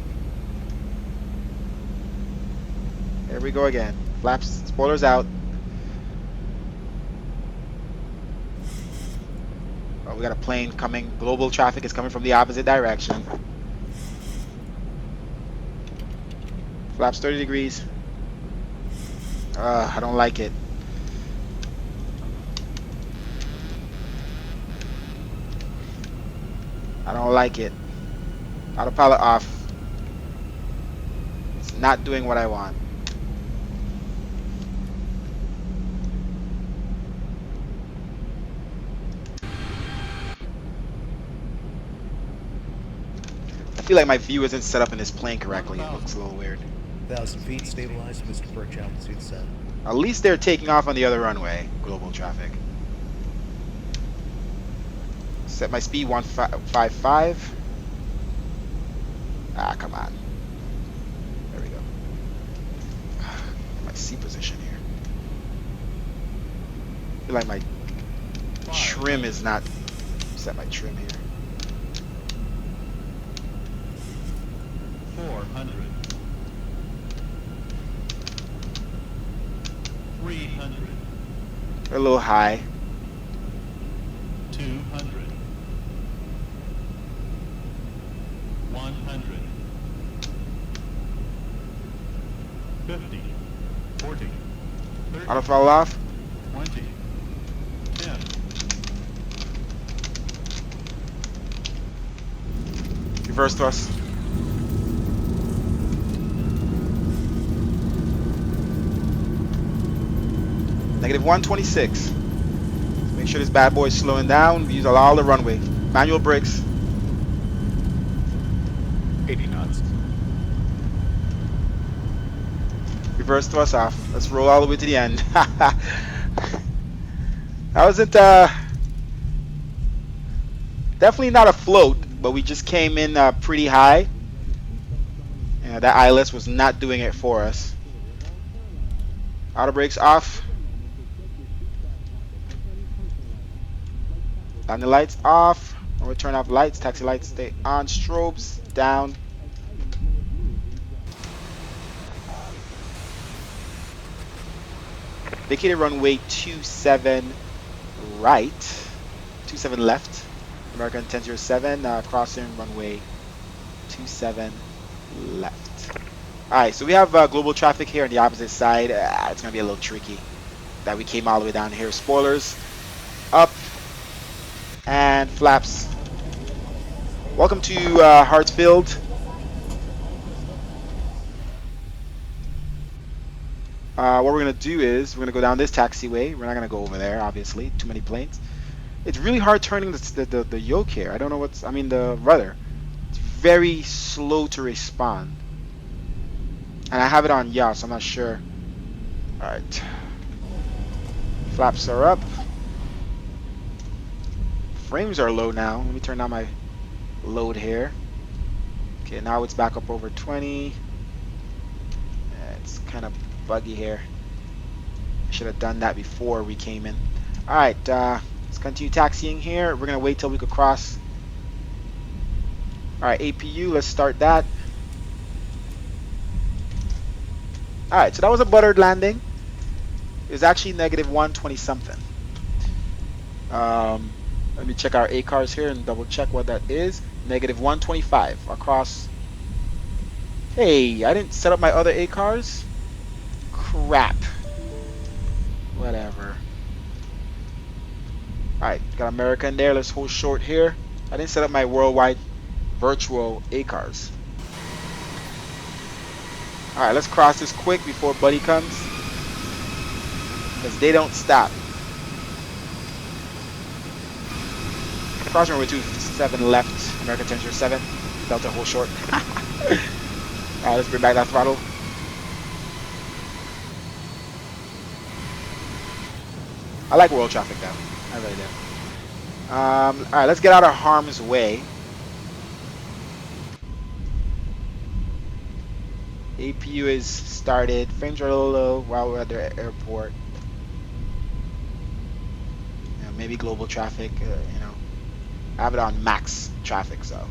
There we go again. Flaps, spoilers out. Oh, we got a plane coming. Global traffic is coming from the opposite direction. Flaps 30 degrees. I don't like it. I don't like it. Autopilot off. It's not doing what I want. I feel like my view isn't set up in this plane correctly. It looks a little weird. 1,000 feet, stabilized, Mr. Burke, altitude set. At least they're taking off on the other runway. Global traffic. Set my speed 155. Ah, come on. There we go. My seat position here. I feel like my trim is not. Set my trim here. 400. 300. They're a little high. 200. 100. 50. 40. 30. Auto fall off. 20. 10. Reverse thrust. Negative 126. Make sure this bad boy is slowing down. We use all the runway. Manual brakes. 80 knots. Reverse thrust off. Let's roll all the way to the end. That wasn't definitely not a float, but we just came in pretty high. That ILS was not doing it for us. Auto brakes off. Landing lights off. When we turn off lights, taxi lights stay on. Strobes down. Vacated runway 27 right. 27 left. American 1007 crossing runway 27 left. Alright, so we have global traffic here on the opposite side. It's going to be a little tricky that we came all the way down here. Spoilers up and flaps. Welcome to Hartsfield. What we're going to do is we're going to go down this taxiway. We're not going to go over there, obviously. Too many planes. It's really hard turning the yoke here. I don't know what's... I mean, the rudder. It's very slow to respond. And I have it on yaw, so I'm not sure. Alright. Flaps are up. Frames are low now. Let me turn down my load here. Okay, now it's back up over 20. Yeah, it's kind of buggy here. I should have done that before we came in. Alright, let's continue taxiing here. We're going to wait till we could cross. Alright, APU, let's start that. Alright, so that was a buttered landing. It was actually negative 120 something. Let me check our ACARs here and double check what that is. Negative 125 across. Hey, I didn't set up my other ACARs? Crap. Whatever. Alright, got America in there. Let's hold short here. I didn't set up my worldwide virtual ACARs. Alright, let's cross this quick before Buddy comes. Because they don't stop. Crossing runway 27 left, American 1007. Delta hold short. Alright, let's bring back that throttle. I like world traffic though. I really do. Alright, let's get out of harm's way. APU is started. Frames are a little low while we're at the airport. You know, maybe global traffic, you know. I have it on max traffic, so.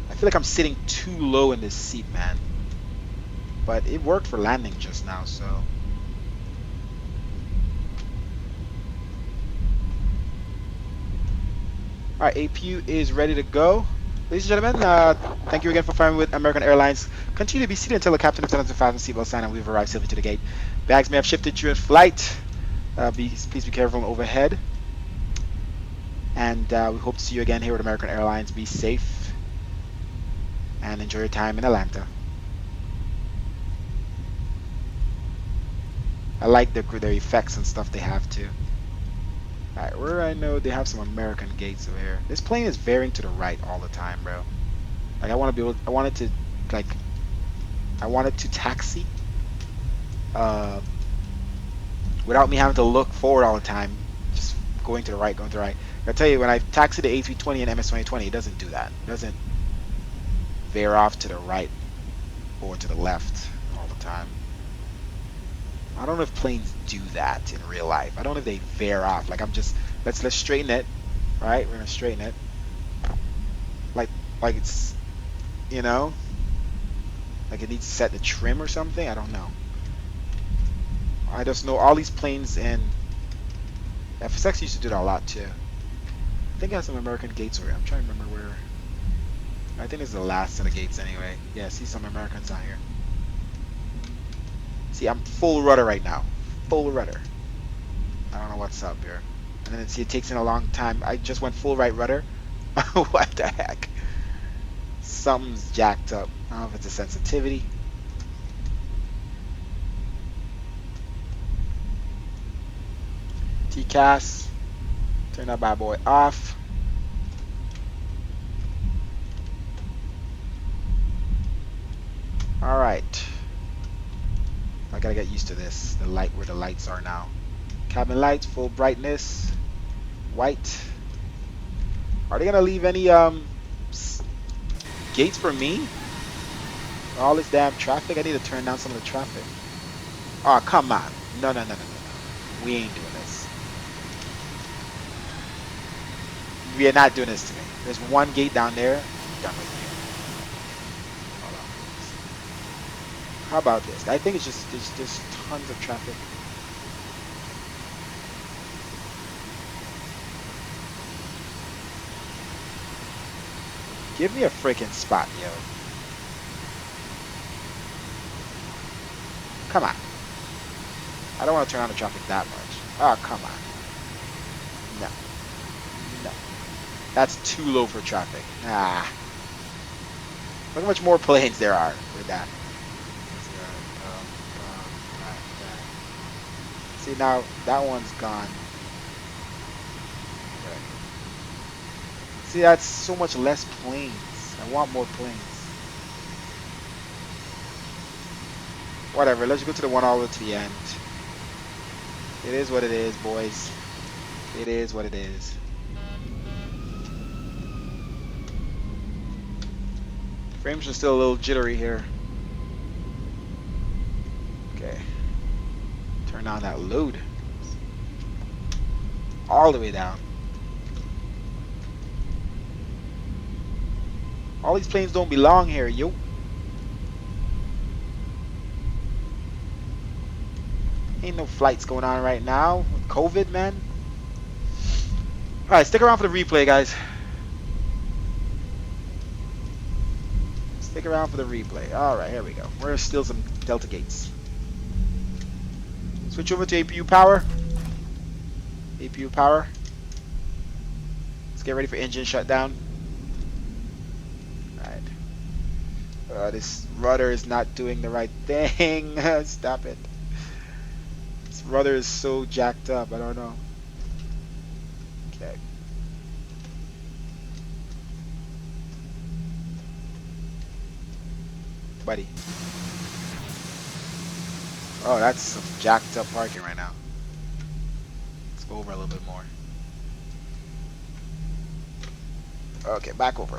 I feel like I'm sitting too low in this seat, man. But it worked for landing just now, so. Alright, APU is ready to go. Ladies and gentlemen, thank you again for flying with American Airlines. Continue to be seated until the captain attends to fasten seatbelt sign and we've arrived safely to the gate. Bags may have shifted during flight. Please be careful overhead. And we hope to see you again here with American Airlines. Be safe and enjoy your time in Atlanta. I like their effects and stuff they have too. Alright, where I know they have some American gates over here. This plane is veering to the right all the time, bro. Like I want it to taxi without me having to look forward all the time, just going to the right. I tell you, when I taxi the A320 and MS-2020, it doesn't do that. It doesn't veer off to the right or to the left all the time. I don't know if planes do that in real life. I don't know if they veer off. Like I'm just let's straighten it, right? We're gonna straighten it, like it's, you know, like it needs to set the trim or something. I don't know. I just know all these planes in FSX used to do that a lot too. I think it has some American gates over here. I'm trying to remember where. I think it's the last of the gates anyway. Yeah, see some Americans out here. See, I'm full rudder right now. Full rudder. I don't know what's up here. And then see, it takes in a long time. I just went full right rudder. What the heck? Something's jacked up. I don't know if it's a sensitivity. TCAS. Turn that bad boy off. Alright. I gotta get used to this. The light where the lights are now. Cabin lights, full brightness, white. Are they gonna leave any gates for me? All this damn traffic. I need to turn down some of the traffic. Oh, come on. No, no, no, no, no, no. We ain't doing this. We are not doing this to me. There's one gate down there. Done with you. Hold on. How about this? I think it's just there's tons of traffic. Give me a freaking spot, yo. Come on. I don't want to turn on the traffic that much. Oh, come on. No. No. That's too low for traffic. Ah. Look how much more planes there are with that. See, now that one's gone. Okay. See, that's so much less planes. I want more planes. Whatever, let's go to the one all the way to the end. It is what it is, boys. It is what it is. Frames are still a little jittery here. Okay. Turn on that load. All the way down. All these planes don't belong here, yo. Ain't no flights going on right now with COVID, man. Alright, stick around for the replay, guys. Stick around for the replay. Alright, here we go. We're still some Delta gates. Switch over to APU power. APU power. Let's get ready for engine shutdown. Alright. This rudder is not doing the right thing. Stop it. This rudder is so jacked up. I don't know. Okay. Buddy. Oh, that's some jacked up parking right now. Let's go over a little bit more. Okay, back over,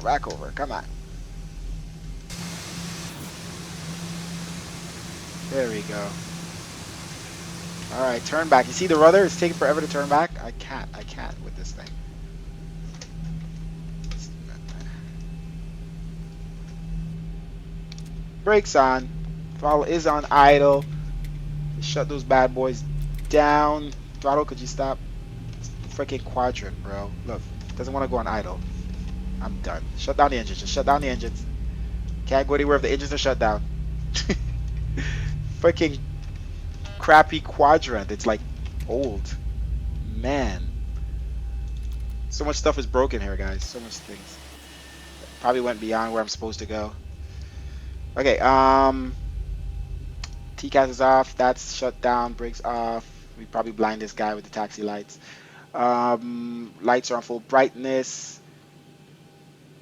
come on. There we go. Alright, turn back. You see the rudder? It's taking forever to turn back. I can't with this thing. Brakes on. Throttle is on idle. Shut those bad boys down. Throttle, could you stop? Freaking quadrant, bro. Look, doesn't want to go on idle. I'm done. Shut down the engines. Just shut down the engines. Can't go anywhere if the engines are shut down. Freaking crappy quadrant. It's like old. Man. So much stuff is broken here, guys. So much things. Probably went beyond where I'm supposed to go. Okay, TCAS is off. That's shut down. Brakes off. We probably blind this guy with the taxi lights. Lights are on full brightness.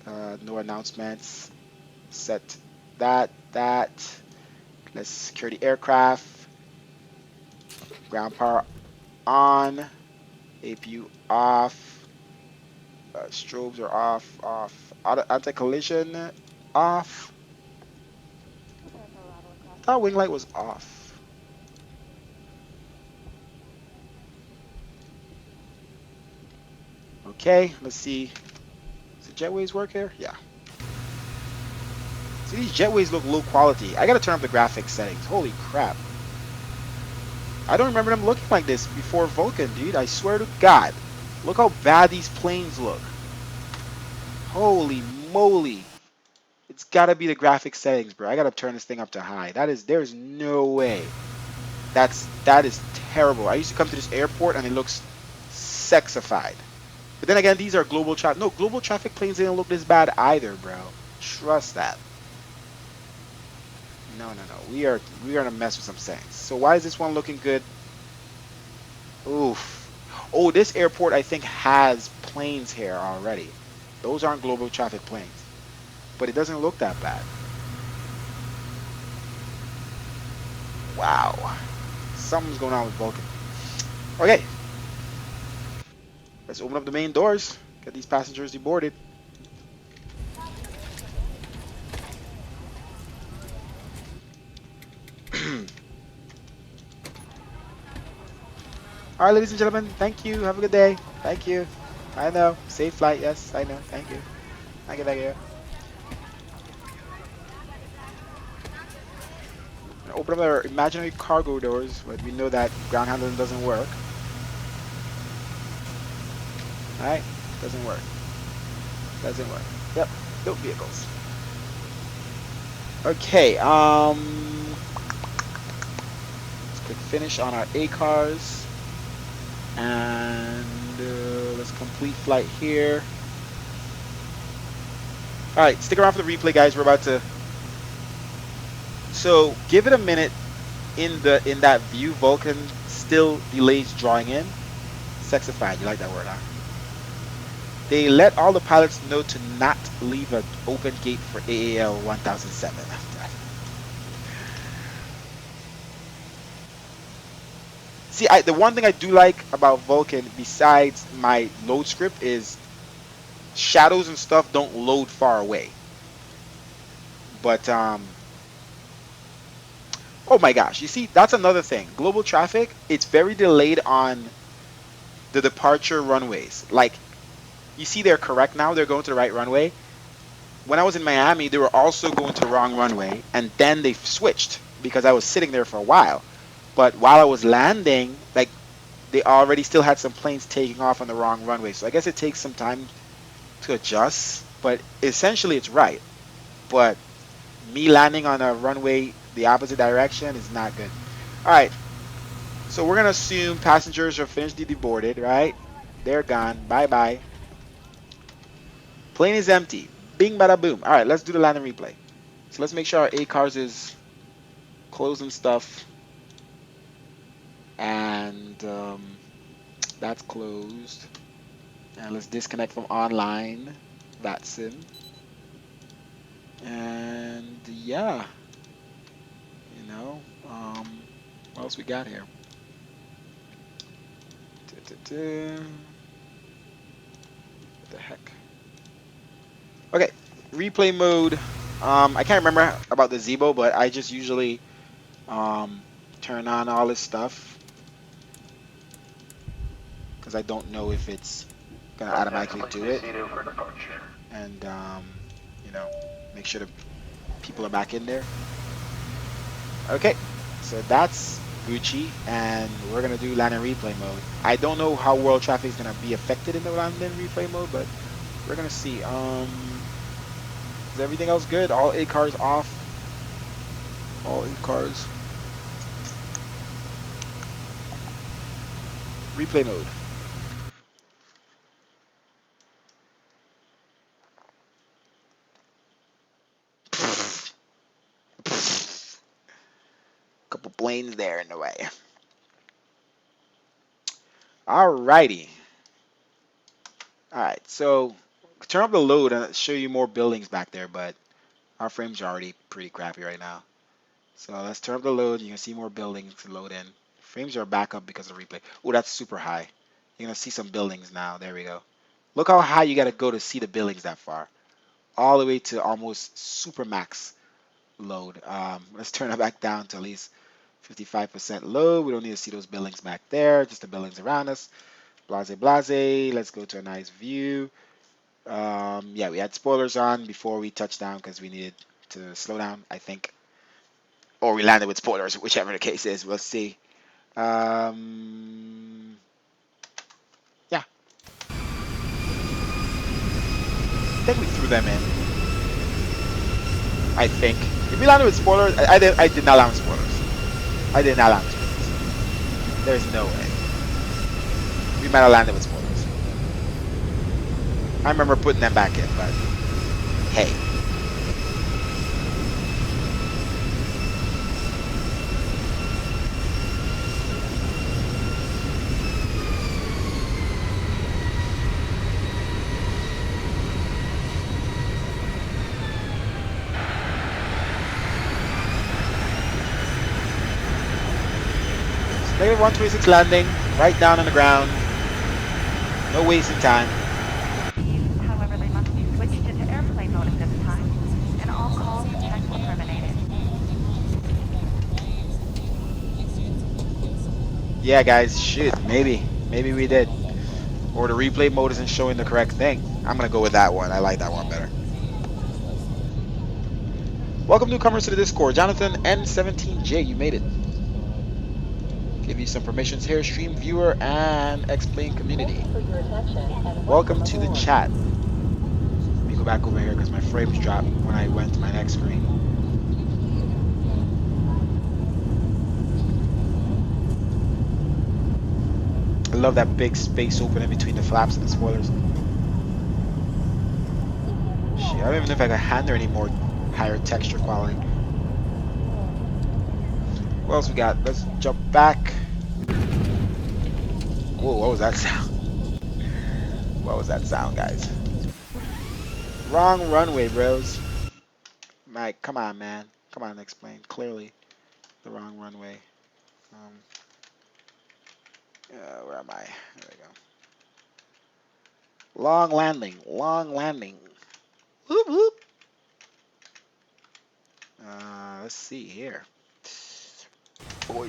No announcements. Set that. Let's secure the aircraft. Ground power on. APU off. Strobes are off. Anti-collision off. That wing light was off. Okay, let's see. Does the jetways work here? Yeah. See, these jetways look low quality. I gotta turn up the graphics settings. Holy crap. I don't remember them looking like this before Vulkan, dude. I swear to God. Look how bad these planes look. Holy moly. It's gotta be the graphics settings, bro. I gotta turn this thing up to high. There's no way. That is terrible. I used to come to this airport and it looks sexified. But then again, these are global traffic. No, global traffic planes didn't look this bad either, bro. Trust that. No. We are gonna mess with some settings. So why is this one looking good? Oof. Oh, this airport I think has planes here already. Those aren't global traffic planes. But it doesn't look that bad. Wow. Something's going on with Vulkan. Okay. Let's open up the main doors. Get these passengers deboarded. All right, ladies and gentlemen, thank you. Have a good day. Thank you. I know. Safe flight. Yes, I know. Thank you. Thank you. Thank you. Open up our imaginary cargo doors, but we know that ground handling doesn't work. All right, doesn't work. Doesn't work. Yep, built vehicles. Okay. Let's click finish on our A cars, and let's complete flight here. All right, stick around for the replay, guys. We're about to. So give it a minute. In that view, Vulkan still delays drawing in. Sexified, you like that word, huh? They let all the pilots know to not leave an open gate for AAL 1007. See, the one thing I do like about Vulkan, besides my load script, is shadows and stuff don't load far away. But oh my gosh, you see, that's another thing. Global traffic, it's very delayed on the departure runways. Like, you see they're correct now, they're going to the right runway. When I was in Miami, they were also going to the wrong runway, and then they switched because I was sitting there for a while. But while I was landing, like, they already still had some planes taking off on the wrong runway. So I guess it takes some time to adjust, but essentially it's right. But me landing on a runway the opposite direction is not good. All right, so we're gonna assume passengers are finished deboarded, right? They're gone. Bye bye. Plane is empty. Bing bada boom. All right, let's do the landing replay. So let's make sure our A cars is closing stuff, and that's closed. And let's disconnect from online. Vatsim. And yeah, you know, what else we got here? What the heck? Okay, replay mode. I can't remember about the Zebo, but I just usually turn on all this stuff because I don't know if it's gonna automatically do it. And you know, make sure the people are back in there. Okay, so that's Gucci, and we're gonna do land and replay mode. I don't know how world traffic is gonna be affected in the land and replay mode, but we're gonna see. Is everything else good? All 8 cars off. All 8 cars. Replay mode. Couple planes there in the way. Alrighty. Alright, so turn up the load and show you more buildings back there, but our frames are already pretty crappy right now. So let's turn up the load. You can see more buildings to load in. Frames are back up because of replay. Oh, that's super high. You're going to see some buildings now. There we go. Look how high you got to go to see the buildings that far. All the way to almost super max load. Let's turn it back down to at least 55% load. We don't need to see those buildings back there. Just the buildings around us. Blase, blase. Let's go to a nice view. Yeah, we had spoilers on before we touched down because we needed to slow down, I think. Or we landed with spoilers, whichever the case is. We'll see. Yeah. I think we threw them in. I think. If we landed with spoilers, I did not land with spoilers. I did not land with spoilers. There's no way. We might have landed with spoilers. I remember putting them back in, but hey. Negative 126 landing. Right down on the ground. No wasting time. However, they must be switched into airplane mode at this time, and all calls and checks terminated. Yeah, guys, shit, maybe we did. Or the replay mode isn't showing the correct thing. I'm gonna go with that one. I like that one better. Welcome newcomers to the Discord. Jonathan N17J, you made it. Give you some permissions here, stream viewer and explain community. Welcome to the chat. Let me go back over here because my frames dropped when I went to my next screen. I love that big space opening between the flaps and the spoilers. Shit, I don't even know if I can handle any more higher texture quality. What else we got? Let's jump back. Whoa, what was that sound? What was that sound, guys? Wrong runway, bros. Mike, come on, man. Come on, explain clearly the wrong runway. Where am I? There we go. Long landing. Long landing. Whoop, whoop. Let's see here. Boy.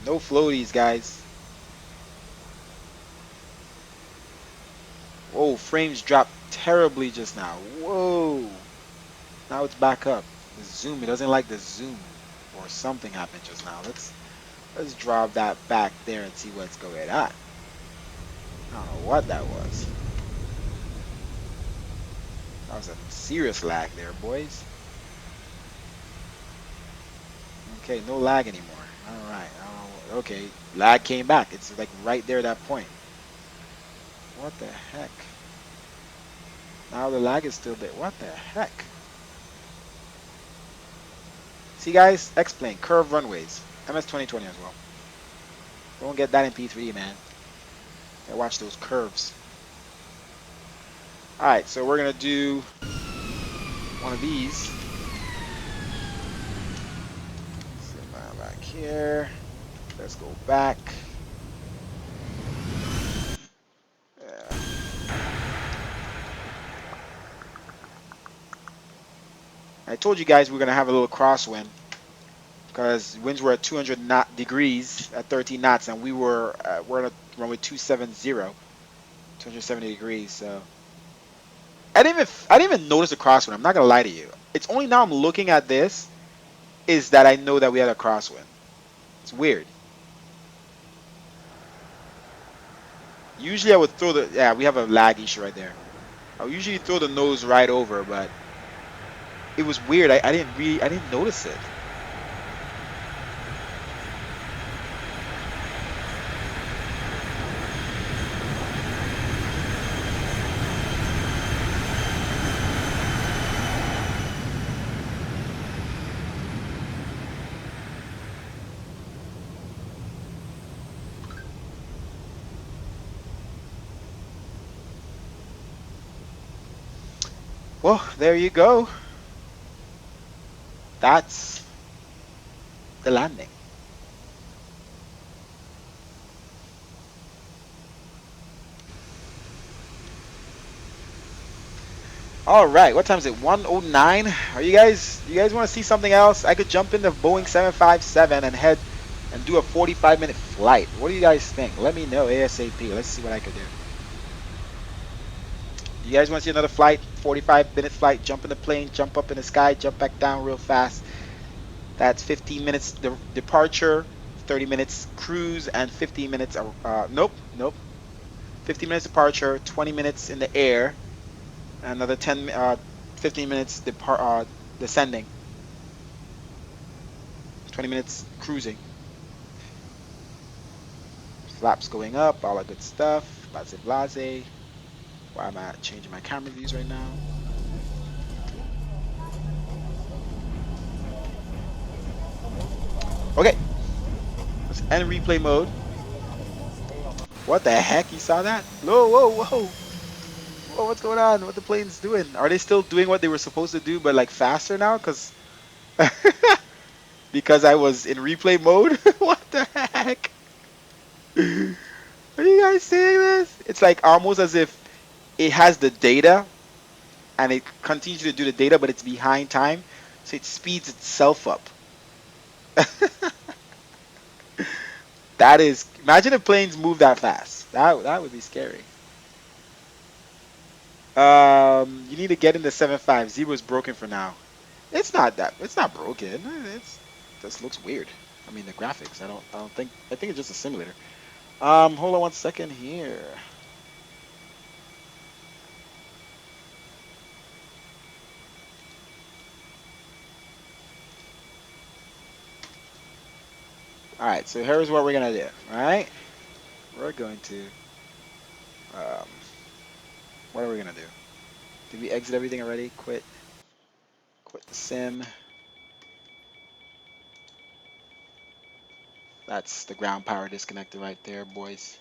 No floaties, guys. Whoa, frames dropped terribly just now. Whoa. Now it's back up. The zoom, it doesn't like the zoom. Or something happened just now. Let's drop that back there and see what's going on. I don't know what that was. That was a serious lag there, boys. Okay, no lag anymore. Alright. Okay, lag came back. It's like right there at that point. What the heck? Now the lag is still there. What the heck? See, guys, explain. Curved runways. MS-2020 as well. Don't get that in P3, man. Gotta watch those curves. Alright, so we're gonna do one of these. Sit back here. Let's go back. Yeah. I told you guys we're gonna have a little crosswind because winds were at 200 degrees at 13 knots, and we're on a runway 270, 270 degrees. So I didn't even notice the crosswind. I'm not gonna lie to you. It's only now I'm looking at this is that I know that we had a crosswind. It's weird. Usually I would throw the, yeah, we have a lag issue right there. I would usually throw the nose right over, but it was weird. I didn't notice it. Well, there you go. That's the landing. All right, what time is it? 1:09. Are you guys want to see something else? I could jump into Boeing 757 and head and do a 45-minute flight. What do you guys think? Let me know ASAP. Let's see what I could do. You guys want to see another flight? 45-minute flight, jump in the plane, jump up in the sky, jump back down real fast. That's 15 minutes departure, 30 minutes cruise, and 15 minutes, nope. 15 minutes departure, 20 minutes in the air, another 15 minutes descending, 20 minutes cruising. Flaps going up, all that good stuff, blase. Why am I changing my camera views right now? Okay, let's end replay mode. What the heck? You saw that? Whoa, whoa, whoa. Whoa, what's going on? What the plane's doing? Are they still doing what they were supposed to do, but like faster now? Because I was in replay mode? What the heck? Are you guys seeing this? It's like almost as if it has the data and it continues to do the data, but it's behind time. So it speeds itself up. That is, imagine if planes move that fast. That would be scary. You need to get in the 7.5. Zero is broken for now. It's not that. It's not broken. It's just looks weird. I mean, the graphics. I don't think. I think it's just a simulator. Hold on one second here. All right. So here's what we're gonna do. All right. We're going to. Um, what are we gonna do? Did we exit everything already? Quit. Quit the sim. That's the ground power disconnector right there, boys.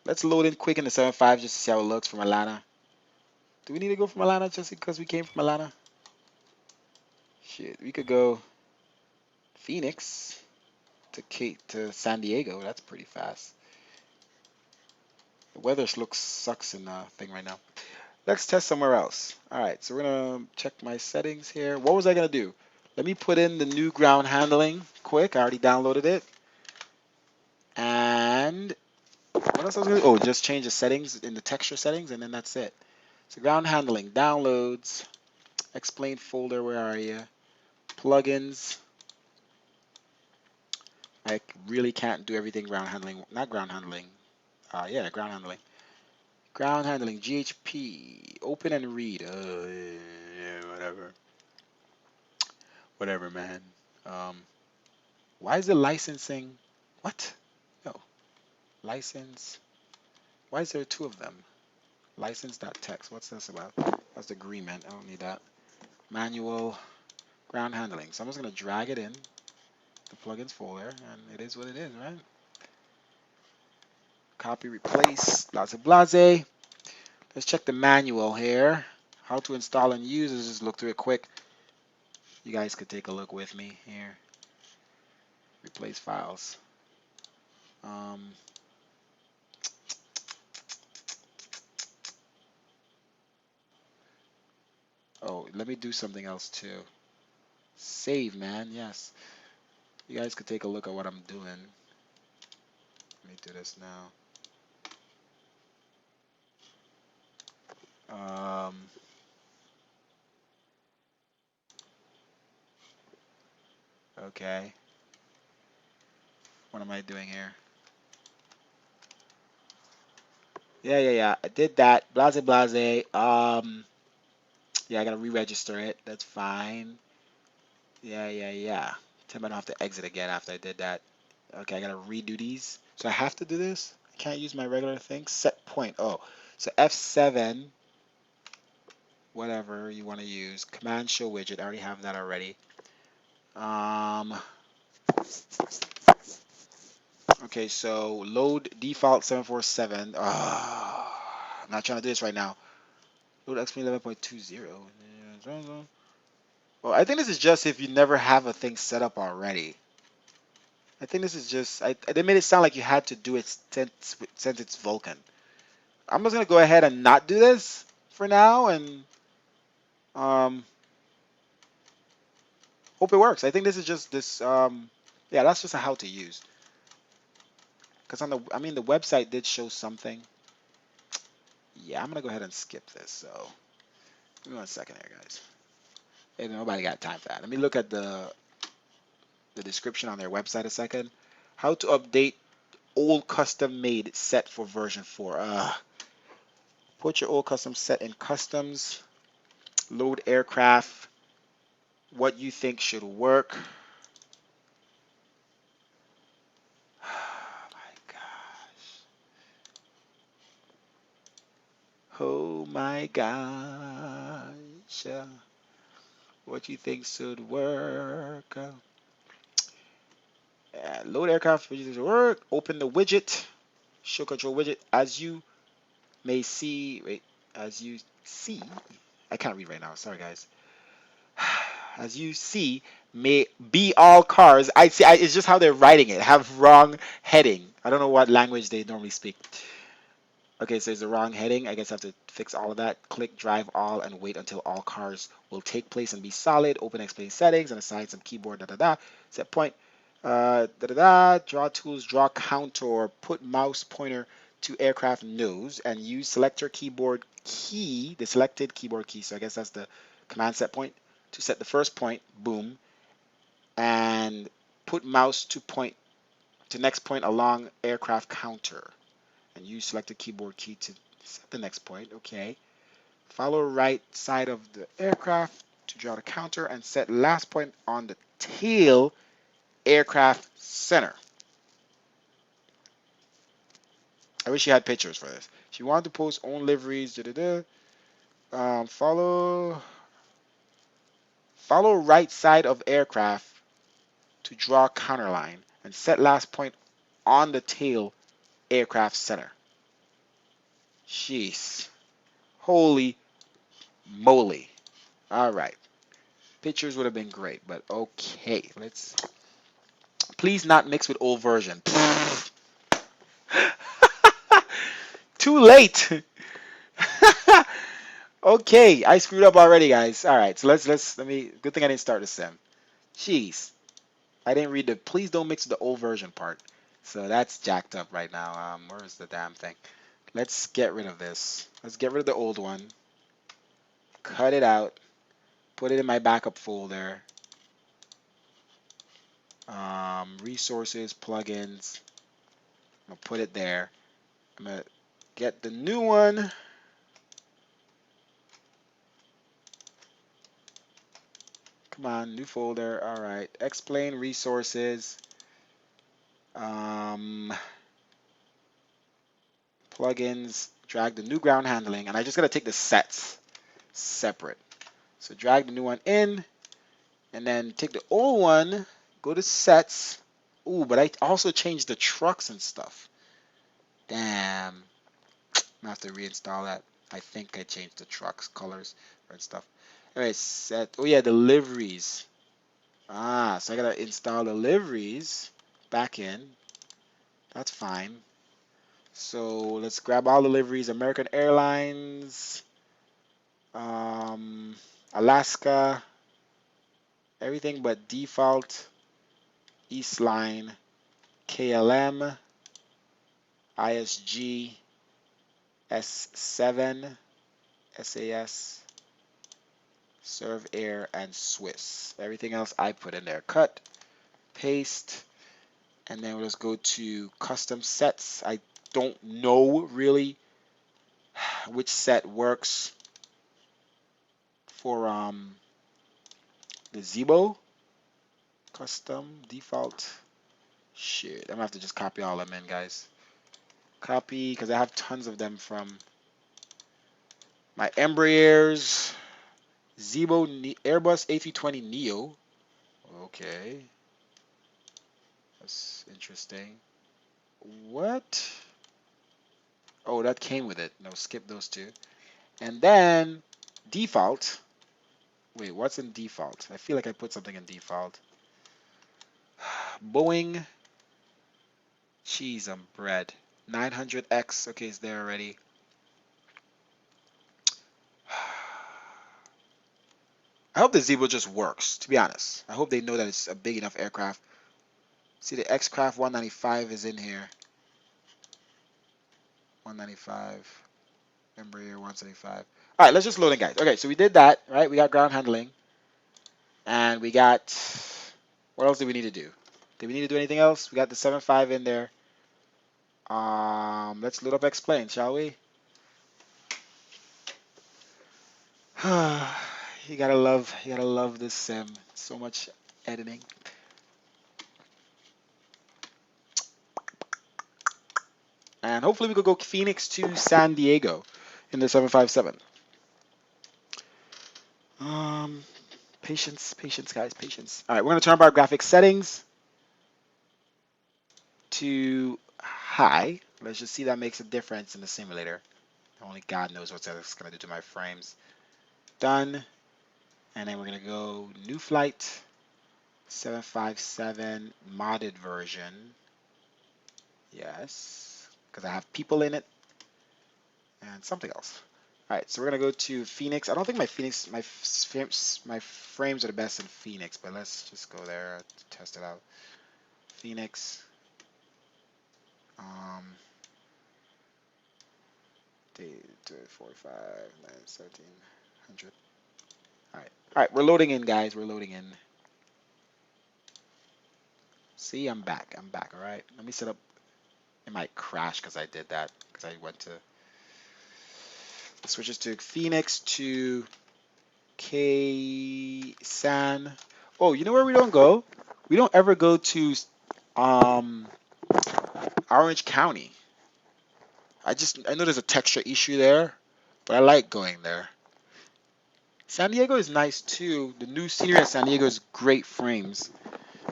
Let's load in quick in the 7.5 just to see how it looks from Atlanta. Do we need to go from Atlanta just because we came from Atlanta? Shit, we could go Phoenix to San Diego. That's pretty fast. The weather sucks in the thing right now. Let's test somewhere else. All right, so we're gonna check my settings here. What was I gonna do? Let me put in the new ground handling quick. I already downloaded it. And what else I was gonna do? Oh, just change the settings in the texture settings, and then that's it. So ground handling, downloads, explain folder. Where are you? Plugins. I really can't do everything ground handling. Not ground handling. Yeah, ground handling. Ground handling, GHP, open and read. Yeah, whatever. Whatever, man. Um, why is the licensing? What? No. License. Why is there two of them? License.txt. What's this about? That's the agreement. I don't need that. Manual. Ground handling. So I'm just going to drag it in the plugins folder, and it is what it is, right? Copy, replace. Blase, blase. Let's check the manual here. How to install and use. Let's just look through it quick. You guys could take a look with me here. Replace files. Oh, let me do something else too. Save, man. Yes. You guys could take a look at what I'm doing. Let me do this now. Okay. What am I doing here? Yeah. I did that. Blase, blase. Yeah, I gotta re-register it. That's fine. Yeah. Tell me I don't have to exit again after I did that. Okay, I gotta redo these. So I have to do this? I can't use my regular thing? Set point. Oh, so F7, whatever you want to use. Command show widget. I already have that already. Okay, so load default 747. I'm not trying to do this right now. Load XP11.20. Well, I think this is just if you never have a thing set up already. I think this is just, they made it sound like you had to do it since it's Vulkan. I'm just going to go ahead and not do this for now and hope it works. I think this is just this, yeah, that's just a how to use. Because the website did show something. Yeah, I'm going to go ahead and skip this. So, give me 1 second here, guys. Hey, nobody got time for that. Let me look at the description on their website a second. How to update old custom made set for version 4. Put your old custom set in customs. Load aircraft. What you think should work. Oh my gosh. What you think should work? Load aircraft widgets work. Open the widget. Show control widget. As you may see, wait, as you see, I can't read right now. Sorry, guys. As you see, may be all cars. I see. It's just how they're writing it. Have wrong heading. I don't know what language they normally speak. Okay, so it's the wrong heading. I guess I have to fix all of that. Click drive all and wait until all cars will take place and be solid. Open explain settings and assign some keyboard Set point. Draw tools, draw counter, put mouse pointer to aircraft nose and use selector keyboard key, the selected keyboard key. So I guess that's the command set point to set the first point. Boom. And put mouse to point to next point along aircraft counter. And use selected keyboard key to set the next point. Okay. Follow right side of the aircraft to draw the counter and set last point on the tail aircraft center. I wish you had pictures for this. She wanted to post own liveries. Follow right side of aircraft to draw counter line and set last point on the tail aircraft center. Jeez. Holy moly. All right. Pictures would have been great, but okay. Let's please not mix with old version. Too late. Okay, I screwed up already, guys. All right, so let me. Good thing I didn't start the sim. Jeez, I didn't read the. Please don't mix with the old version part. So that's jacked up right now. Where's the damn thing? Let's get rid of this. Let's get rid of the old one. Cut it out. Put it in my backup folder. Resources, plugins. I'm gonna put it there. I'm gonna get the new one. Come on, new folder. All right. Explain resources. Plugins. Drag the new ground handling, and I just gotta take the sets separate. So drag the new one in, and then take the old one. Go to sets. Ooh, but I also changed the trucks and stuff. Damn. I'm gonna have to reinstall that. I think I changed the trucks colors and stuff. Anyway, set. Oh yeah, the liveries. So I gotta install the liveries back in. That's fine. So let's grab all the liveries. American Airlines, Alaska, everything but default, Eastline, KLM, ISG, S7, SAS, Serve Air, and Swiss. Everything else I put in there. Cut, paste, and then let's go to custom sets. I don't know really which set works for the Zibo. Custom default. Shit, I'm gonna have to just copy all of them in, guys. Copy, because I have tons of them from my Embraers, Zibo, Airbus A320neo. Okay, that's interesting. What? Oh, that came with it. No, skip those two. And then default. Wait, what's in default? I feel like I put something in default. Boeing. Cheese and bread. 900X. Okay, it's there already. I hope the Zebra just works, to be honest. I hope they know that it's a big enough aircraft. See, the X-Craft 195 is in here. 195. Embraer 175. All right, let's just load in, guys. Okay, so we did that, right? We got ground handling. And we got... What else did we need to do? Did we need to do anything else? We got the 75 in there. Let's load up explain, shall we? You gotta love this sim. So much editing. And hopefully we could go Phoenix to San Diego in the 757. Patience, patience, guys, patience. All right, we're gonna turn up our graphics settings to high. Let's just see that makes a difference in the simulator. Only God knows what that's gonna do to my frames. Done. And then we're gonna go new flight 757 modded version. Yes, because I have people in it and something else. All right, so we're gonna go to Phoenix. I don't think my frames are the best in Phoenix, but let's just go there to test it out. Phoenix. Day 45, 9, 1700. All right, we're loading in, guys. We're loading in. See, I'm back. All right, let me set up. It might crash because I did that because I went to switches to Phoenix to K-San. Oh, you know where we don't go? We don't ever go to Orange County. I know there's a texture issue there, but I like going there. San Diego is nice too. The new scenery at San Diego is great frames,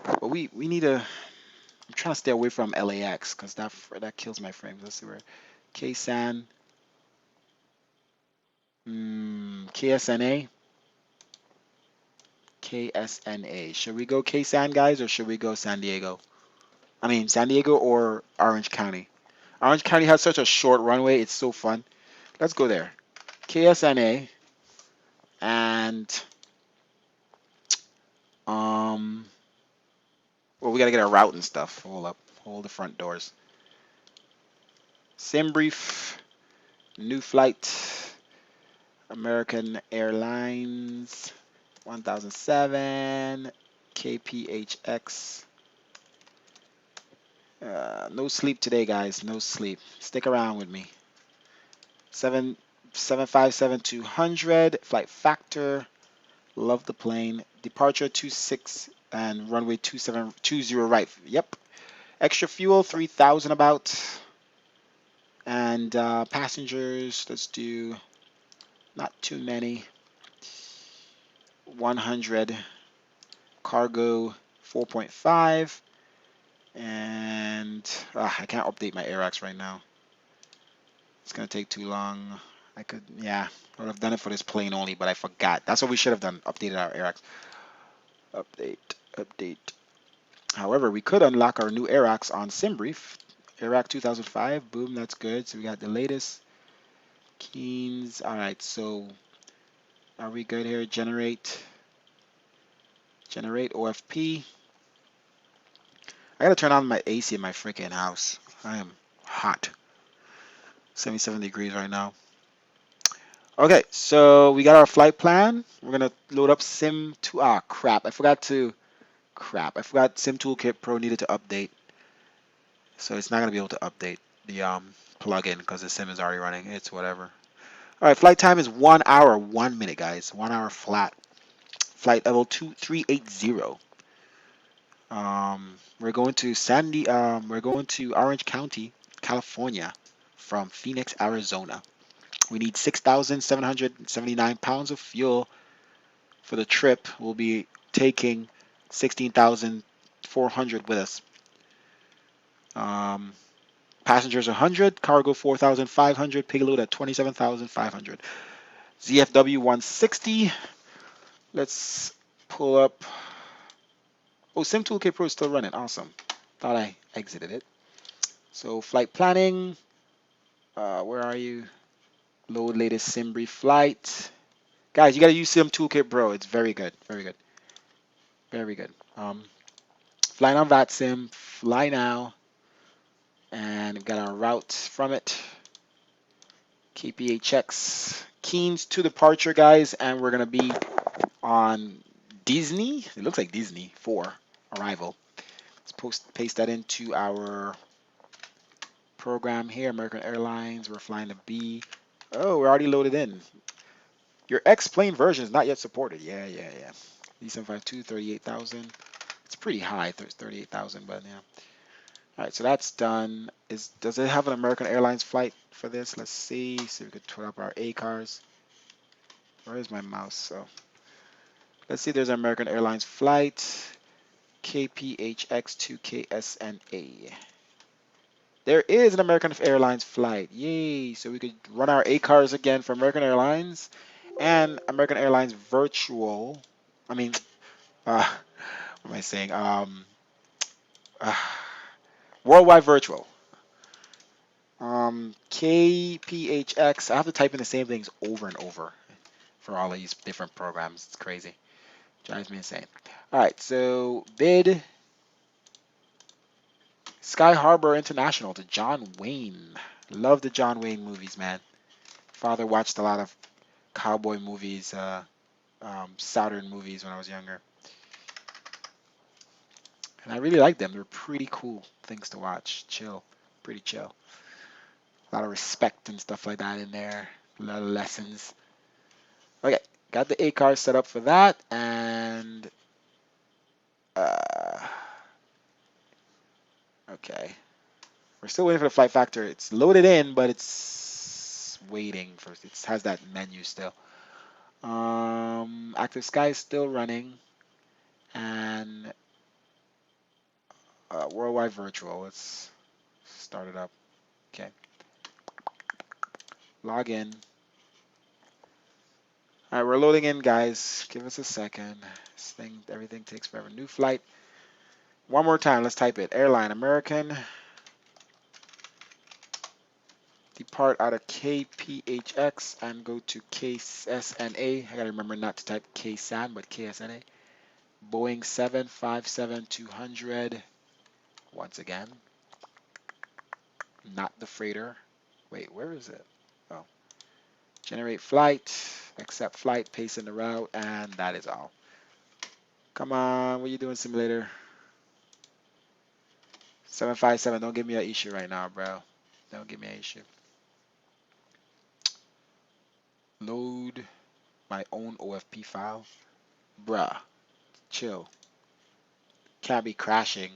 but we need a. I'm trying to stay away from LAX because that kills my frames. Let's see where K-San, KSNA. KSNA. Should we go K-San, guys, or should we go San Diego? I mean, San Diego or Orange County. Orange County has such a short runway. It's so fun. Let's go there. KSNA. And, well, we got to get our route and stuff. Hold up. Hold the front doors. Sim brief. New flight. American Airlines. 1007. KPHX. No sleep today, guys. No sleep. Stick around with me. 757-200. Flight factor. Love the plane. Departure 26 and runway 2720 right. Yep. Extra fuel 3,000 about. And passengers, let's do not too many. 100. Cargo 4.5. And I can't update my AirX right now. It's gonna take too long. I would have done it for this plane only, but I forgot. That's what we should have done. Updated our AirX. Update. However, we could unlock our new AirX on SimBrief. AirX 2005. Boom, that's good. So we got the latest. Keens. All right. So are we good here? Generate OFP. I gotta turn on my AC in my freaking house. I am hot. 77 degrees right now. Okay, so we got our flight plan. We're gonna load up Sim to crap. I forgot Sim Toolkit Pro needed to update. So it's not gonna be able to update the plugin because the sim is already running. It's whatever. Alright, flight time is 1 hour, 1 minute, guys. 1 hour flat. Flight level 2380. We're going to Orange County, California from Phoenix, Arizona. We need 6,779 pounds of fuel for the trip. We'll be taking 16,400 with us. Passengers 100, cargo 4,500, payload at 27,500. ZFW 160. Let's pull up. Oh, Sim Toolkit Pro is still running. Awesome. Thought I exited it. So flight planning. Where are you? Load latest Sim brief flight. Guys, you gotta use Sim Toolkit Pro. It's very good. Very good. Very good. Flying on Vatsim. Fly now. And we've got our route from it. KPHX. Keens to departure, guys. And we're gonna be on Disney. It looks like Disney for arrival. Let's paste that into our program here. American Airlines. We're flying to B. Oh, we're already loaded in. Your X-plane version is not yet supported. Yeah. D752, 38,000. It's pretty high, 38,000, but yeah. All right, so that's done. Does it have an American Airlines flight for this? Let's see. See if we could put up our ACARs. Where is my mouse? So Let's see, there's an American Airlines flight, KPHX2KSNA. There is an American Airlines flight. Yay! So we could run our ACARs again for American Airlines and American Airlines Virtual. I mean, what am I saying? Uh, Worldwide Virtual. KPHX. I have to type in the same things over and over for all of these different programs. It's crazy. Drives me insane. All right, so bid Sky Harbor International to John Wayne. Love the John Wayne movies, man. Father watched a lot of cowboy movies, Southern movies when I was younger. And I really like them. They're pretty cool things to watch. Chill. Pretty chill. A lot of respect and stuff like that in there. A lot of lessons. Okay, got the ACAR set up for that. And, okay. We're still waiting for the flight factor. It's loaded in, but it's waiting for, it has that menu still. Active Sky is still running. And Worldwide Virtual. Let's start it up. Okay. Log in. All right, we're loading in, guys. Give us a second. This thing, everything takes forever. New flight. One more time. Let's type it. Airline American. Depart out of KPHX and go to KSNA. I gotta remember not to type KSAN, but KSNA. Boeing 757-200. Once again. Not the freighter. Wait, where is it? Oh. Generate flight. Accept flight. Paste in the route. And that is all. Come on. What are you doing, simulator? 757. Don't give me an issue right now, bro. Don't give me an issue. Load my own OFP file. Bruh. Chill. Can't be crashing.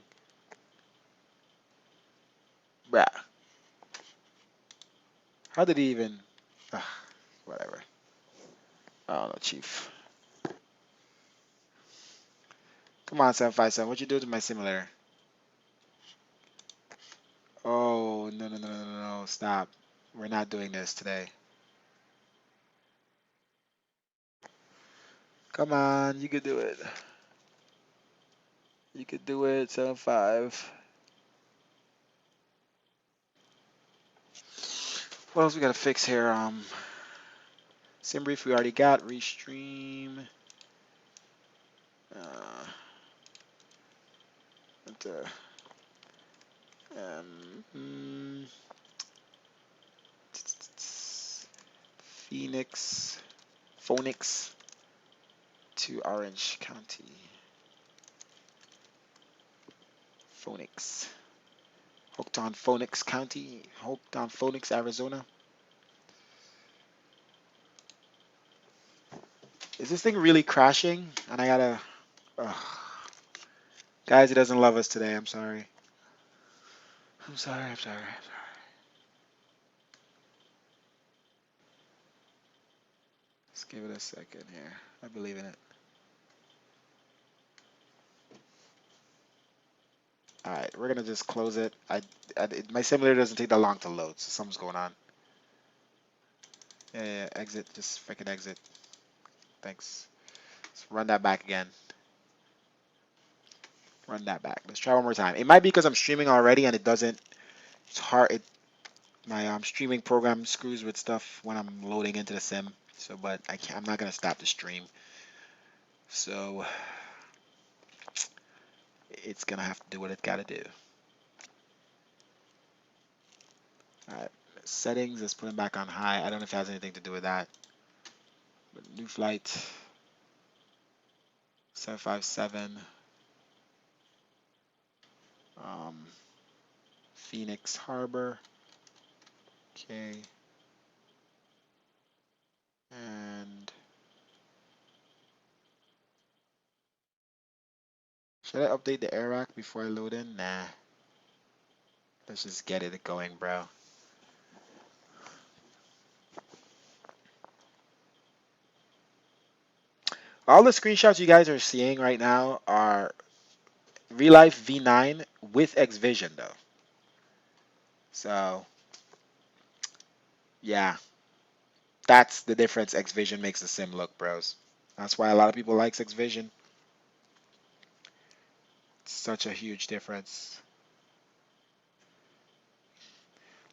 Bruh. How did he even... whatever. I don't know, Chief. Come on, 757. What you do to my simulator? Oh, no, no, no, no, no, no. Stop. We're not doing this today. Come on. You could do it. You could do it, 75. What else we gotta fix here? Sim brief we already got. Restream. Phoenix to Orange County. Phoenix. Hooked on Phoenix County. Hooked on Phoenix, Arizona. Is this thing really crashing? And I gotta... Guys, it doesn't love us today. I'm sorry. I'm sorry. I'm sorry. I'm sorry. Let's give it a second here. I believe in it. Alright, we're gonna just close it. My simulator doesn't take that long to load, so something's going on. Yeah, exit. Just freaking exit. Thanks. Let's run that back again. Run that back. Let's try one more time. It might be because I'm streaming already and it doesn't... It's hard. My streaming program screws with stuff when I'm loading into the sim. So, but I'm not gonna stop the stream. So it's gonna have to do what it gotta do. Alright, settings, let's put them back on high. I don't know if it has anything to do with that. But new flight 757 Phoenix Harbor. Okay. And should I update the air rack before I load in? Nah. Let's just get it going, bro. All the screenshots you guys are seeing right now are real life V9 with X Vision though. So yeah, that's the difference X Vision makes the sim look, bros. That's why a lot of people like X Vision. Such a huge difference.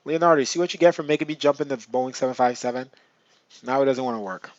Leonardo, you see what you get for making me jump in the Boeing 757? Now it doesn't want to work.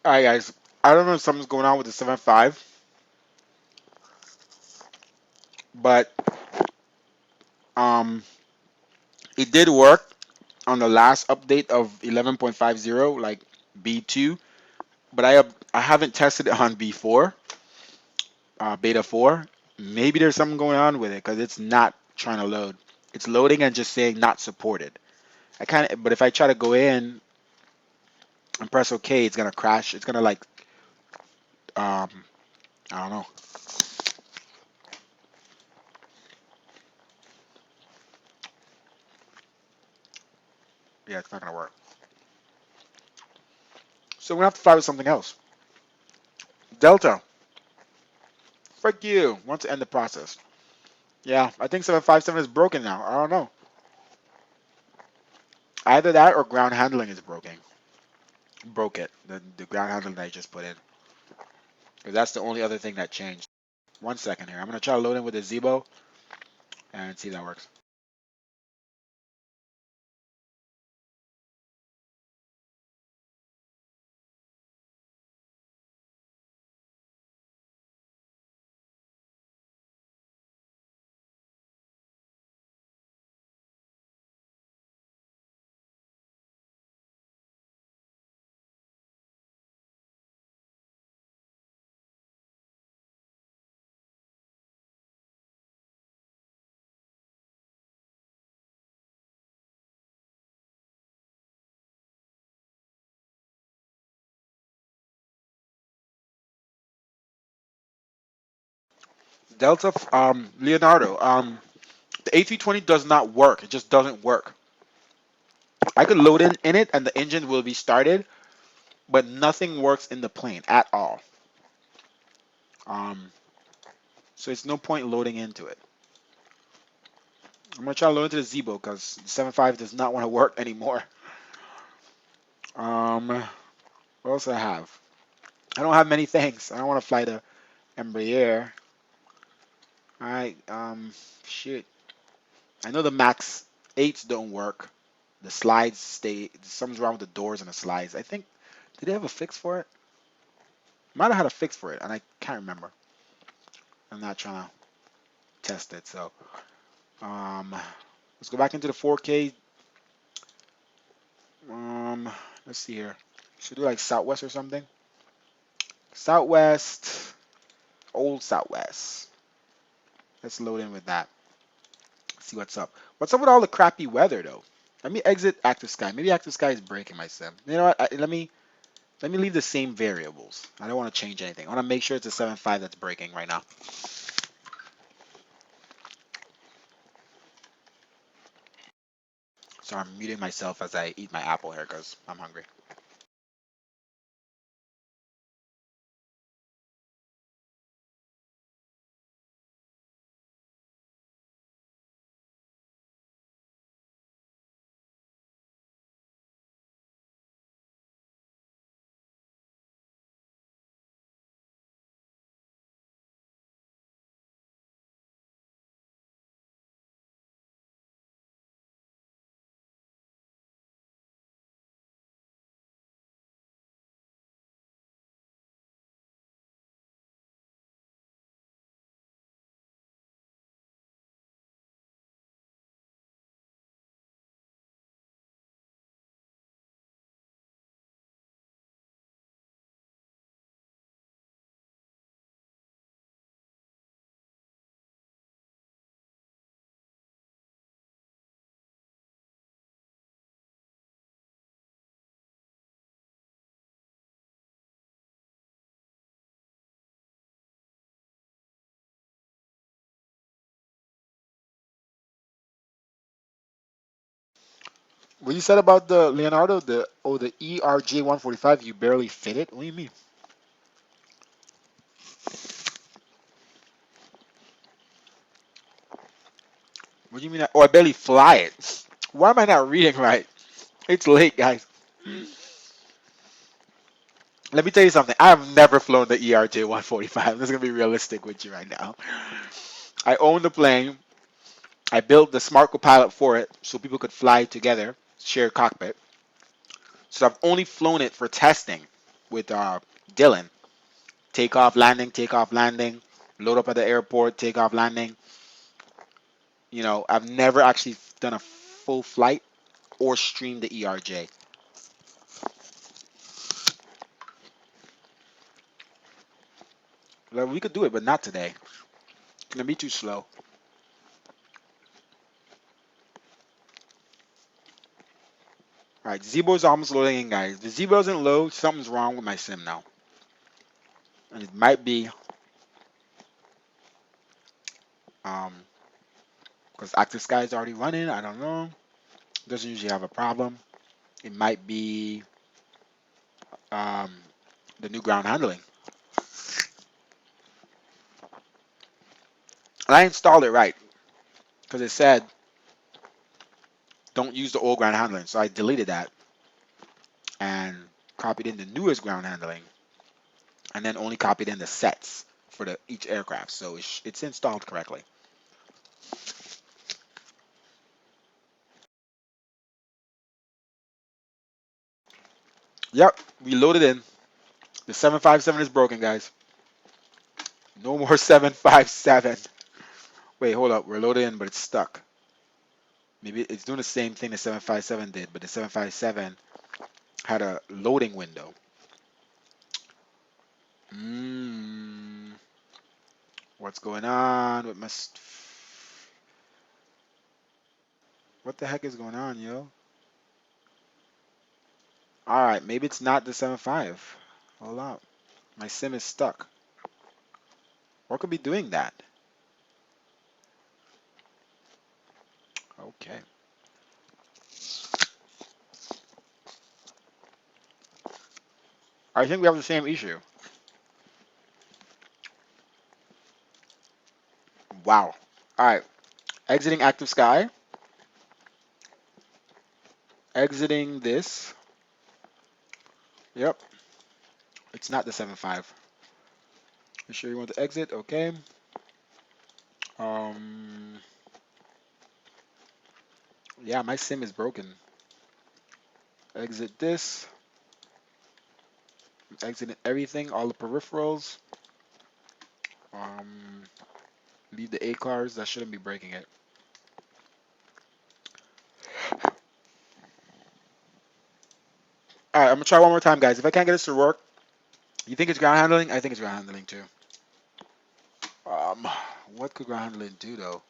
Alright guys, I don't know if something's going on with the 7.5, but um, it did work on the last update of 11.50, like B2, but I haven't tested it on B4, beta 4. Maybe there's something going on with it because it's not trying to load. It's loading and just saying not supported. But if I try to go in and press OK, it's gonna crash. It's gonna like, um, I don't know. Yeah, it's not gonna work. So we're gonna have to fly with something else. Delta, frick you. Want to end the process? Yeah, I think 757 is broken now. I don't know. Either that or ground handling is broken. Broke it. The ground handling that I just put in. Because that's the only other thing that changed. 1 second here. I'm going to try to load in with the Zebo and see if that works. Delta, Leonardo, the A320 does not work. It just doesn't work. I could load in it and the engine will be started, but nothing works in the plane at all. Um, so it's no point loading into it. I'm gonna try to load into the Zebo because the 7.5 does not want to work anymore. What else do I have? I don't have many things. I don't want to fly the Embraer. All right. Shit. I know the Max 8s don't work. The slides stay. Something's wrong with the doors and the slides. I think. Did they have a fix for it? Might have had a fix for it, and I can't remember. I'm not trying to test it. So, let's go back into the 4K. Let's see here. Should do like Southwest or something. Southwest. Old Southwest. Let's load in with that. See what's up. What's up with all the crappy weather though? Let me exit active sky. Maybe active sky is breaking my sim. You know what? Let me leave the same variables. I don't want to change anything. I want to make sure it's a 7.5 that's breaking right now. So I'm muting myself as I eat my apple here because I'm hungry. What you said about the Leonardo, the ERJ145, you barely fit it? What do you mean? What do you mean? Oh, I barely fly it. Why am I not reading right? It's late, guys. Let me tell you something. I have never flown the ERJ145. I'm just gonna be realistic with you right now. I own the plane. I built the smart co-pilot for it so people could fly together, share cockpit. So I've only flown it for testing with Dylan. Take off, landing, load up at the airport, take off, landing. You know, I've never actually done a full flight or streamed the ERJ. Like, we could do it, but not today. It's gonna be too slow. All right, Zebo's almost loading in, guys. The Zebo doesn't load. Something's wrong with my sim now, and it might be because Active Sky is already running. I don't know. Doesn't usually have a problem. It might be um, the new ground handling. And I installed it right because it said don't use the old ground handling. So I deleted that and copied in the newest ground handling, and then only copied in the sets for each aircraft. So it's installed correctly. Yep, we loaded in. The 757 is broken, guys. No more 757. Wait, hold up. We're loaded in, but it's stuck. Maybe it's doing the same thing the 757 did, but the 757 had a loading window. What's going on with my... What the heck is going on, yo? Alright, maybe it's not the 75. Hold up. My sim is stuck. What could be doing that? Okay. I think we have the same issue. Wow. Alright. Exiting active sky. Exiting this. Yep. It's not the 75. You sure you want to exit? Okay. Yeah, my sim is broken. Exit this. Exiting everything, all the peripherals. Leave the A cars. That shouldn't be breaking it. Alright, I'm gonna try one more time, guys. If I can't get this to work, you think it's ground handling? I think it's ground handling too. What could ground handling do though?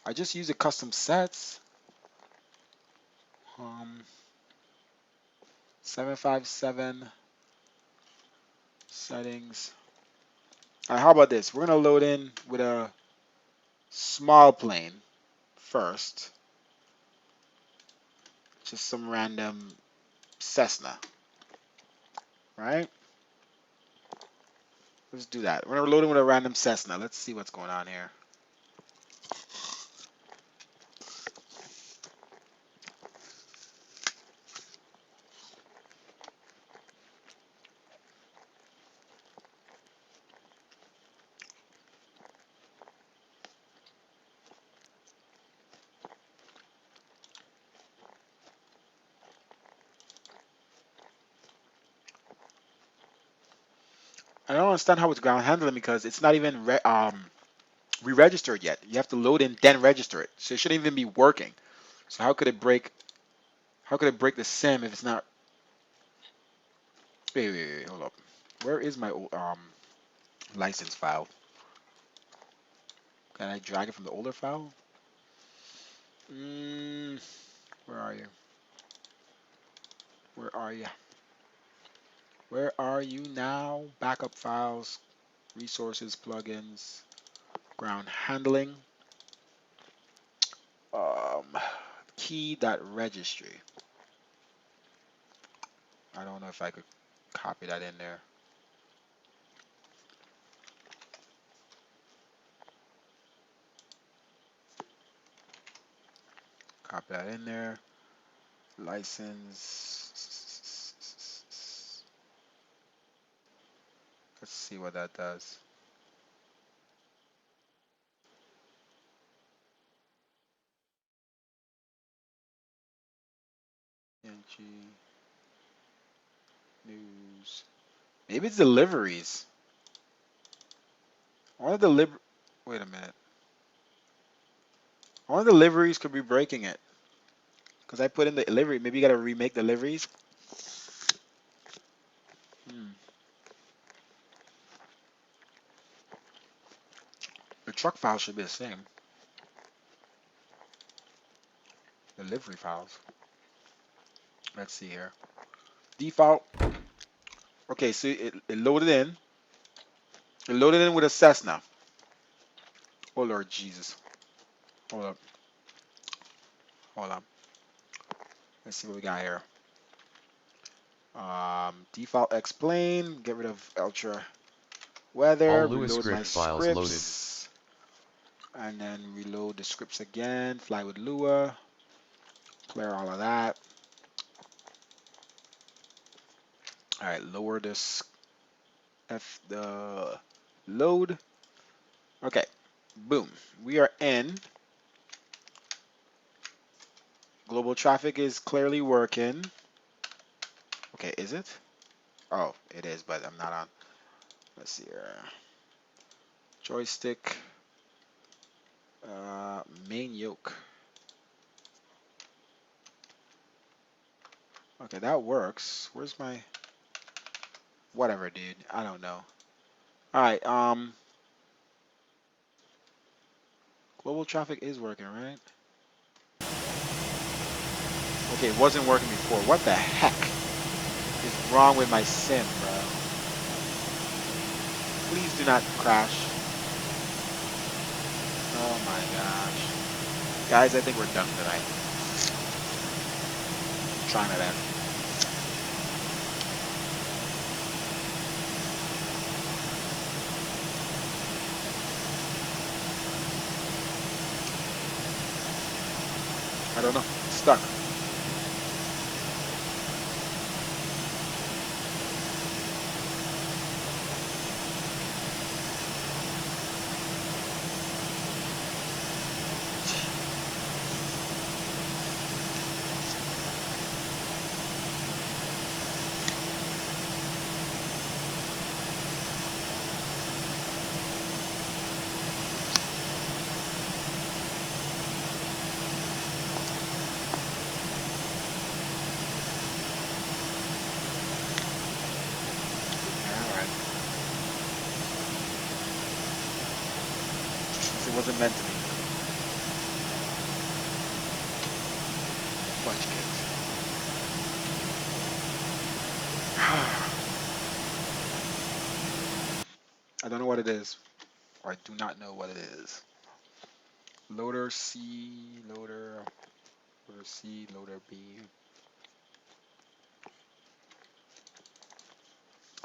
I just use the custom sets. 757 settings. Alright, how about this? We're gonna load in with a small plane first. Just some random Cessna. Right? Let's do that. We're gonna load in with a random Cessna. Let's see what's going on here. I don't understand how it's ground handling because it's not even re-registered yet. You have to load in then register it. So it shouldn't even be working. So how could it break? How could it break the sim if it's not? Wait, hold up. Where is my license file? Can I drag it from the older file? Where are you? Where are you? Where are you now? Backup files, resources, plugins, ground handling, key.registry. I don't know if I could copy that in there. Copy that in there. License. Let's see what that does. NG news. Maybe it's deliveries. One of the Wait a minute. One of the deliveries could be breaking it. Because I put in the delivery. Maybe you gotta remake deliveries. The truck file should be the same. Delivery files. Let's see here. Default. Okay, so it loaded in. It loaded in with a Cessna. Oh Lord Jesus. Hold up. Hold up. Let's see what we got here. Default X plane. Get rid of Ultra Weather, All Lewis reload my script files loaded. scripts, and then reload the scripts again. Fly with Lua, clear all of that. All right, lower this the load. Okay, boom. We are in. Global traffic is clearly working. Okay, is it? Oh, it is, but I'm not on. Let's see here. Joystick. Main yoke. Okay, that works. Where's my... Whatever, dude. I don't know. Alright, global traffic is working, right? Okay, it wasn't working before. What the heck is wrong with my sim, bro? Please do not crash. Oh my gosh. Guys, I think we're done tonight. I'm trying it out. I don't know. It's stuck. It wasn't meant to be. Bunch of kids. I don't know what it is. Or I do not know what it is. Loader C, loader C, loader B.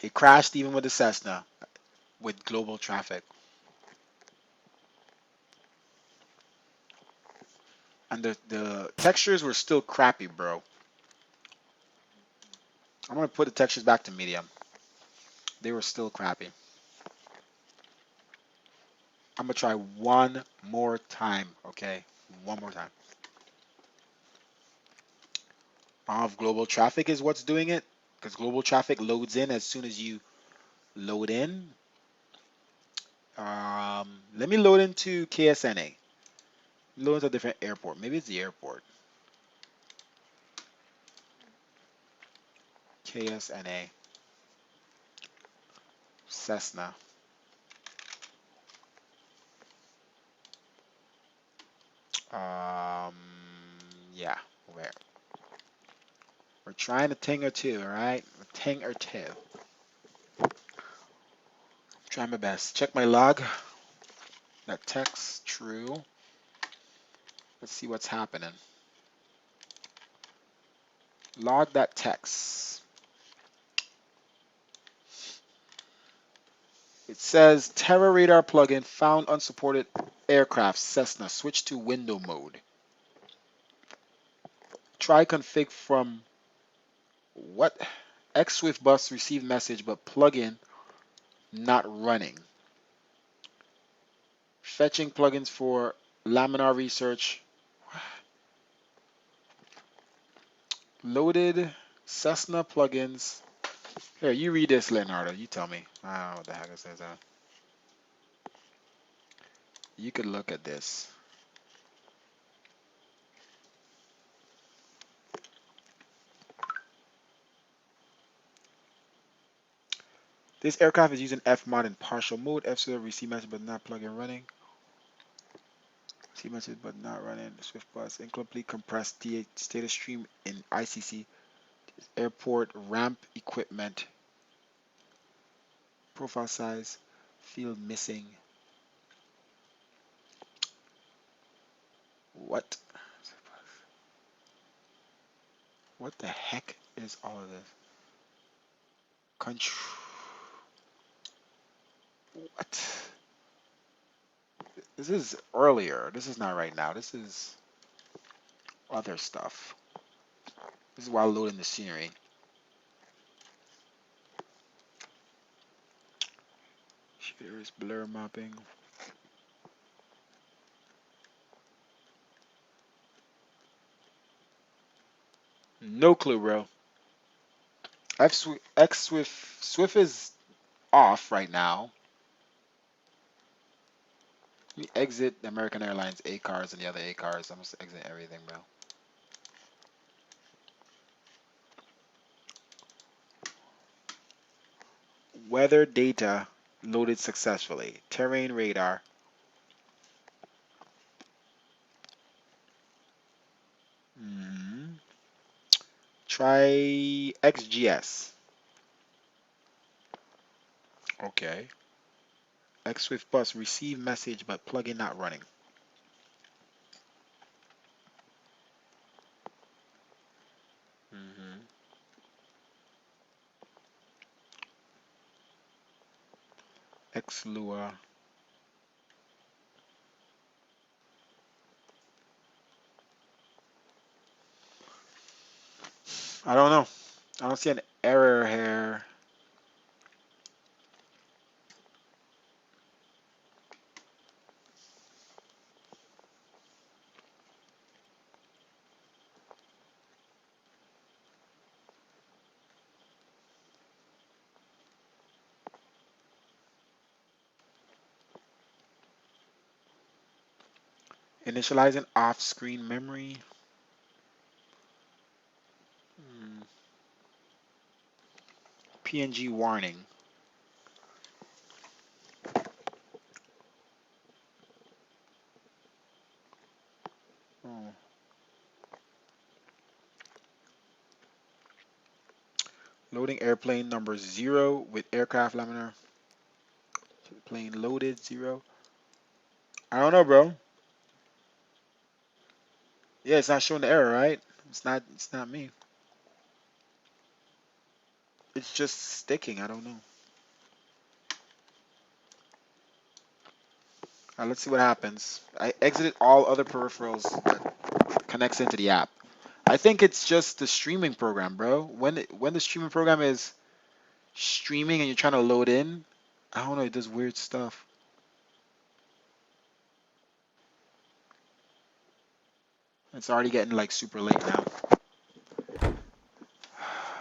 It crashed even with the Cessna with global traffic. And the textures were still crappy, bro. I'm gonna put the textures back to medium. They were still crappy. I'm gonna try one more time, okay? One more time. Global traffic is what's doing it, because global traffic loads in as soon as you load in. Let me load into KSNA. Load into a different airport. Maybe it's the airport. KSNA. Cessna. Yeah, where? We're trying a ting or two, alright? A ting or two. Try my best. Check my log. That text, true. Let's see what's happening. Log that text. It says Terra Radar plugin found unsupported aircraft Cessna. Switch to window mode. Try config from what? X Swift bus received message but plugin not running. Fetching plugins for laminar research. Loaded Cessna plugins. Here, you read this, Leonardo. You tell me. I don't know what the heck it says. You could look at this. This aircraft is using Fmod in partial mode. F0 receive message but not plug-in running. Receive message but not running. Swift bus. Incomplete compressed data stream in ICC. Airport ramp equipment. Profile size. Field missing. What? What the heck is all of this? Control. What? This is earlier. This is not right now. This is other stuff. This is while loading the scenery. Here's blur mapping. No clue, bro. X Swift is off right now. Let me exit the American Airlines A cars and the other A cars. I'm just exit everything, bro. Weather data loaded successfully. Terrain radar. Try XGS. Okay. X Swift bus receive message but plugin not running. X Lua. I don't know. I don't see an error here. Initializing off-screen memory. PNG warning. Loading airplane number 0 with aircraft laminar. Plane loaded 0. I don't know, bro. Yeah, it's not showing the error, right? It's not me. It's just sticking. I don't know. Alright, let's see what happens. I exited all other peripherals that connects into the app. I think it's just the streaming program, bro. When the streaming program is streaming and you're trying to load in, I don't know, it does weird stuff. It's already getting like super late now.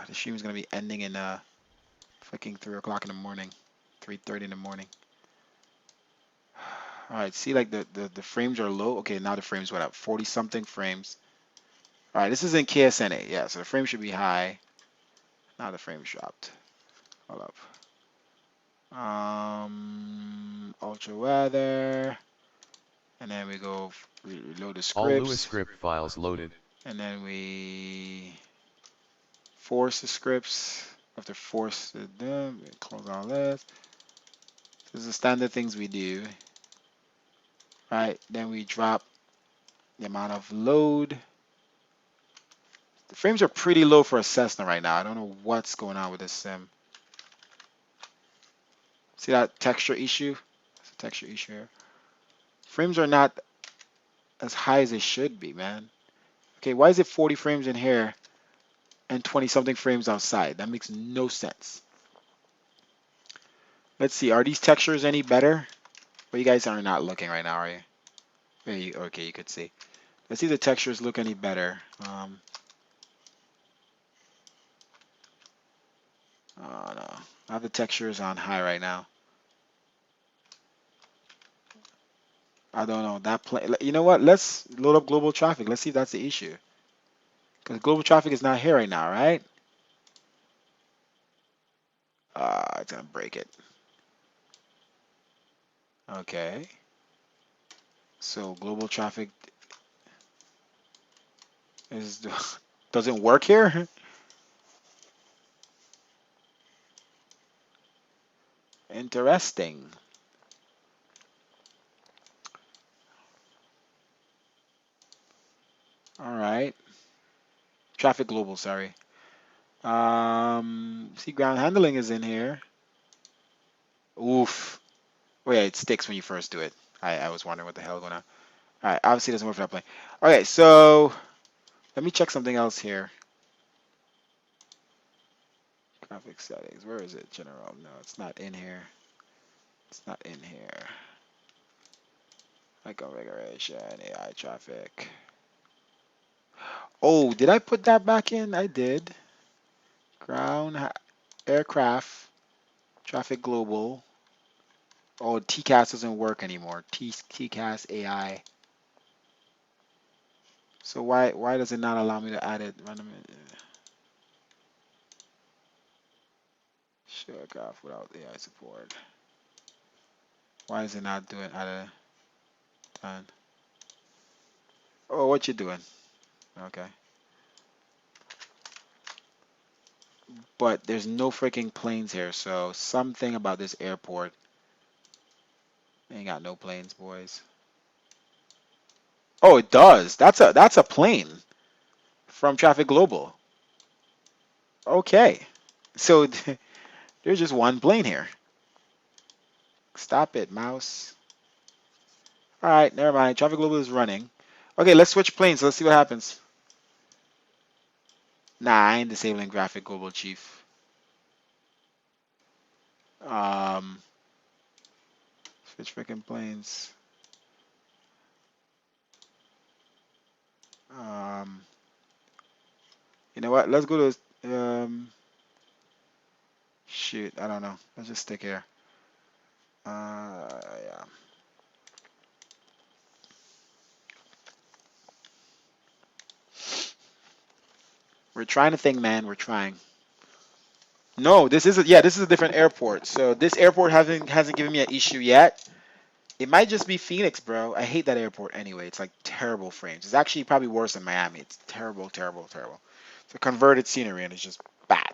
The stream is gonna be ending in fucking 3 o'clock in the morning, 3:30 in the morning. All right, see like the frames are low. Okay, now the frames went up, 40 something frames. All right, this is in KSNA. Yeah, so the frame should be high. Now the frames dropped. Hold up. Ultra weather, and then we go reload the scripts. All Lewis script files loaded. And then we force the scripts. After force them, we close all this. This is the standard things we do. Right, then we drop the amount of load. The frames are pretty low for a Cessna right now. I don't know what's going on with this sim. See that texture issue? That's a texture issue here. Frames are not as high as they should be, man. Okay, why is it 40 frames in here and 20 something frames outside? That makes no sense. Let's see, are these textures any better? Well, you guys are not looking right now, are you? Okay, you could see. Let's see if the textures look any better. Oh no, I have the textures on high right now. I don't know that plane. You know what? Let's load up global traffic. Let's see if that's the issue. Because global traffic is not here right now, right? It's gonna break it. Okay. So global traffic is doesn't work here. Interesting. All right. Traffic global, sorry. See, ground handling is in here. Oof. Oh yeah, it sticks when you first do it. I was wondering what the hell going on. All right, obviously it doesn't work for that plane. Okay, so let me check something else here. Graphic settings. Where is it? General. No, it's not in here. It's not in here. Like configuration, AI traffic. Oh, did I put that back in? I did. Aircraft, traffic global. Oh, TCAS doesn't work anymore. TCAS AI. So why does it not allow me to add it? Random. Show aircraft without AI support. Why is it not doing done? Oh, what you doing? Okay. But there's no freaking planes here, so something about this airport. Ain't got no planes, boys. Oh, it does. That's a plane from Traffic Global. Okay. So there's just one plane here. Stop it, mouse. All right, never mind. Traffic Global is running. Okay, let's switch planes. Let's see what happens. Nah, I ain't disabling Traffic Global, Chief. Switch freaking planes. You know what? Let's go to shoot. I don't know. Let's just stick here. Yeah. We're trying to think, man. We're trying. No, this is a different airport. So this airport hasn't given me an issue yet. It might just be Phoenix, bro. I hate that airport anyway. It's like terrible frames. It's actually probably worse than Miami. It's terrible, terrible, terrible. It's a converted scenery and it's just bad.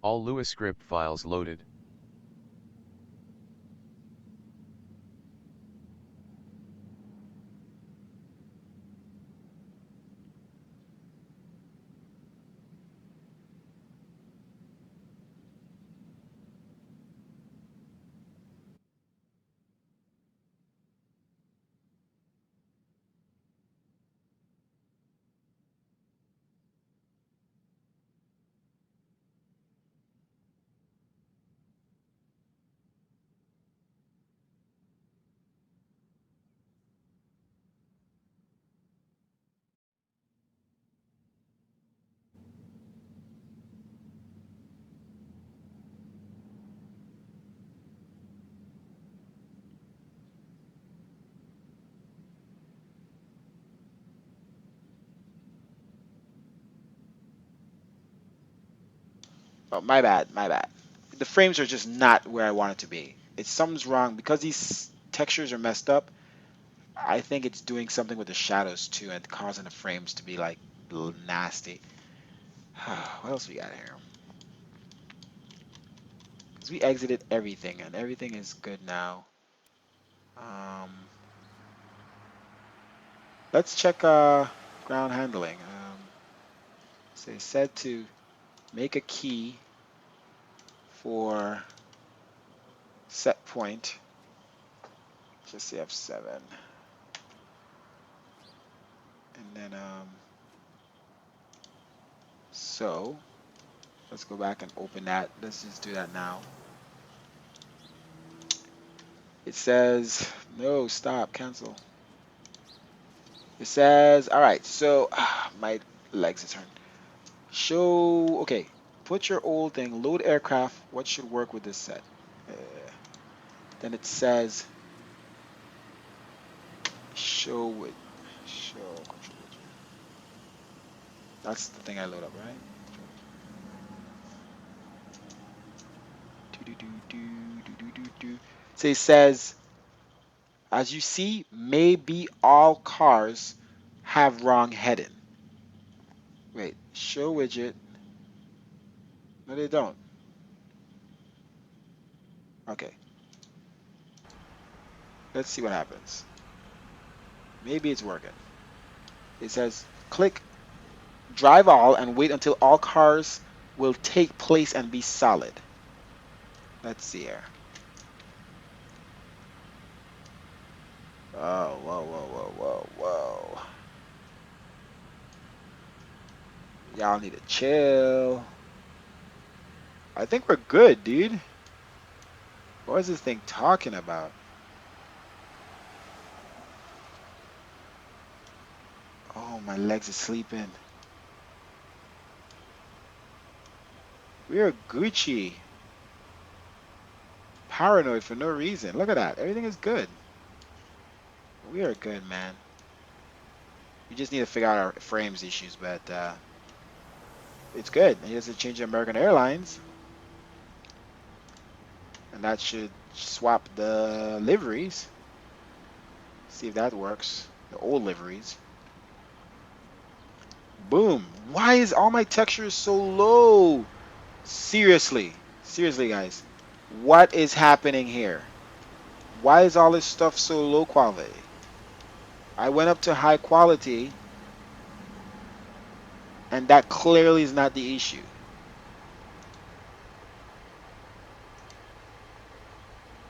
All Lewis script files loaded. Oh, my bad, my bad. The frames are just not where I want it to be. It's something's wrong because these textures are messed up. I think it's doing something with the shadows too and causing the frames to be like nasty. What else we got here? Because we exited everything and everything is good now. Let's check ground handling. Say set to make a key for set point. Just say F7. And then So let's go back and open that. Let's just do that now. It says, no, stop, cancel. It says, all right, so my legs are turned. Show, okay, put your old thing, load aircraft. What should work with this set? Uh, then it says, show it, show control widget. That's the thing I load up, right? Do, do, do, do, do, do, do. So it says, as you see, maybe all cars have wrong heading. Wait, show widget. No, they don't. Okay, let's see what happens. Maybe it's working. It says, click drive all and wait until all cars will take place and be solid. Let's see here. Oh, whoa, whoa, whoa, whoa, whoa. Y'all need to chill. I think we're good, dude. What is this thing talking about? Oh, my legs are sleeping. We are Gucci. Paranoid for no reason. Look at that. Everything is good. We are good, man. We just need to figure out our frames issues, but it's good. He has to change to American Airlines. And that should swap the liveries. See if that works. The old liveries. Boom. Why is all my textures so low? Seriously. Seriously, guys. What is happening here? Why is all this stuff so low quality? I went up to high quality, and that clearly is not the issue.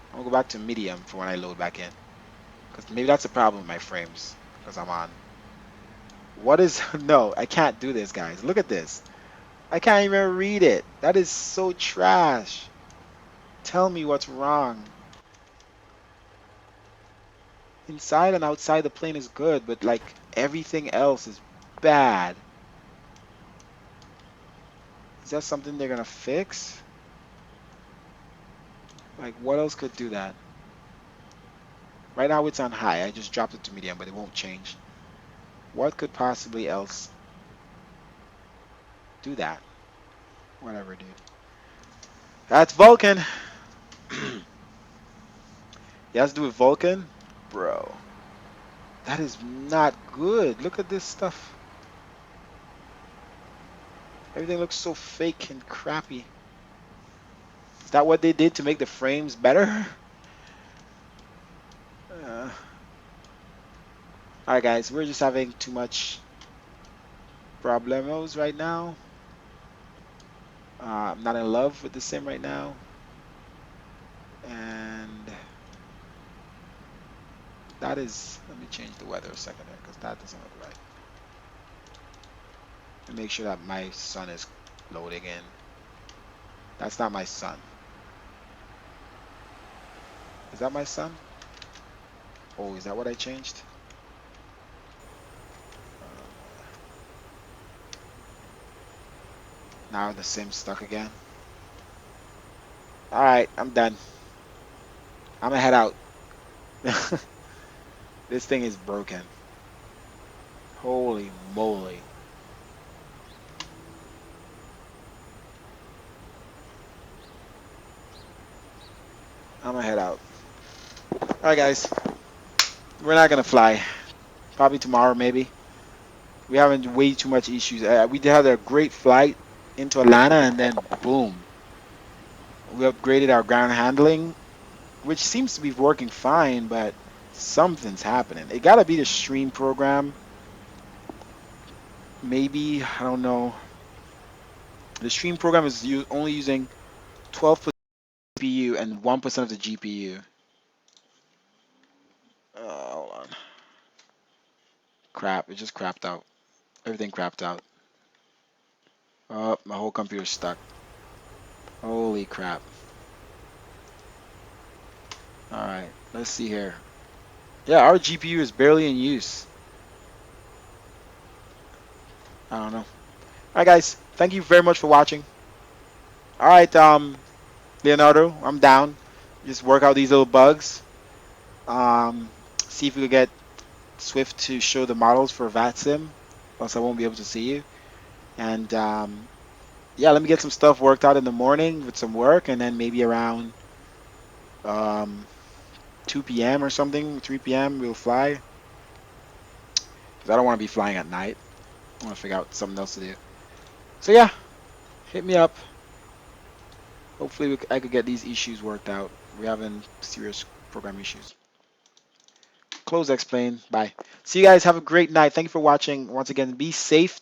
I'm going to go back to medium for when I load back in. Because maybe that's the problem with my frames. Because I'm on. What is... No, I can't do this, guys. Look at this. I can't even read it. That is so trash. Tell me what's wrong. Inside and outside the plane is good, but like everything else is bad. Is that something they're gonna fix? Like what else could do that? Right now it's on high. I just dropped it to medium, but it won't change. What could possibly else do that? Whatever, dude. That's Vulkan. It has to do with Vulkan? Bro. That is not good. Look at this stuff. Everything looks so fake and crappy. Is that what they did to make the frames better? Alright guys, we're just having too much problemos right now. I'm not in love with the sim right now. And that is, let me change the weather a second here because that doesn't look right. And make sure that my sun is loading in. That's not my sun. Is that my sun? Oh, is that what I changed? Now the sim's stuck again. Alright, I'm done. I'm gonna head out. This thing is broken. Holy moly. I'm gonna head out. Alright guys. We're not gonna fly. Probably tomorrow maybe. We having way too much issues. We had a great flight into Atlanta and then boom. We upgraded our ground handling, which seems to be working fine, but something's happening. It gotta be the stream program. Maybe, I don't know. The stream program is only using 12% CPU and 1% of the GPU. Hold on. Crap, it just crapped out. Everything crapped out. Oh, my whole computer's stuck. Holy crap. Alright, let's see here. Yeah, our GPU is barely in use. I don't know. Alright guys, thank you very much for watching. Alright, Leonardo, I'm down. Just work out these little bugs. See if we could get Swift to show the models for Vatsim. Else I won't be able to see you. And yeah, let me get some stuff worked out in the morning with some work, and then maybe around 2 p.m. or something, 3 p.m. we'll fly. Because I don't want to be flying at night. I want to figure out something else to do. So yeah, hit me up. Hopefully I could get these issues worked out. We're having serious program issues. Close explain. Bye. See you guys. Have a great night. Thank you for watching. Once again, be safe.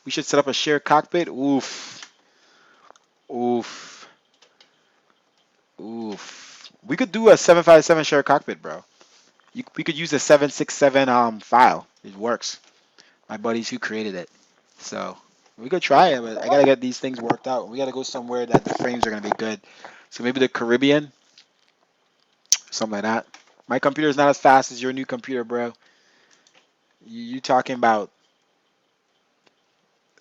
We should set up a shared cockpit. Oof. Oof. Oof. We could do a 757 shared cockpit, bro. We could use a 767 file. It works. My buddies who created it. So we could try it, but I gotta get these things worked out. We gotta go somewhere that the frames are gonna be good. So maybe the Caribbean, something like that. My computer is not as fast as your new computer, bro. You talking about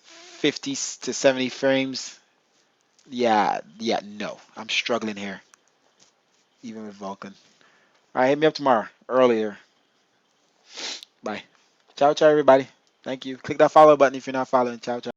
50 to 70 frames? Yeah, no. I'm struggling here, even with Vulkan. All right, hit me up tomorrow, earlier. Bye. Ciao, ciao, everybody. Thank you. Click that follow button if you're not following. Ciao, ciao.